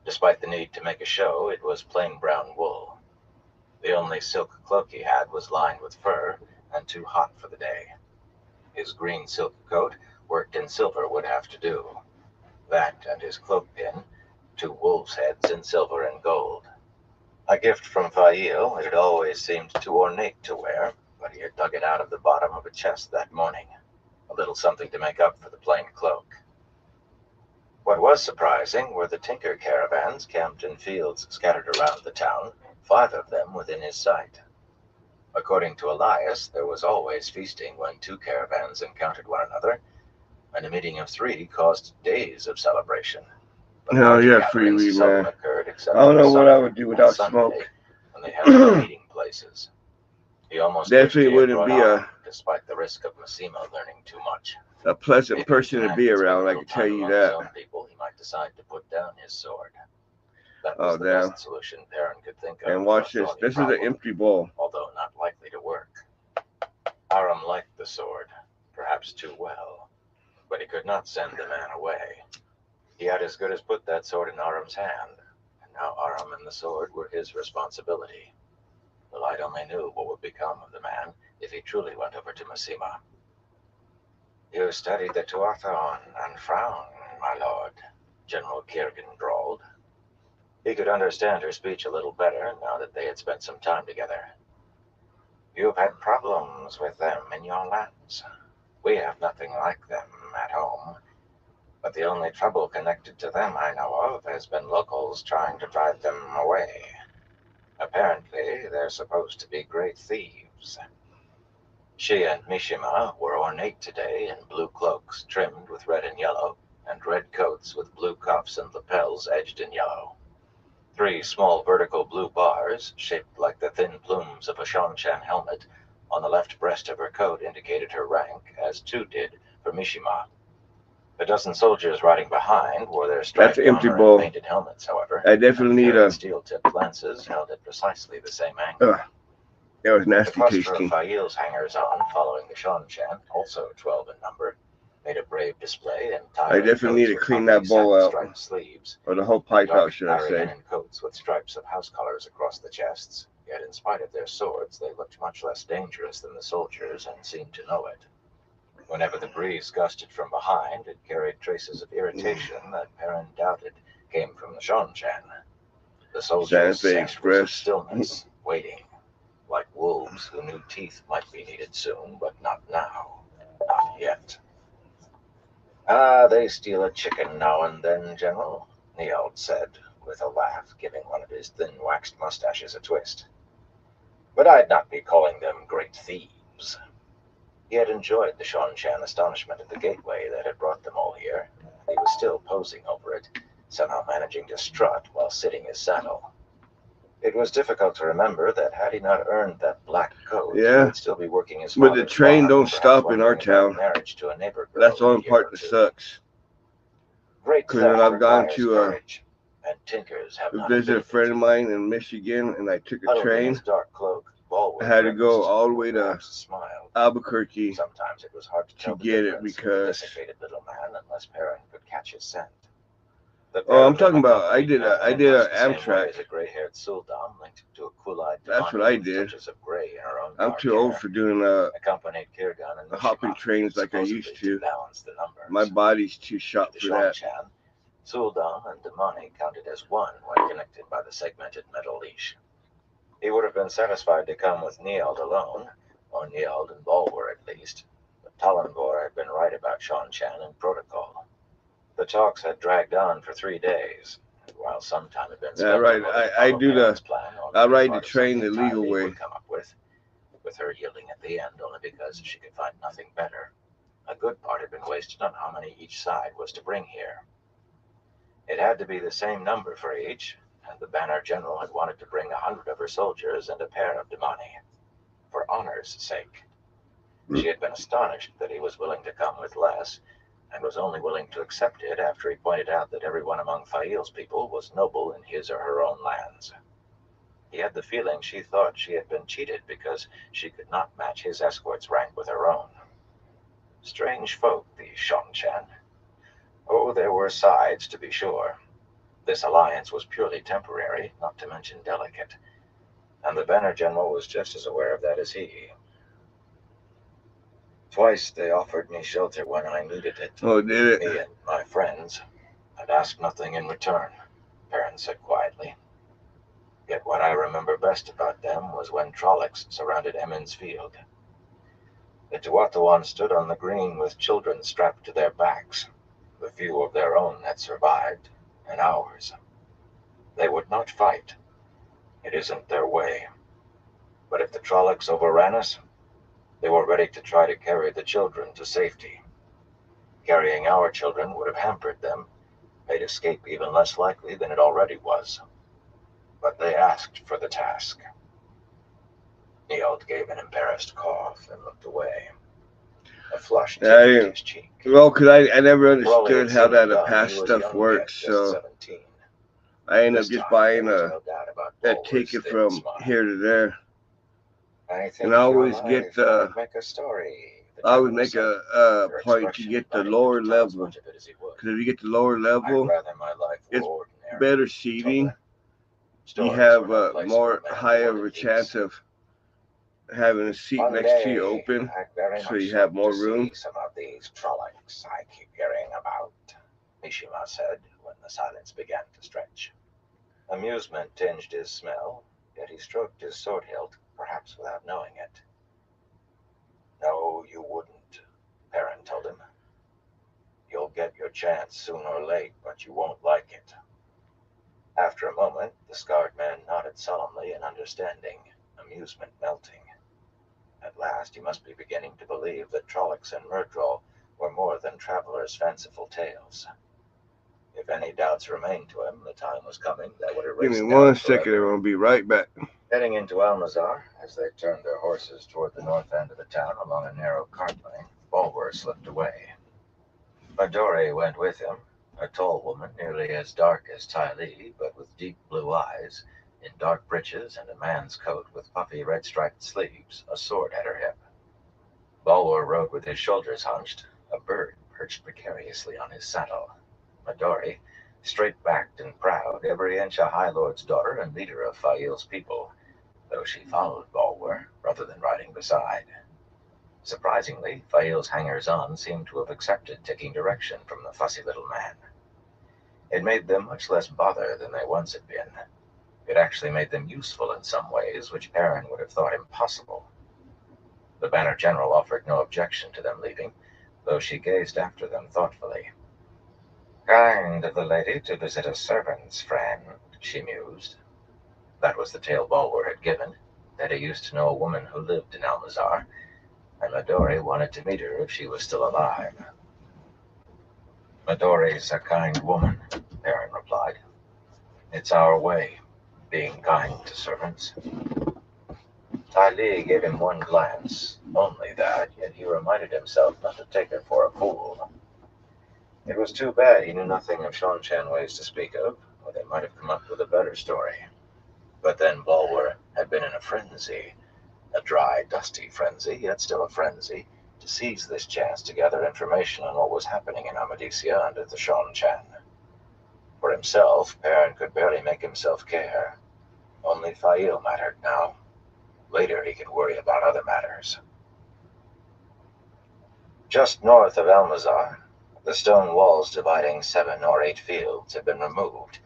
Despite the need to make a show, it was plain brown wool. The only silk cloak he had was lined with fur, and too hot for the day. His green silk coat, worked in silver, would have to do. That and his cloak pin, 2 wolves' heads in silver and gold. A gift from Fail, it had always seemed too ornate to wear, but he had dug it out of the bottom of a chest that morning. A little something to make up for the plain cloak. What was surprising were the tinker caravans camped in fields scattered around the town, 5 of them within his sight. According to Elias, there was always feasting when 2 caravans encountered one another, and a meeting of 3 caused days of celebration. Freely, man. I don't know what I would do without smoke. they had no meeting places. He almost Definitely wished he had wouldn't brought be Aram, despite the risk of Mishima learning too much. a pleasant Maybe person to tonight be he'd spend a around, I little can tell time you among his that. own people, he might decide to put down his sword. That Oh, was the damn. best solution Perrin could think of. And for a watch this. thorny This is an problem, empty bowl. although not likely to work. Aram liked the sword, perhaps too well, but he could not send the man away. He had as good as put that sword in Aram's hand, and now Aram and the sword were his responsibility. The light only knew what would become of the man if he truly went over to Mishima. You studied the Tuathon and frown, my lord, General Kirgan drawled. He could understand her speech a little better now that they had spent some time together. You've had problems with them in your lands. We have nothing like them at home. But the only trouble connected to them I know of has been locals trying to drive them away. Apparently, they're supposed to be great thieves. She and Mishima were ornate today in blue cloaks trimmed with red and yellow, and red coats with blue cuffs and lapels edged in yellow. 3 small vertical blue bars, shaped like the thin plumes of a Shanshan helmet, on the left breast of her coat indicated her rank, as 2 did for Mishima. A dozen soldiers riding behind wore their striped armor and painted helmets, however. I definitely need a steel-tipped lances held at precisely the same angle. That was nasty the cluster tasting. of Fail's hangers-on, following the Shanshan, also 12 in number, made a brave display and I definitely need to clean that bowl out, sleeves, or the whole pipe out, should I say. Arianan coats with stripes of house colors across the chests. Yet, in spite of their swords, they looked much less dangerous than the soldiers, and seemed to know it. Whenever the breeze gusted from behind, it carried traces of irritation that Perrin doubted came from the Shanshan. The soldiers sat with stillness, waiting, like wolves who knew teeth might be needed soon, but not now. Not yet. They steal a chicken now and then, General, Nield said, with a laugh, giving one of his thin waxed mustaches a twist. But I'd not be calling them great thieves. He had enjoyed the Shanshan astonishment at the gateway that had brought them all here. He was still posing over it, somehow managing to strut while sitting his saddle. It was difficult to remember that had he not earned that black coat, he would still be working his father's but the train don't stop in our town. Marriage to a neighbor girl. That's the only part that sucks. Because when I've gone to visit a friend of mine in Michigan, and I took a train, I had to go all the way to Albuquerque Sometimes it was hard to get it because. Little man, unless Perrin could catch his scent. Oh, I'm talking about I did an Amtrak. That's what I did. I'm too old for doing hopping trains like I used to. My body's too shot for that. Suldam and Damani counted as one when connected by the segmented metal leash. He would have been satisfied to come with Nield alone, or Nield and Bulwer at least, but Talonvor had been right about Shanshan and protocol. The talks had dragged on for 3 days, and while some time had been spent on I ride the train the legal way. Come up with her yielding at the end only because she could find nothing better. A good part had been wasted on how many each side was to bring here. It had to be the same number for each, and the Banner General had wanted to bring 100 of her soldiers and a pair of Damani, for honor's sake. She had been astonished that he was willing to come with less, and was only willing to accept it after he pointed out that everyone among Fail's people was noble in his or her own lands. He had the feeling she thought she had been cheated because she could not match his escort's rank with her own. Strange folk, these Shanshan. Oh, there were sides, to be sure. This alliance was purely temporary, not to mention delicate, and the Banner General was just as aware of that as he. Twice they offered me shelter when I needed it. Oh, did it? Me and my friends, and asked nothing in return, Perrin said quietly. Yet what I remember best about them was when Trollocs surrounded Emmons Field. The Tuathawan stood on the green with children strapped to their backs. The few of their own that survived, and ours. They would not fight. It isn't their way. But if the Trollocs overran us, they were ready to try to carry the children to safety. Carrying our children would have hampered them, made escape even less likely than it already was. but they asked for the task. Niold gave an embarrassed cough and looked away. A flush tinged his cheek. Well, because I never understood how that past stuff works, so 17. I ended up just buying a ticket from here to there. And I always get I always make a point to get the lower level, because if you get the lower level, it's better seating. You have a more higher of a chance of having a seat next to you open, so you have more room. Some of these trollocs I keep hearing about, Mishima said when the silence began to stretch. Amusement tinged his smell, yet he stroked his sword hilt, perhaps without knowing it. No, you wouldn't, Perrin told him. You'll get your chance sooner or late, but you won't like it. After a moment, the scarred man nodded solemnly in understanding, amusement melting. At last he must be beginning to believe that Trollocs and Myrddraal were more than travelers' fanciful tales. If any doubts remained to him, the time was coming that would erase. Give me 1 second, and I'll be right back. Heading into Almazar, as they turned their horses toward the north end of the town along a narrow cart lane, Bulwer slipped away. Midori went with him, a tall woman nearly as dark as Tylee, but with deep blue eyes, in dark breeches and a man's coat with puffy red-striped sleeves, a sword at her hip. Bulwer rode with his shoulders hunched, a bird perched precariously on his saddle. Midori, straight-backed and proud, every inch a High Lord's daughter and leader of Fail's people, though she followed Bulwer rather than riding beside. Surprisingly, Fail's hangers-on seemed to have accepted taking direction from the fussy little man. It made them much less bother than they once had been. It actually made them useful in some ways which Perrin would have thought impossible. The Banner General offered no objection to them leaving, though she gazed after them thoughtfully. Kind of the lady to visit a servant's friend, she mused. That was the tale Bulwer had given, that he used to know a woman who lived in Almazar, and Midori wanted to meet her if she was still alive. Midori's a kind woman, Perrin replied. It's our way, being kind to servants. Tylee gave him one glance, only that, yet he reminded himself not to take her for a fool. It was too bad he knew nothing of Seanchan ways to speak of, or they might have come up with a better story. But then Bulwer had been in a frenzy, a dry, dusty frenzy, yet still a frenzy, to seize this chance to gather information on what was happening in Amadisia under the Seanchan. For himself, Perrin could barely make himself care. Only Fail mattered now. Later he could worry about other matters. Just north of Almazar, the stone walls dividing 7 or 8 fields had been removed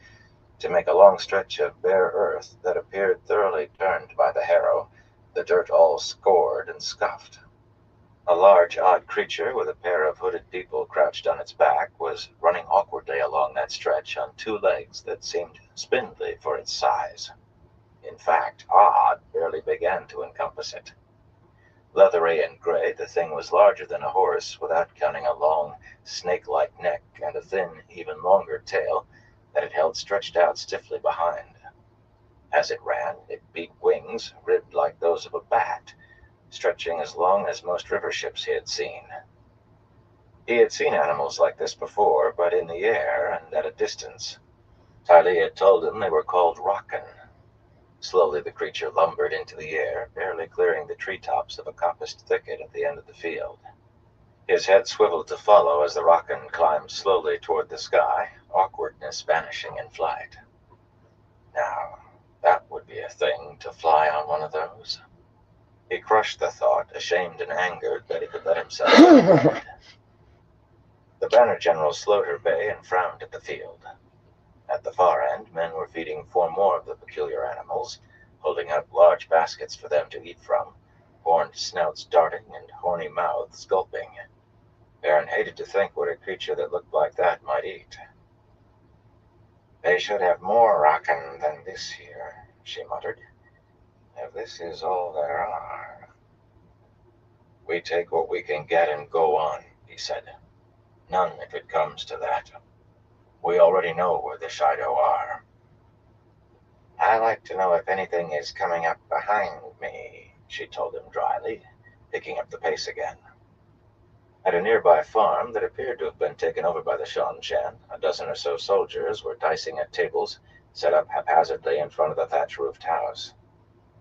to make a long stretch of bare earth that appeared thoroughly turned by the harrow, the dirt all scored and scuffed. A large, odd creature with a pair of hooded people crouched on its back was running awkwardly along that stretch on 2 legs that seemed spindly for its size. In fact, odd barely began to encompass it. Leathery and gray, the thing was larger than a horse, without counting a long, snake-like neck and a thin, even longer tail that it held stretched out stiffly behind. As it ran, it beat wings, ribbed like those of a bat, stretching as long as most river ships he had seen. He had seen animals like this before, but in the air and at a distance. Tylee had told him they were called Rakan. Slowly the creature lumbered into the air, barely clearing the treetops of a coppiced thicket at the end of the field. His head swiveled to follow as the Rakan climbed slowly toward the sky, awkwardness vanishing in flight. Now, that would be a thing, to fly on one of those. He crushed the thought, ashamed and angered that he could let himself be. The Banner General slowed her bay and frowned at the field. At the far end, men were feeding 4 more of the peculiar animals, holding up large baskets for them to eat from, horned snouts darting and horny mouths gulping. Perrin hated to think what a creature that looked like that might eat. They should have more Rakan than this here, she muttered. If this is all there are. We take what we can get and go on, he said. None if it comes to that. We already know where the Shido are. I like to know if anything is coming up behind me, she told him dryly, picking up the pace again. At a nearby farm that appeared to have been taken over by the Shan, a dozen or so soldiers were dicing at tables set up haphazardly in front of the thatch-roofed house.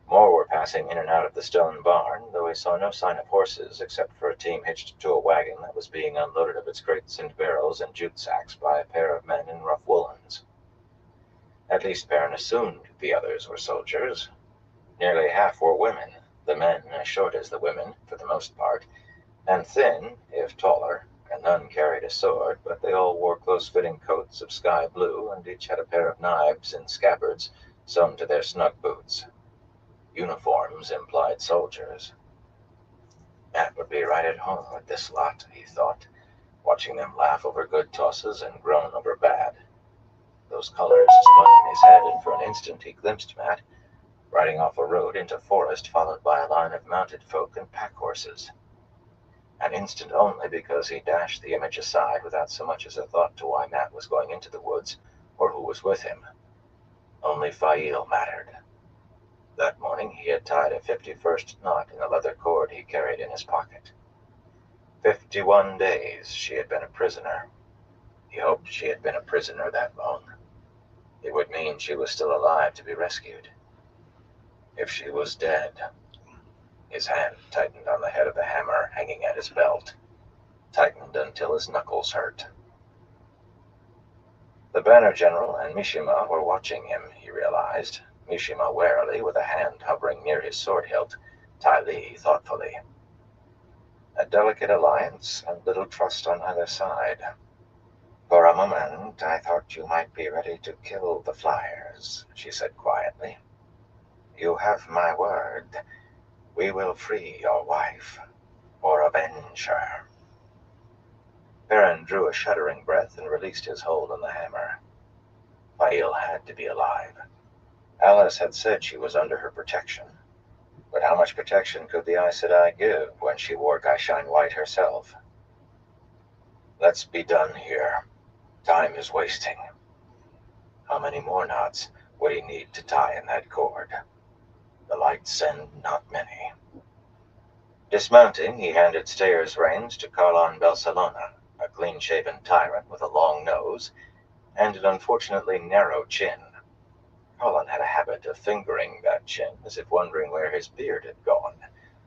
More were passing in and out of the stone barn, though he saw no sign of horses except for a team hitched to a wagon that was being unloaded of its crates and barrels and jute sacks by a pair of men in rough woolens. At least Perrin assumed the others were soldiers. Nearly half were women, the men as short as the women, for the most part, and thin, if taller, and none carried a sword, but they all wore close-fitting coats of sky blue, and each had a pair of knives in scabbards sewn to their snug boots. Uniforms implied soldiers. Matt would be right at home with this lot, he thought, watching them laugh over good tosses and groan over bad. Those colors spun in his head, and for an instant he glimpsed Matt riding off a road into forest, followed by a line of mounted folk and pack horses. An instant only, because he dashed the image aside without so much as a thought to why Matt was going into the woods or who was with him. Only Fail mattered. That morning he had tied a 51st knot in a leather cord he carried in his pocket. 51 days she had been a prisoner. He hoped she had been a prisoner that long. It would mean she was still alive to be rescued. If she was dead. His hand tightened on the head of the hammer hanging at his belt. Tightened until his knuckles hurt. The Banner General and Mishima were watching him, he realized. Mishima warily, with a hand hovering near his sword hilt, Ty Lee thoughtfully. A delicate alliance and little trust on either side. For a moment, I thought you might be ready to kill the flyers, she said quietly. You have my word. We will free your wife, or avenge her. Perrin drew a shuddering breath and released his hold on the hammer. Fail had to be alive. Alice had said she was under her protection. But how much protection could the Aes Sedai give when she wore Gaishan White herself? Let's be done here. Time is wasting. How many more knots would he need to tie in that cord? The lights send not many. Dismounting, he handed Stayer's reins to Carlon Belsalona, a clean-shaven tyrant with a long nose and an unfortunately narrow chin. Carlon had a habit of fingering that chin as if wondering where his beard had gone,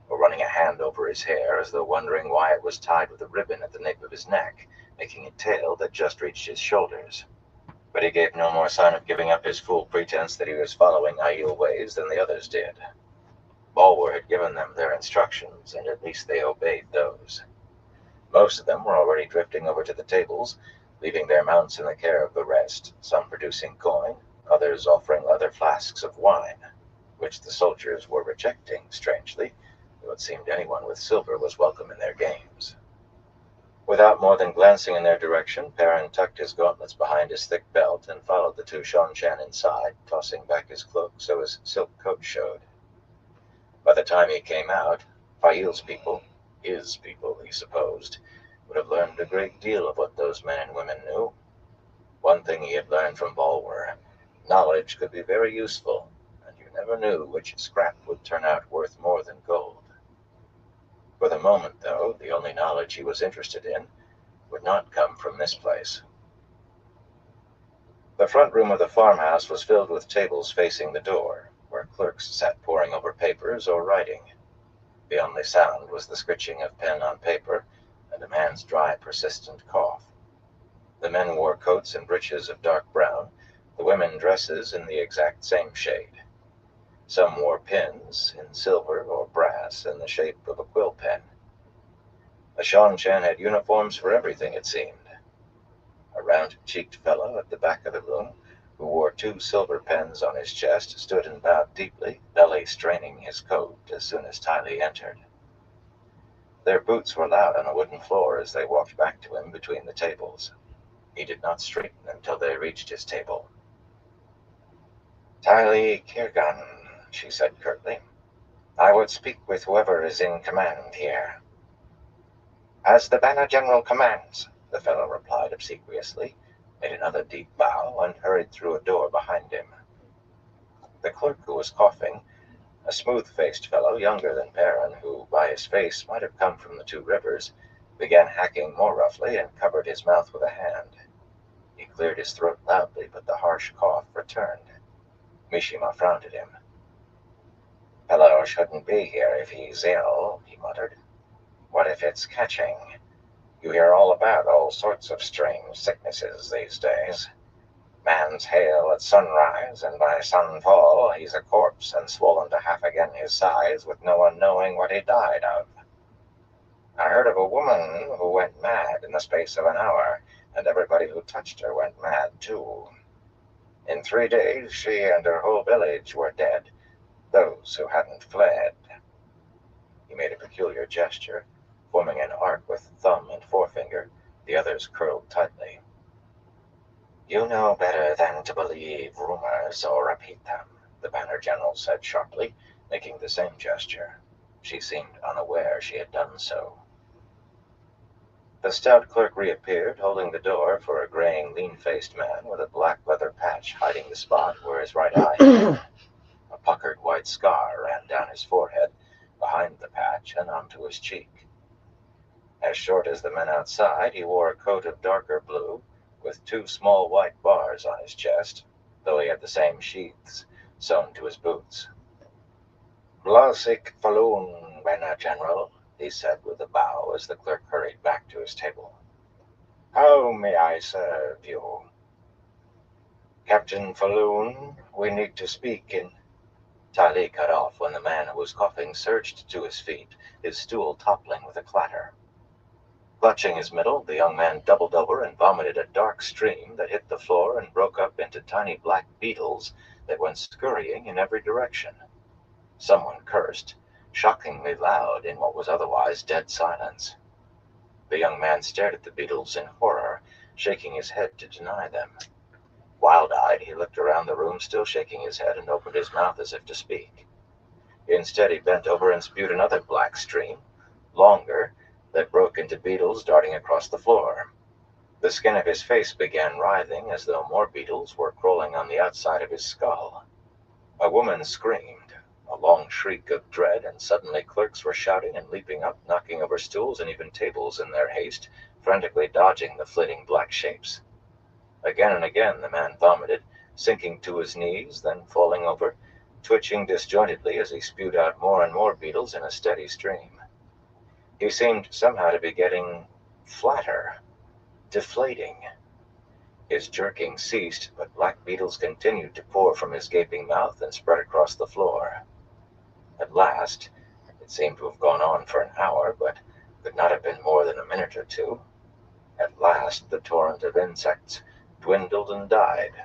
or running a hand over his hair as though wondering why it was tied with a ribbon at the nape of his neck, making a tail that just reached his shoulders. But he gave no more sign of giving up his fool pretense that he was following Aiel ways than the others did. Bulwer had given them their instructions, and at least they obeyed those. Most of them were already drifting over to the tables, leaving their mounts in the care of the rest, some producing coin, others offering leather flasks of wine, which the soldiers were rejecting, strangely, though it seemed anyone with silver was welcome in their games. Without more than glancing in their direction, Perrin tucked his gauntlets behind his thick belt and followed the two Seanchan inside, tossing back his cloak so his silk coat showed. By the time he came out, Fail's people, his people, he supposed, would have learned a great deal of what those men and women knew. One thing he had learned from Bulwer: knowledge could be very useful, and you never knew which scrap would turn out worth more than gold. For the moment, though, the only knowledge he was interested in would not come from this place. The front room of the farmhouse was filled with tables facing the door, where clerks sat poring over papers or writing. The only sound was the scritching of pen on paper and a man's dry, persistent cough. The men wore coats and breeches of dark brown, the women dresses in the exact same shade. Some wore pins, in silver or brass, in the shape of a quill pen. The Seanchan had uniforms for everything, it seemed. A round-cheeked fellow at the back of the room, who wore 2 silver pens on his chest, stood and bowed deeply, belly straining his coat as soon as Ty Lee entered. Their boots were loud on the wooden floor as they walked back to him between the tables. He did not straighten until they reached his table. Ty Lee Kirgan, she said curtly. I would speak with whoever is in command here. As the Banner General commands, the fellow replied obsequiously, made another deep bow, and hurried through a door behind him. The clerk who was coughing, a smooth-faced fellow younger than Perrin, who by his face might have come from the Two Rivers, began hacking more roughly and covered his mouth with a hand. He cleared his throat loudly, but the harsh cough returned. Mishima frowned at him. "Fellow shouldn't be here if he's ill," he muttered. "What if it's catching? You hear all about all sorts of strange sicknesses these days. Man's hale at sunrise, and by sunfall he's a corpse and swollen to half again his size, with no one knowing what he died of. I heard of a woman who went mad in the space of an hour, and everybody who touched her went mad too. In 3 days she and her whole village were dead, those who hadn't fled." He made a peculiar gesture, forming an arc with thumb and forefinger, the others curled tightly. "You know better than to believe rumors or repeat them," the Banner General said sharply, making the same gesture. She seemed unaware she had done so. The stout clerk reappeared, holding the door for a graying, lean-faced man with a black leather patch hiding the spot where his right eye had been. A puckered white scar ran down his forehead, behind the patch, and onto his cheek. As short as the men outside, he wore a coat of darker blue, with 2 small white bars on his chest, though he had the same sheaths sewn to his boots. "Blasik Falloon, Banner General," he said with a bow as the clerk hurried back to his table. "How may I serve you?" "Captain Falloon, we need to speak in—" Tylee cut off when the man who was coughing surged to his feet, his stool toppling with a clatter. Clutching his middle, the young man doubled over and vomited a dark stream that hit the floor and broke up into tiny black beetles that went scurrying in every direction. Someone cursed, shockingly loud in what was otherwise dead silence. The young man stared at the beetles in horror, shaking his head to deny them. Wild-eyed, he looked around the room, still shaking his head, and opened his mouth as if to speak. Instead, he bent over and spewed another black stream, longer, that broke into beetles darting across the floor. The skin of his face began writhing as though more beetles were crawling on the outside of his skull. A woman screamed, a long shriek of dread, and suddenly clerks were shouting and leaping up, knocking over stools and even tables in their haste, frantically dodging the flitting black shapes. Again and again the man vomited, sinking to his knees, then falling over, twitching disjointedly as he spewed out more and more beetles in a steady stream. He seemed somehow to be getting flatter, deflating. His jerking ceased, but black beetles continued to pour from his gaping mouth and spread across the floor. At last, it seemed to have gone on for an hour, but could not have been more than a minute or two. At last, the torrent of insects dwindled and died.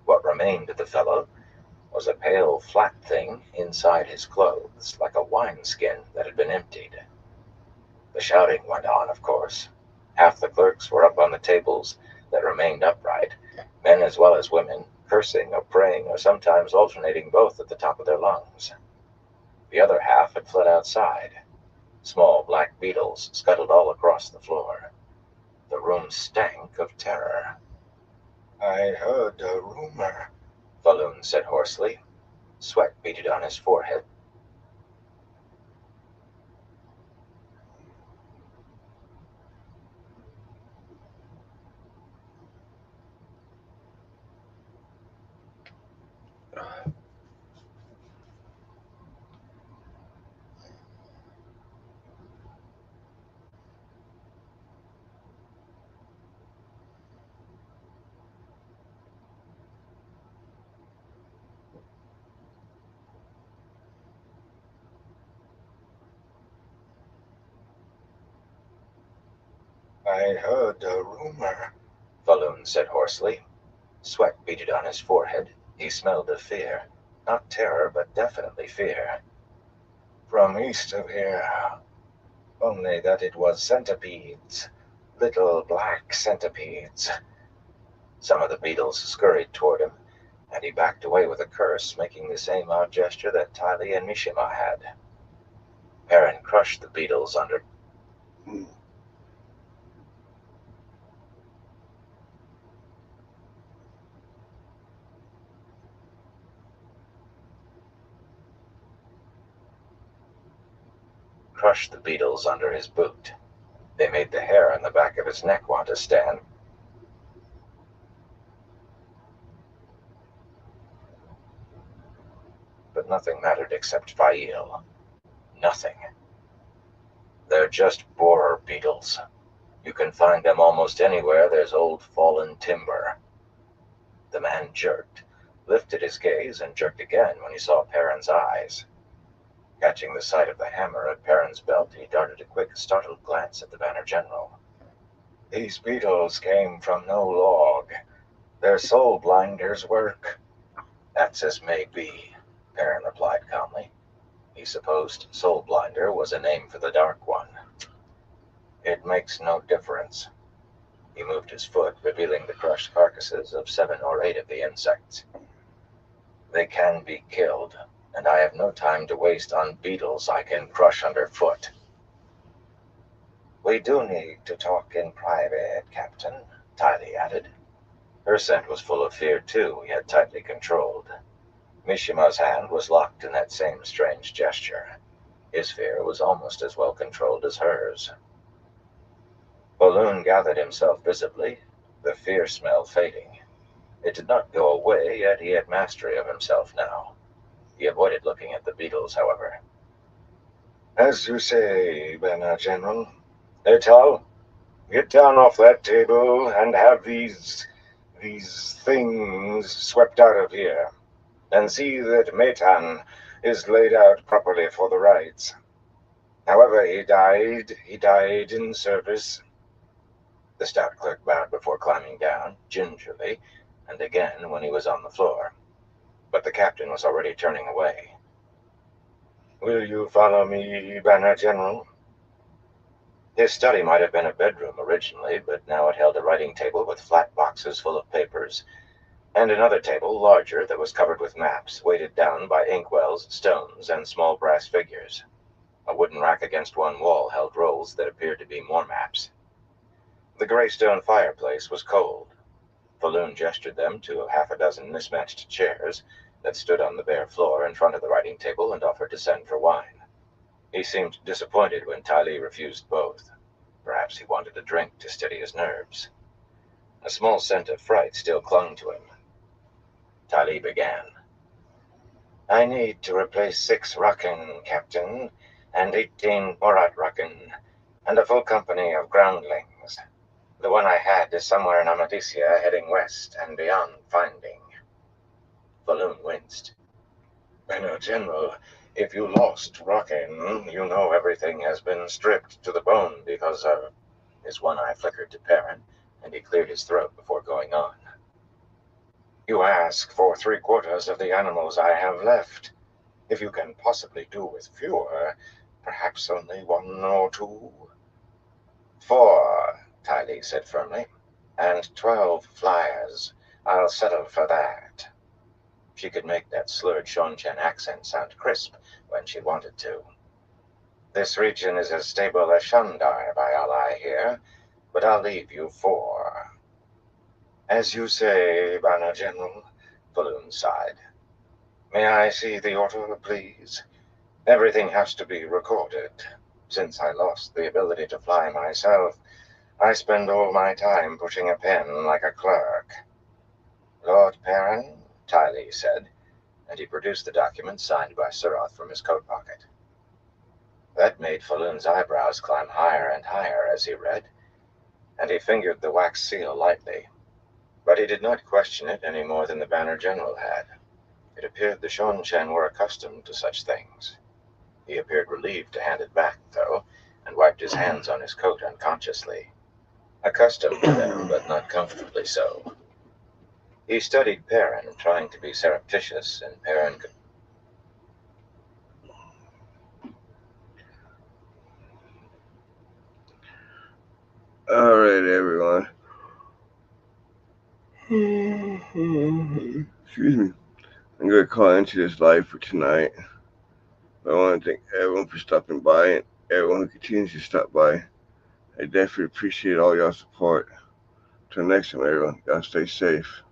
What remained of the fellow was a pale, flat thing inside his clothes, like a wineskin that had been emptied. The shouting went on, of course. Half the clerks were up on the tables that remained upright, men as well as women, cursing or praying or sometimes alternating both at the top of their lungs. The other half had fled outside. Small black beetles scuttled all across the floor. The room stank of terror. "I heard a rumor," Falloon said hoarsely. Sweat beaded on his forehead. "I heard a rumor," Falloon said hoarsely. Sweat beaded on his forehead. He smelled of fear. Not terror, but definitely fear. "From east of here. Only that it was centipedes. Little black centipedes." Some of the beetles scurried toward him, and he backed away with a curse, making the same odd gesture that Tylee and Mishima had. Perrin crushed the beetles under. crushed the beetles under his boot. They made the hair on the back of his neck want to stand. But nothing mattered except Fail. Nothing. They're just borer beetles. You can find them almost anywhere there's old fallen timber. The man jerked, lifted his gaze, and jerked again when he saw Perrin's eyes. Catching the sight of the hammer at Perrin's belt, he darted a quick, startled glance at the Banner General. These beetles came from no log. They're soul blinders' work. That's as may be, Perrin replied calmly. He supposed Soul Blinder was a name for the Dark One. It makes no difference. He moved his foot, revealing the crushed carcasses of 7 or 8 of the insects. They can be killed, and I have no time to waste on beetles I can crush underfoot. We do need to talk in private, Captain, Tylee added. Her scent was full of fear, too, yet tightly controlled. Mishima's hand was locked in that same strange gesture. His fear was almost as well controlled as hers. Balloon gathered himself visibly, the fear smell fading. It did not go away, yet he had mastery of himself now. He avoided looking at the beetles, however. As you say, Banner General. Etal, get down off that table and have these things swept out of here. And see that Metan is laid out properly for the rites. However he died in service. The stout clerk bowed before climbing down, gingerly, and again when he was on the floor. But the captain was already turning away. Will you follow me, Banner General? His study might have been a bedroom originally, but now it held a writing table with flat boxes full of papers, and another table, larger, that was covered with maps, weighted down by inkwells, stones, and small brass figures. A wooden rack against one wall held rolls that appeared to be more maps. The gray stone fireplace was cold. Falloon gestured them to half a dozen mismatched chairs that stood on the bare floor in front of the writing table and offered to send for wine. He seemed disappointed when Tylee refused both. Perhaps he wanted a drink to steady his nerves. A small scent of fright still clung to him. Tylee began. I need to replace 6 Rakken, Captain, and 18 Morat Rakken, and a full company of groundlings. The one I had is somewhere in Amadisia, heading west and beyond finding. Falloon winced. Banner General, if you lost Rakken, you know everything has been stripped to the bone because of... His one eye flickered to Perrin, and he cleared his throat before going on. You ask for 3/4 of the animals I have left. If you can possibly do with fewer, perhaps only 1 or 2. 4, Tylee said firmly, and 12 flyers. I'll settle for that. She could make that slurred Shonchen accent sound crisp when she wanted to. This region is as stable as Shandar, by all I hear, but I'll leave you 4. As you say, Banner General, Falloon sighed. May I see the order, please? Everything has to be recorded. Since I lost the ability to fly myself, I spend all my time pushing a pen like a clerk. Lord Perrin, Tylee said, and he produced the document signed by Suroth from his coat pocket. That made Falloon's eyebrows climb higher and higher as he read, and he fingered the wax seal lightly. But he did not question it any more than the Banner General had. It appeared the Shonchen were accustomed to such things. He appeared relieved to hand it back, though, and wiped his hands on his coat unconsciously. Accustomed to them, but not comfortably so. He studied Perrin, trying to be surreptitious, and Perrin could... All right, everyone. Excuse me. I'm going to call into this live for tonight. I want to thank everyone for stopping by and everyone who continues to stop by. I definitely appreciate all y'all support. Till next time, everyone. Y'all stay safe.